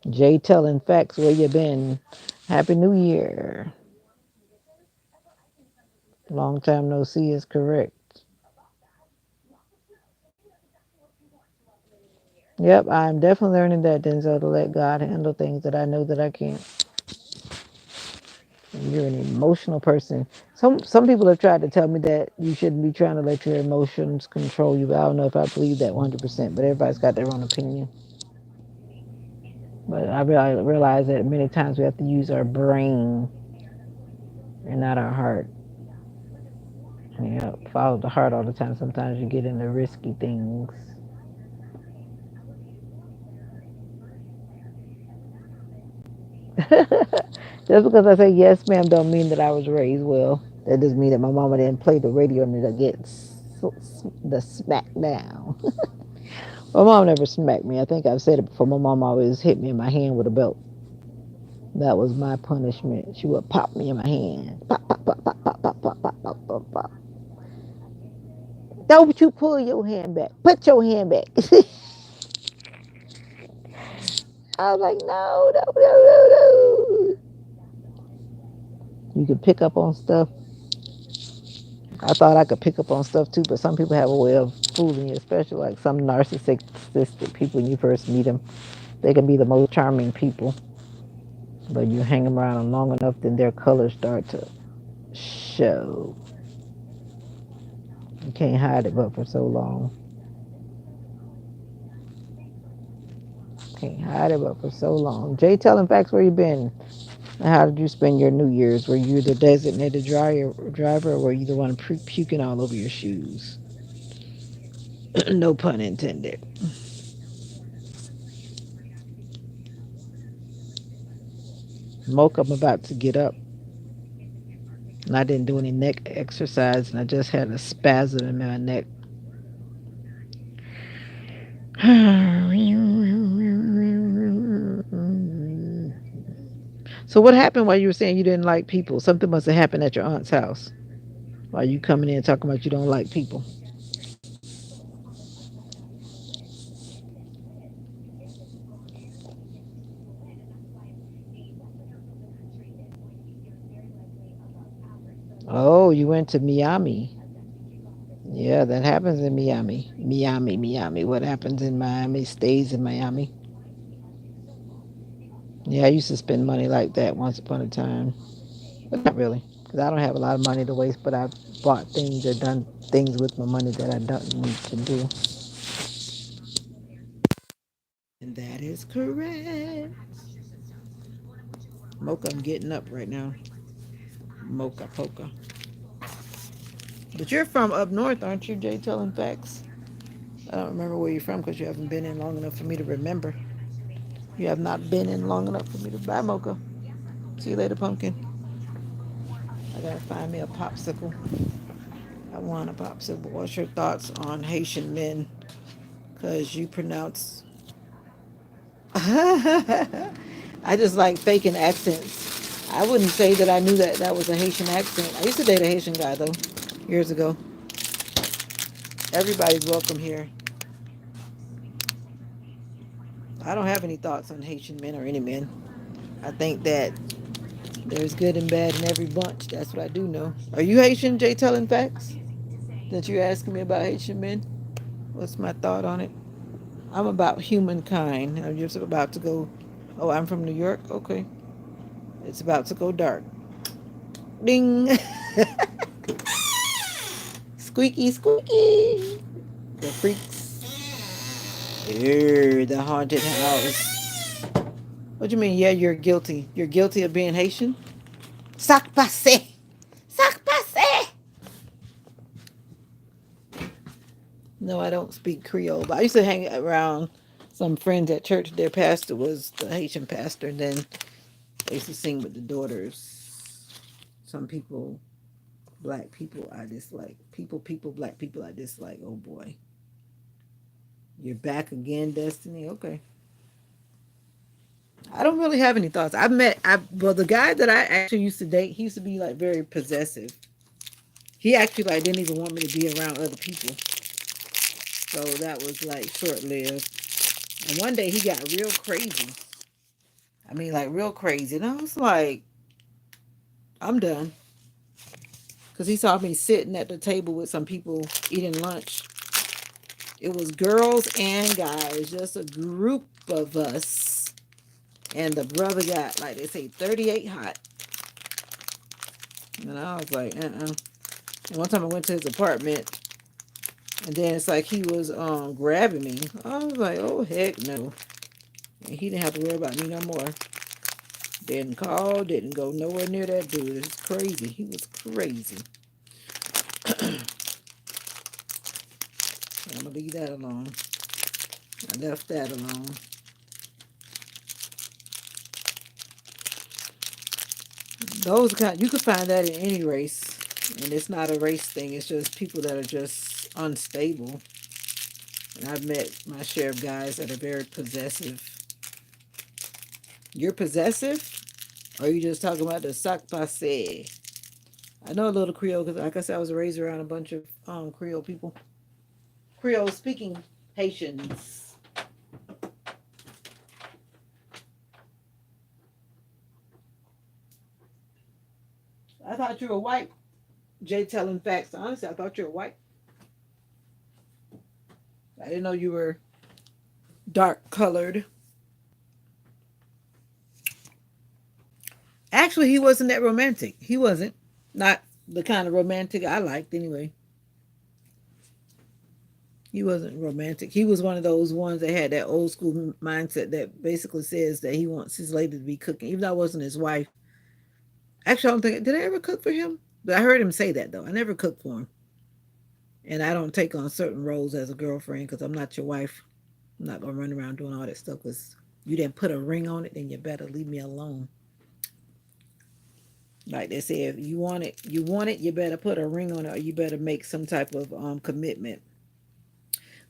Jay telling facts, where you been? Happy New Year. Long time no see is correct. Yep, I'm definitely learning that, Denzel, to let God handle things that I know that I can't. You're an emotional person. Some people have tried to tell me that you shouldn't be trying to let your emotions control you. But I don't know if I believe that 100%. But everybody's got their own opinion. But I realize that many times we have to use our brain and not our heart. Follow the heart all the time. Sometimes you get into risky things. Just because I say yes, ma'am, don't mean that I was raised well. That doesn't mean that my mama didn't play the radio and it get the smack down. My mom never smacked me. I think I've said it before. My mom always hit me in my hand with a belt. That was my punishment. She would pop me in my hand. Pop, pop, pop, pop, pop, pop, pop, pop, pop, pop, pop. Don't you pull your hand back. Put your hand back. I was like, no, no, no, no, no. You can pick up on stuff. I thought I could pick up on stuff too, but some people have a way of fooling you, especially like some narcissistic people when you first meet them. They can be the most charming people, but you hang them around long enough, then their colors start to show. You can't hide it but for so long. Can't hide it but for so long. Jay telling facts, where you been? How did you spend your New Year's? Were you the designated driver, or were you the one puking all over your shoes? No pun intended. Mocha, I'm about to get up, and I didn't do any neck exercise, and I just had a spasm in my neck. So what happened while you were saying you didn't like people? Something must have happened at your aunt's house while you coming in talking about you don't like people. Oh, you went to Miami. Yeah, that happens in Miami. Miami, Miami. What happens in Miami stays in Miami. Yeah, I used to spend money like that once upon a time, but not really, because I don't have a lot of money to waste. But I've bought things or done things with my money that I don't need to do. And that is correct. Mocha, I'm getting up right now. Mocha Poca. But you're from up north, aren't you, Jay? Telling facts. I don't remember where you're from because you haven't been in long enough for me to remember. You have not been in long enough for me to buy Mocha. See you later, pumpkin. I gotta find me a popsicle. I want a popsicle. What's your thoughts on Haitian men? Because you pronounce. I just like faking accents. I wouldn't say that I knew that that was a Haitian accent. I used to date a Haitian guy, though, years ago. Everybody's welcome here. I don't have any thoughts on Haitian men or any men. I think that there's good and bad in every bunch. That's what I do know. Are you Haitian, Jay, telling facts? That you're asking me about Haitian men? What's my thought on it? I'm about humankind. I'm just about to go. Oh, I'm from New York? Okay. It's about to go dark. Ding! Squeaky, squeaky! The freaks. The haunted house. What do you mean? Yeah, you're guilty. You're guilty of being Haitian? Sac passe! Sac passe! No, I don't speak Creole, but I used to hang around some friends at church. Their pastor was the Haitian pastor, and then they used to sing with the daughters. Some people, black people, I dislike. Black people, I dislike. Oh boy. You're back again, Destiny? Okay. I don't really have any thoughts. Well, the guy that I actually used to date, he used to be like very possessive. He actually like didn't even want me to be around other people. So that was like short lived. And one day he got real crazy. I mean, like real crazy. And I was like, I'm done. Because he saw me sitting at the table with some people eating lunch. It was girls and guys, just a group of us. And the brother got, like they say, 38 hot. And I was like, uh-uh. And one time I went to his apartment, and then it's like he was grabbing me. I was like, oh, heck no. And he didn't have to worry about me no more. Didn't call, didn't go nowhere near that dude. It's crazy. He was crazy. I'm gonna leave that alone. I left that alone. Those kind you could find that in any race, and it's not a race thing. It's just people that are just unstable. And I've met my share of guys that are very possessive. You're possessive, or are you just talking about the sac passe? I know a little Creole because, like I said, I was raised around a bunch of Creole people, Creole speaking Haitians. I thought you were white. Jay telling facts. Honestly, I thought you were white. I didn't know you were dark colored. Actually, he wasn't that romantic. He wasn't. Not the kind of romantic I liked, anyway. He wasn't romantic. He was one of those ones that had that old school mindset that basically says that he wants his lady to be cooking. Even though I wasn't his wife, Actually, I don't think did I ever cook for him? But I heard him say that though. I never cooked for him, and I don't take on certain roles as a girlfriend because I'm not your wife. I'm not gonna run around doing all that stuff because you didn't put a ring on it. Then you better leave me alone. Like they say, if you want it, you want it. You better put a ring on it, or you better make some type of commitment.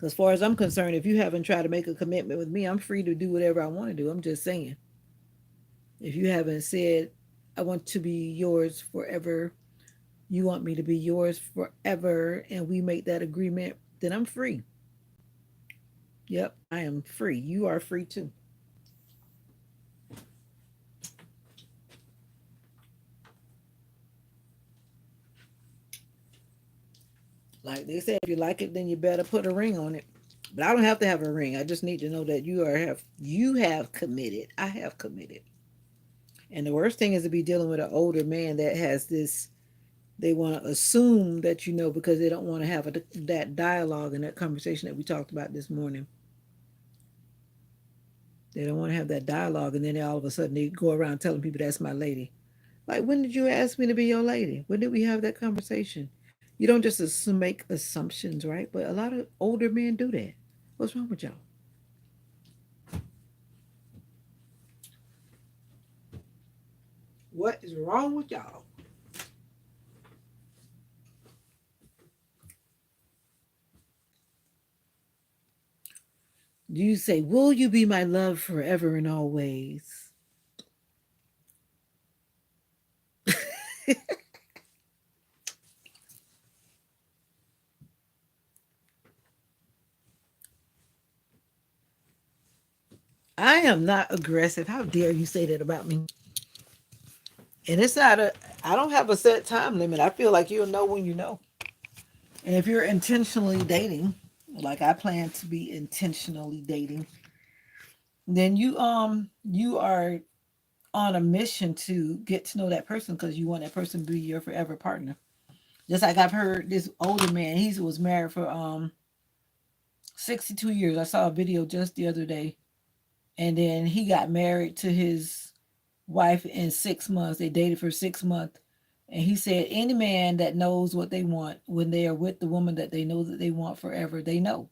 As far as I'm concerned, if you haven't tried to make a commitment with me, I'm free to do whatever I want to do. I'm just saying, if you haven't said, I want to be yours forever, you want me to be yours forever, and we make that agreement, then I'm free. Yep, I am free. You are free too. Like they said, if you like it, then you better put a ring on it. But I don't have to have a ring. I just need to know that you have committed. I have committed. And the worst thing is to be dealing with an older man that has this. They want to assume that you know because they don't want to have that dialogue and that conversation that we talked about this morning. They don't want to have that dialogue, and then all of a sudden they go around telling people that's my lady. Like, when did you ask me to be your lady? When did we have that conversation? You don't just assume, make assumptions, right? But a lot of older men do that. What's wrong with y'all? What is wrong with y'all? Do you say, will you be my love forever and always? I am not aggressive. How dare you say that about me? And it's not a, I don't have a set time limit. I feel like you'll know when you know. And if you're intentionally dating, like I plan to be intentionally dating, then you are on a mission to get to know that person because you want that person to be your forever partner. Just like I've heard this older man, he was married for 62 years. I saw a video just the other day, and then he got married to his wife in 6 months. They dated for 6 months. And he said, any man that knows what they want when they are with the woman that they know that they want forever, they know.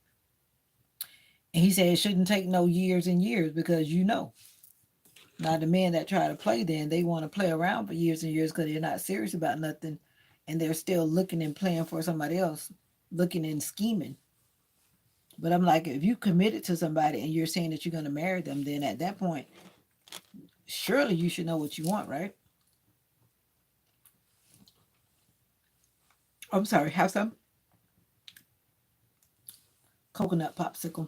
And he said it shouldn't take no years and years because you know. Now the men that try to play then they want to play around for years and years because they're not serious about nothing, and they're still looking and playing for somebody else, looking and scheming. But I'm like, if you committed to somebody and you're saying that you're going to marry them, then at that point, surely you should know what you want, right? I'm sorry, have some coconut popsicle.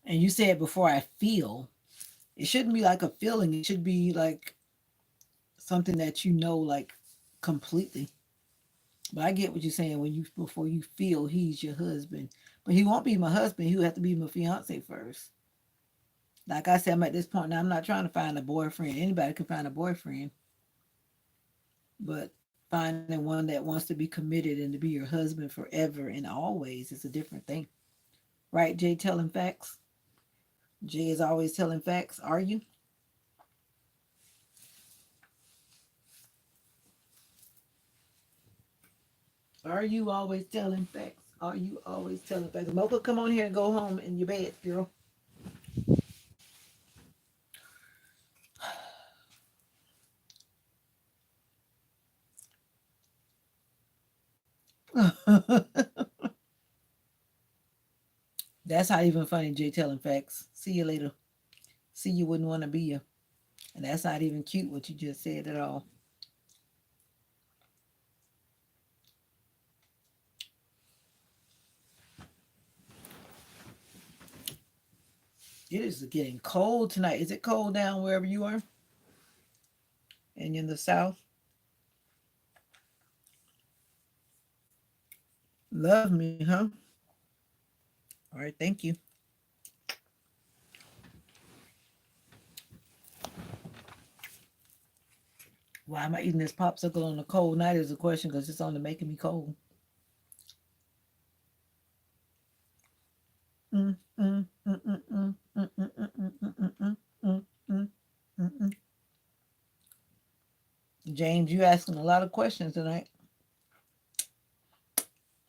And you said before I feel, it shouldn't be like a feeling. It should be like something that you know, like completely. But I get what you're saying when you before you feel he's your husband. But he won't be my husband. He would have to be my fiance first. Like I said, I'm at this point now. I'm not trying to find a boyfriend. Anybody can find a boyfriend, but finding one that wants to be committed and to be your husband forever and always is a different thing, right? Jay telling facts. Jay is always telling facts. Are you? Are you always telling facts? Are you always telling facts? Mocha, come on here and go home in your bed, girl. That's not even funny, Jay telling facts. See you later. See, you wouldn't want to be you. And that's not even cute what you just said at all. It is getting cold tonight. Is it cold down wherever you are? And in the south? Love me, huh? All right, thank you. Why am I eating this popsicle on a cold night is a question because it's only making me cold. Mm, mm, mm, mm, mm, mm, mm, mm, mm, mm, mm, mm, mm, mm. James, you asking a lot of questions tonight.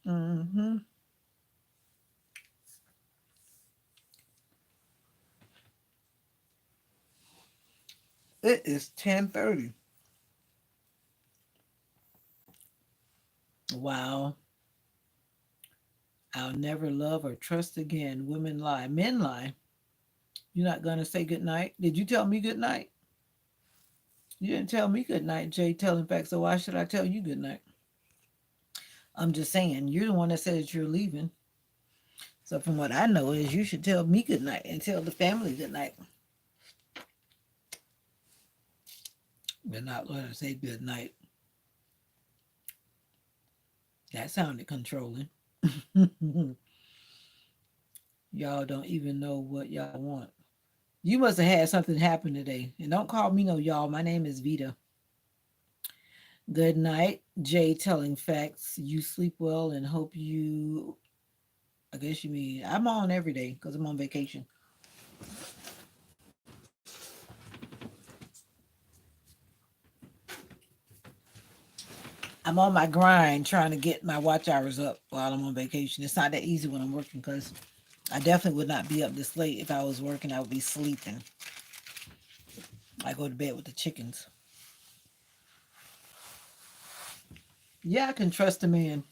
Mm-hmm. It is 10:30. Wow. I'll never love or trust again. Women lie. Men lie. You're not going to say good night? Did you tell me good night? You didn't tell me good night, Jay, telling facts. So why should I tell you good night? I'm just saying, you're the one that said that you're leaving. So from what I know is you should tell me good night and tell the family good night. You're not going to say good night. That sounded controlling. Y'all don't even know what y'all want. You must have had something happen today. And don't call me no y'all. My name is Vita. Good night. Jay telling facts. You sleep well and hope you. I guess you mean I'm on every day because I'm on vacation. I'm on my grind trying to get my watch hours up while I'm on vacation. It's not that easy when I'm working because I definitely would not be up this late. If I was working, I would be sleeping. I go to bed with the chickens. Yeah, I can trust a man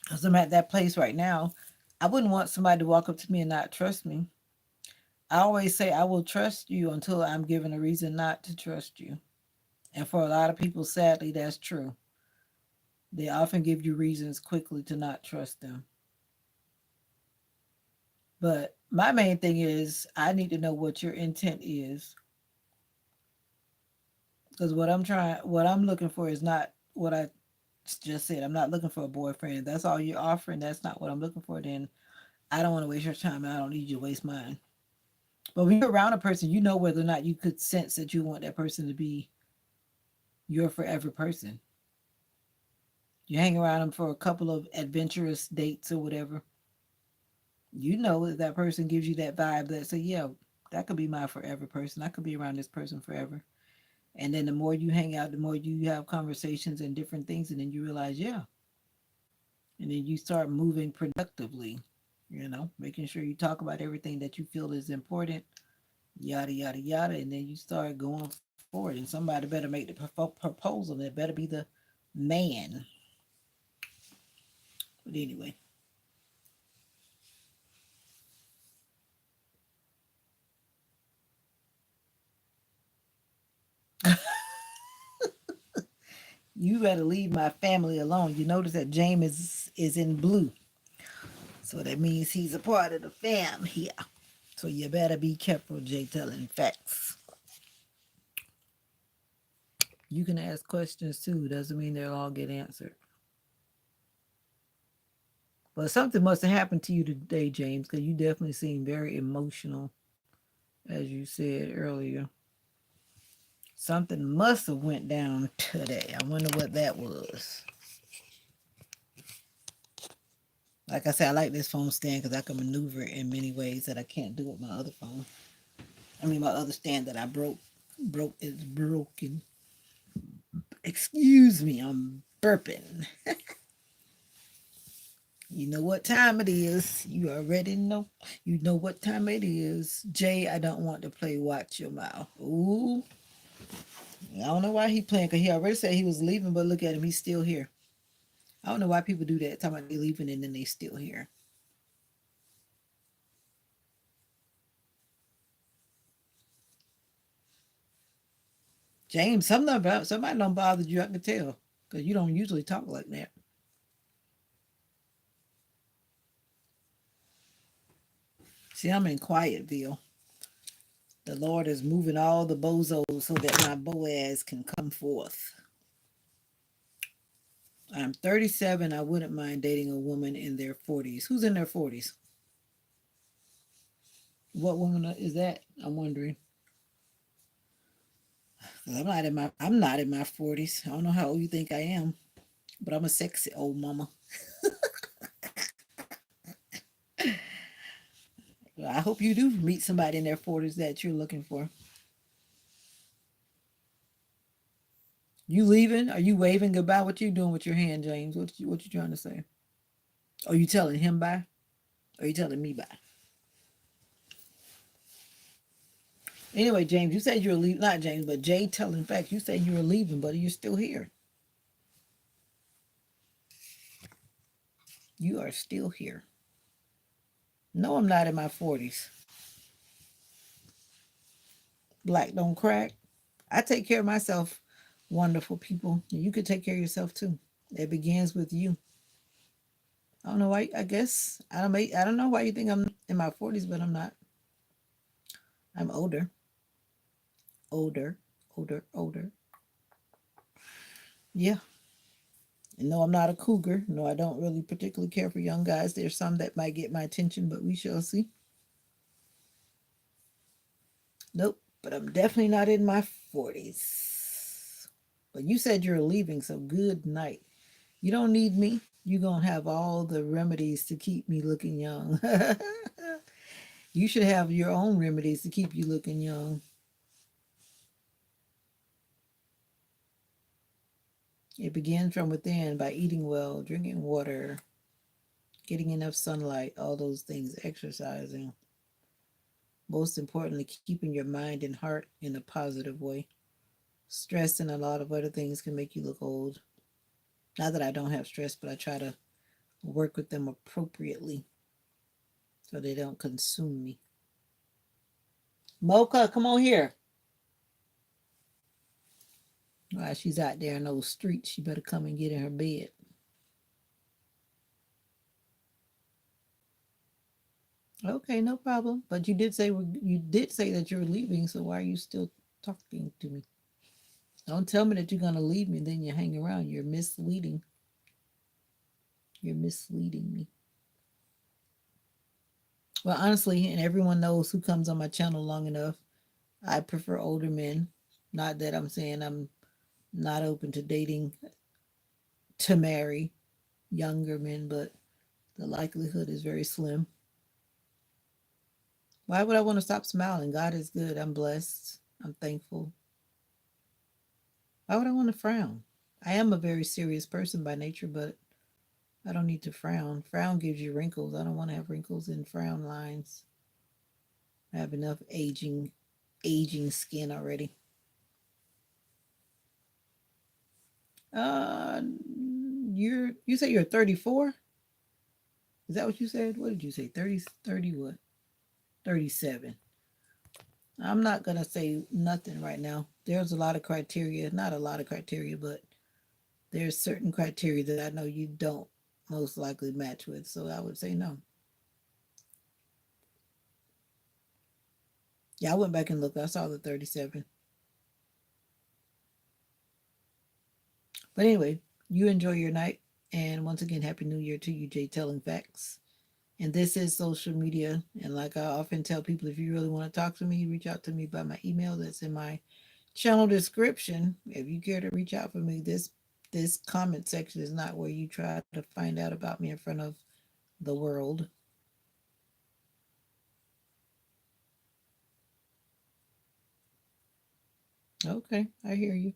because I'm at that place right now. I wouldn't want somebody to walk up to me and not trust me. I always say I will trust you until I'm given a reason not to trust you. And for a lot of people, sadly, that's true. They often give you reasons quickly to not trust them. But my main thing is I need to know what your intent is. Because what I'm looking for is not what I just said. I'm not looking for a boyfriend. That's all you're offering. That's not what I'm looking for. Then I don't want to waste your time and I don't need you to waste mine. But when you're around a person, you know whether or not you could sense that you want that person to be your forever person. You hang around them for a couple of adventurous dates or whatever. You know that that person gives you that vibe that say, yeah, that could be my forever person. I could be around this person forever. And then the more you hang out, the more you have conversations and different things, and then you realize, yeah. And then you start moving productively, making sure you talk about everything that you feel is important, yada, yada, yada. And then you start going forward. And somebody better make the proposal. It better be the man. But anyway, you better leave my family alone. You notice that James is in blue. So that means he's a part of the fam here. So you better be careful, Jay, telling facts. You can ask questions too. Doesn't mean they'll all get answered. But something must have happened to you today, James, because you definitely seem very emotional, as you said earlier. Something must have went down today. I wonder what that was. Like I said, I like this phone stand because I can maneuver it in many ways that I can't do with my other phone. I mean, my other stand that I broke is broken. Excuse me, I'm burping. You know what time it is. You already know. You know what time it is. Jay, I don't want to play Watch Your Mouth. Ooh, I don't know why he playing because he already said he was leaving, but look at him. He's still here. I don't know why people do that. Talking about they leaving and then they still here. James, somebody don't bother you. I can tell because you don't usually talk like that. See, I'm in Quietville. The Lord is moving all the bozos so that my Boaz can come forth. I'm 37. I wouldn't mind dating a woman in their 40s. Who's in their 40s? What woman is that? I'm wondering. 'Cause I'm not in my 40s. I don't know how old you think I am, but I'm a sexy old mama. Well, I hope you do meet somebody in their 40s that you're looking for. You leaving? Are you waving goodbye? What you doing with your hand, James? What you trying to say? Are you telling him bye? Or are you telling me bye? Anyway, James, you said you were leaving. Not James, but Jay telling facts. You said you were leaving, but you're still here. You are still here. No, I'm not in my 40s. Black don't crack. I take care of myself, wonderful people. You could take care of yourself too. It begins with you. I don't know why. I guess I don't know why you think I'm in my 40s, but I'm not. I'm older, older, older. Yeah. And no, I'm not a cougar. No, I don't really particularly care for young guys. There's some that might get my attention, but we shall see. Nope. But I'm definitely not in my 40s. But you said you're leaving, so good night. You don't need me. You're going to have all the remedies to keep me looking young. You should have your own remedies to keep you looking young. It begins from within by eating well, drinking water, getting enough sunlight, all those things, exercising. Most importantly, keeping your mind and heart in a positive way. Stress and a lot of other things can make you look old. Not that I don't have stress, but I try to work with them appropriately so they don't consume me. Mocha, come on here. While she's out there in those streets, she better come and get in her bed. Okay, no problem. But you did say that you were leaving, so why are you still talking to me? Don't tell me that you're gonna leave me, then you hang around. You're misleading. You're misleading me. Well, honestly, and everyone knows who comes on my channel long enough, I prefer older men. Not that I'm saying I'm not open to dating to marry younger men, but the likelihood is very slim. Why would I want to stop smiling? God is good. I'm blessed. I'm thankful. Why would I want to frown? I am a very serious person by nature, but I don't need to frown. Frown gives you wrinkles. I don't want to have wrinkles and frown lines. I have enough aging skin already. Uh you say you're 34? Is that what you said? What did you say? 30 what? 37. I'm not going to say nothing right now. There's a lot of criteria, not a lot of criteria, but there's certain criteria that I know you don't most likely match with. So I would say no. Yeah, I went back and looked. I saw the 37. But anyway, you enjoy your night. And once again, Happy New Year to you, Jay Telling Facts. And this is social media. And like I often tell people, if you really want to talk to me, reach out to me by my email that's in my channel description. If you care to reach out for me, this comment section is not where you try to find out about me in front of the world. Okay, I hear you.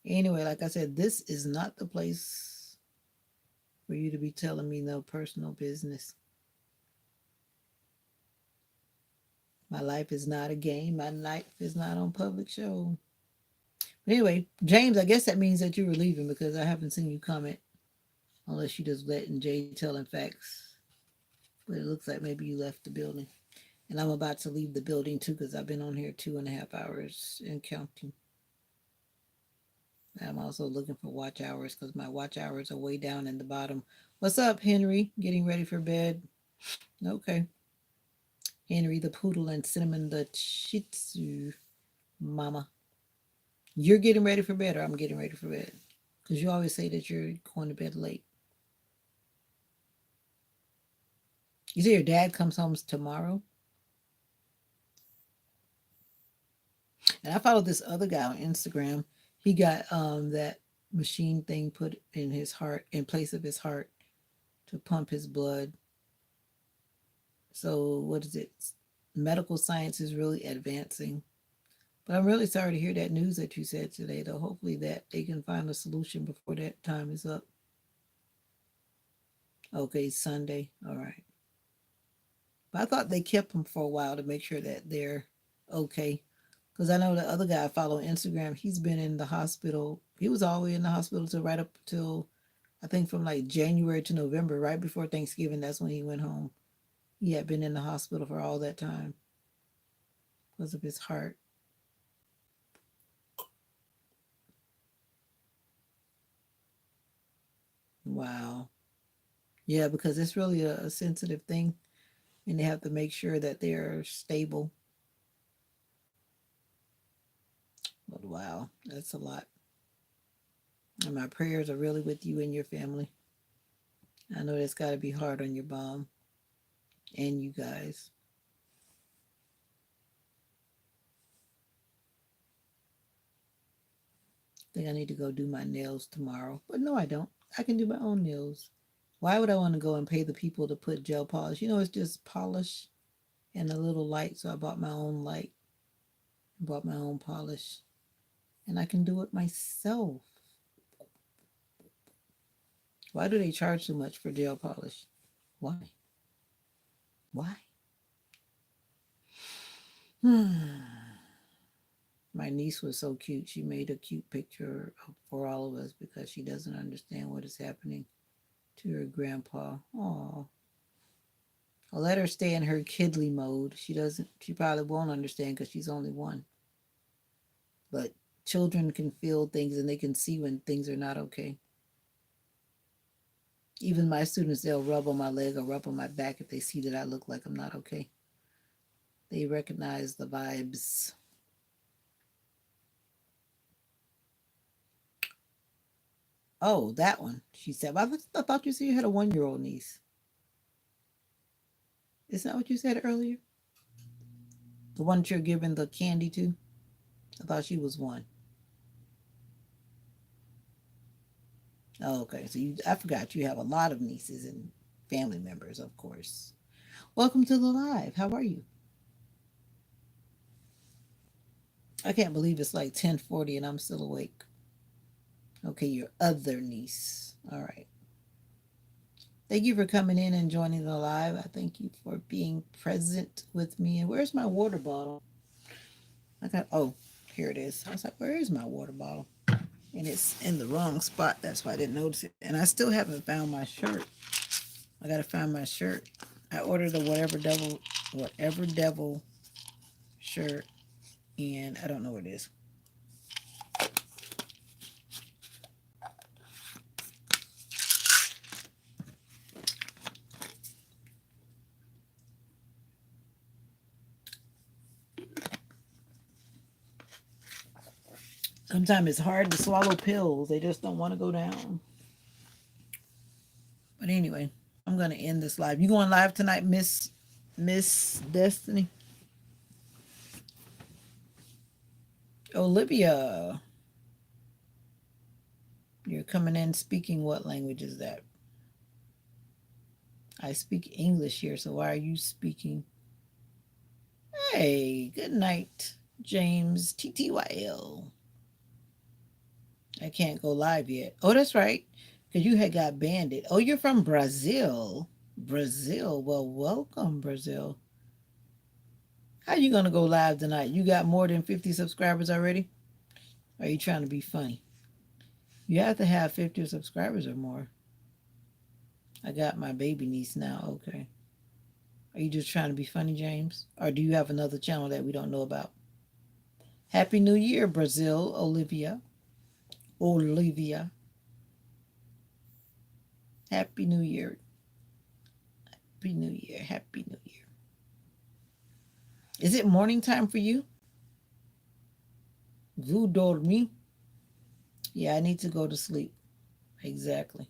Anyway, like I said, this is not the place for you to be telling me no personal business. My life is not a game. My life is not on public show. But anyway, James, I guess that means that you were leaving because I haven't seen you comment unless you just letting Jay telling facts. But it looks like maybe you left the building. And I'm about to leave the building too because I've been on here 2.5 hours and counting. I'm also looking for watch hours because my watch hours are way down in the bottom. What's up, Henry? Getting ready for bed? Okay. Henry the poodle and Cinnamon the shih tzu mama. You're getting ready for bed or I'm getting ready for bed? Because you always say that you're going to bed late. You say your dad comes home tomorrow? And I followed this other guy on Instagram. He got that machine thing put in his heart, in place of his heart, to pump his blood. So what is it? Medical science is really advancing, But I'm really sorry to hear that news that you said today, though. Hopefully that they can find a solution before that time is up. Okay, Sunday. All right. But I thought they kept them for a while to make sure that they're okay. Because I know the other guy I follow on Instagram, he's been in the hospital. He was all the way in the hospital to right up till I think from like January to November, right before Thanksgiving. That's when he went home. He had been in the hospital for all that time because of his heart. Wow. Yeah, because it's really a sensitive thing, and they have to make sure that they're stable. But wow, that's a lot. And my prayers are really with you and your family. I know that's got to be hard on your mom and you guys. I think I need to go do my nails tomorrow. But no, I don't. I can do my own nails. Why would I want to go and pay the people to put gel polish? It's just polish and a little light. So I bought my own light, bought my own polish, and I can do it myself. Why do they charge so much for gel polish? Why? Why? My niece was so cute. She made a cute picture for all of us because she doesn't understand what is happening to her grandpa. Oh, I'll let her stay in her kidly mode. She doesn't. She probably won't understand because she's only one. But children can feel things and they can see when things are not okay. Even my students, they'll rub on my leg or rub on my back if they see that I look like I'm not okay. They recognize the vibes. Oh, that one. She said, I thought you said you had a 1 year old niece. Isn't that what you said earlier? The one that you're giving the candy to? I thought she was one. Oh, okay. So I forgot you have a lot of nieces and family members, of course. Welcome to the live. How are you? I can't believe it's like 10:40 and I'm still awake. Okay, your other niece. All right. Thank you for coming in and joining the live. I thank you for being present with me. And where's my water bottle? Oh, here it is. I was like, where is my water bottle? And it's in the wrong spot. That's why I didn't notice it. And I still haven't found my shirt. I gotta find my shirt. I ordered a whatever devil shirt, and I don't know what it is. Sometimes it's hard to swallow pills. They just don't want to go down. But anyway, I'm gonna end this live. You going live tonight, Miss Destiny? Olivia, you're coming in speaking what language is that? I speak English here, so why are you speaking? Hey, good night, James TTYL. I can't go live yet. Oh, that's right, because you had got banned. Oh, you're from Brazil. Brazil. Well, welcome, Brazil. How you gonna go live tonight? You got more than 50 subscribers already? Or are you trying to be funny? You have to have 50 subscribers or more. I got my baby niece now. Okay. Are you just trying to be funny, James? Or do you have another channel that we don't know about? Happy New Year, Brazil, Olivia. Olivia. Happy New Year. Happy New Year. Happy New Year. Is it morning time for you? Vous dormi? Yeah, I need to go to sleep. Exactly.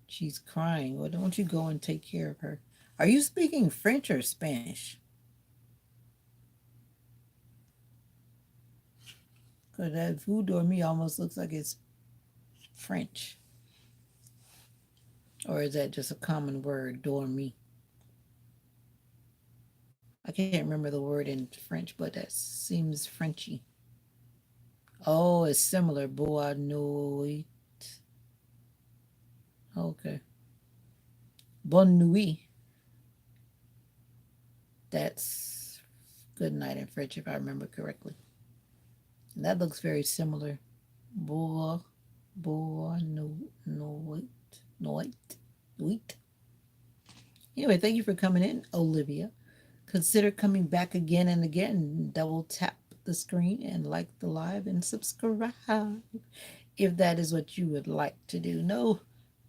She's crying. Well, don't you go and take care of her? Are you speaking French or Spanish? Because that vous dormi almost looks like it's French. Or is that just a common word, dormi? I can't remember the word in French, but that seems Frenchy. Oh, it's similar. Boa nuit. Okay. Bonne nuit. That's good night in French, if I remember correctly. And that looks very similar. Boa, boa nuit. Nuit. Nuit. Anyway, thank you for coming in, Olivia. Consider coming back again and again. Double tap the screen and like the live and subscribe if that is what you would like to do.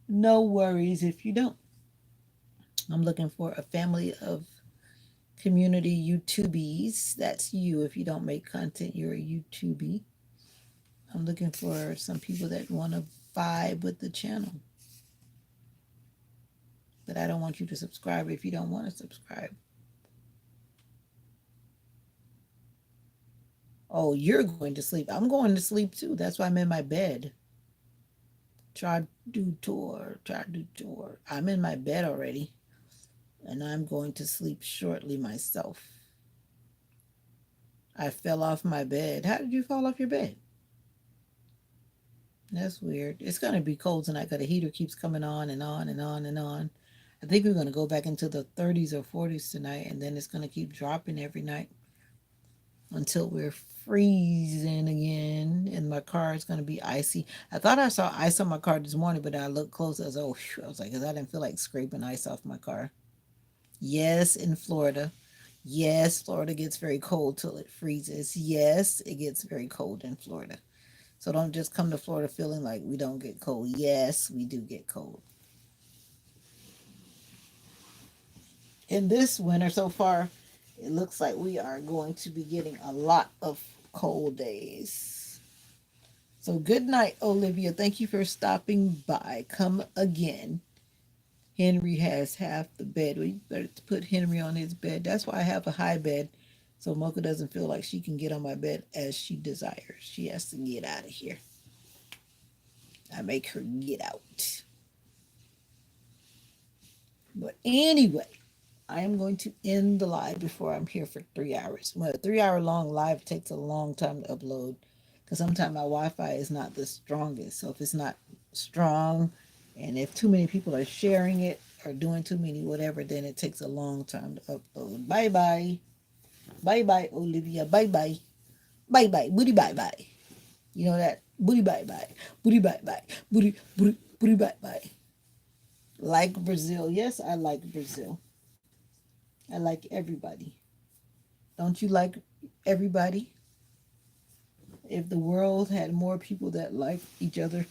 No worries if you don't. I'm looking for a family of community YouTubies. That's you. If you don't make content, you're a YouTubie. I'm looking for some people that want to vibe with the channel. But I don't want you to subscribe if you don't want to subscribe. Oh, you're going to sleep. I'm going to sleep too. That's why I'm in my bed. Try do tour. I'm in my bed already, and I'm going to sleep shortly myself. I fell off my bed. How did you fall off your bed? That's weird. It's going to be cold tonight because the heater keeps coming on and on and on and on. I think we're going to go back into the 30s or 40s tonight, and then it's going to keep dropping every night until we're freezing again, and my car is going to be icy. I thought I saw ice on my car this morning, but I looked close. I was, oh, phew. I was like, because I didn't feel like scraping ice off my car. Yes, in Florida. Yes, Florida gets very cold till it freezes. Yes, it gets very cold in Florida. So don't just come to Florida feeling like we don't get cold. Yes, we do get cold. In this winter so far, it looks like we are going to be getting a lot of cold days. So good night, Olivia. Thank you for stopping by. Come again. Henry has half the bed. We better put Henry on his bed. That's why I have a high bed. So Mocha doesn't feel like she can get on my bed as she desires. She has to get out of here. I make her get out. But anyway, I am going to end the live before I'm here for 3 hours. Well, a 3 hour long live takes a long time to upload because sometimes my Wi Fi is not the strongest. So if it's not strong and if too many people are sharing it or doing too many whatever, then it takes a long time to upload. Bye bye. Bye bye, Olivia. Bye bye. Bye bye. Booty bye bye. You know that? Booty bye bye. Booty bye bye. Booty bye bye. Like Brazil. Yes, I like Brazil. I like everybody. Don't you like everybody? If the world had more people that like each other,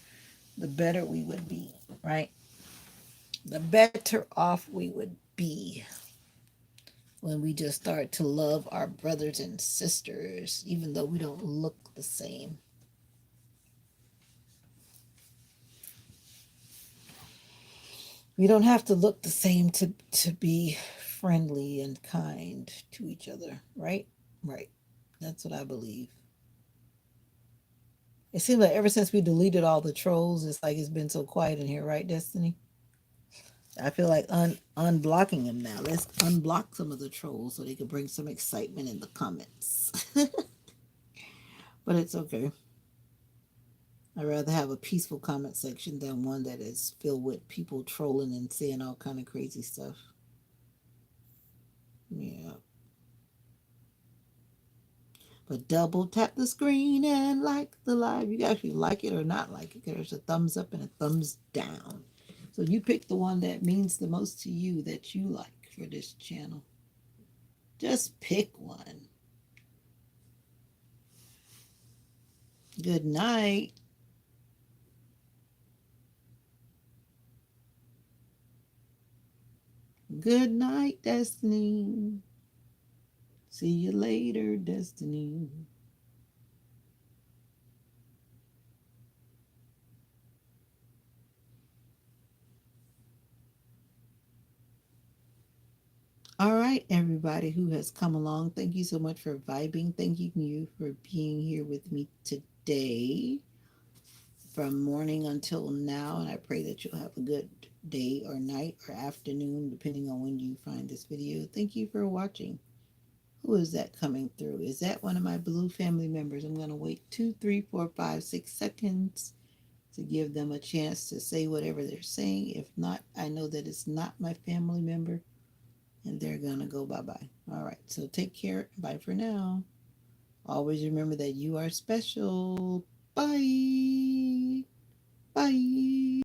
the better we would be, right? The better off we would be when we just start to love our brothers and sisters, even though we don't look the same. We don't have to look the same to be friendly and kind to each other, right? Right. That's what I believe. It seems like ever since we deleted all the trolls, it's like it's been so quiet in here, right, Destiny? I feel like unblocking them now. Let's unblock some of the trolls so they can bring some excitement in the comments. But it's okay. I'd rather have a peaceful comment section than one that is filled with people trolling and saying all kind of crazy stuff. Yeah. But double tap the screen and like the live. You can actually like it or not like it. There's a thumbs up and a thumbs down. So you pick the one that means the most to you that you like for this channel. Just pick one. Good night. Good night, Destiny. See you later, Destiny. All right, everybody who has come along, thank you so much for vibing. Thank you for being here with me today from morning until now. And I pray that you'll have a good day or night or afternoon, depending on when you find this video. Thank you for watching. Who is that coming through? Is that one of my blue family members? I'm going to wait 2, 3, 4, 5, 6 seconds to give them a chance to say whatever they're saying. If not, I know that it's not my family member and they're going to go bye bye. All right, so take care. Bye for now. Always remember that you are special. Bye. Bye.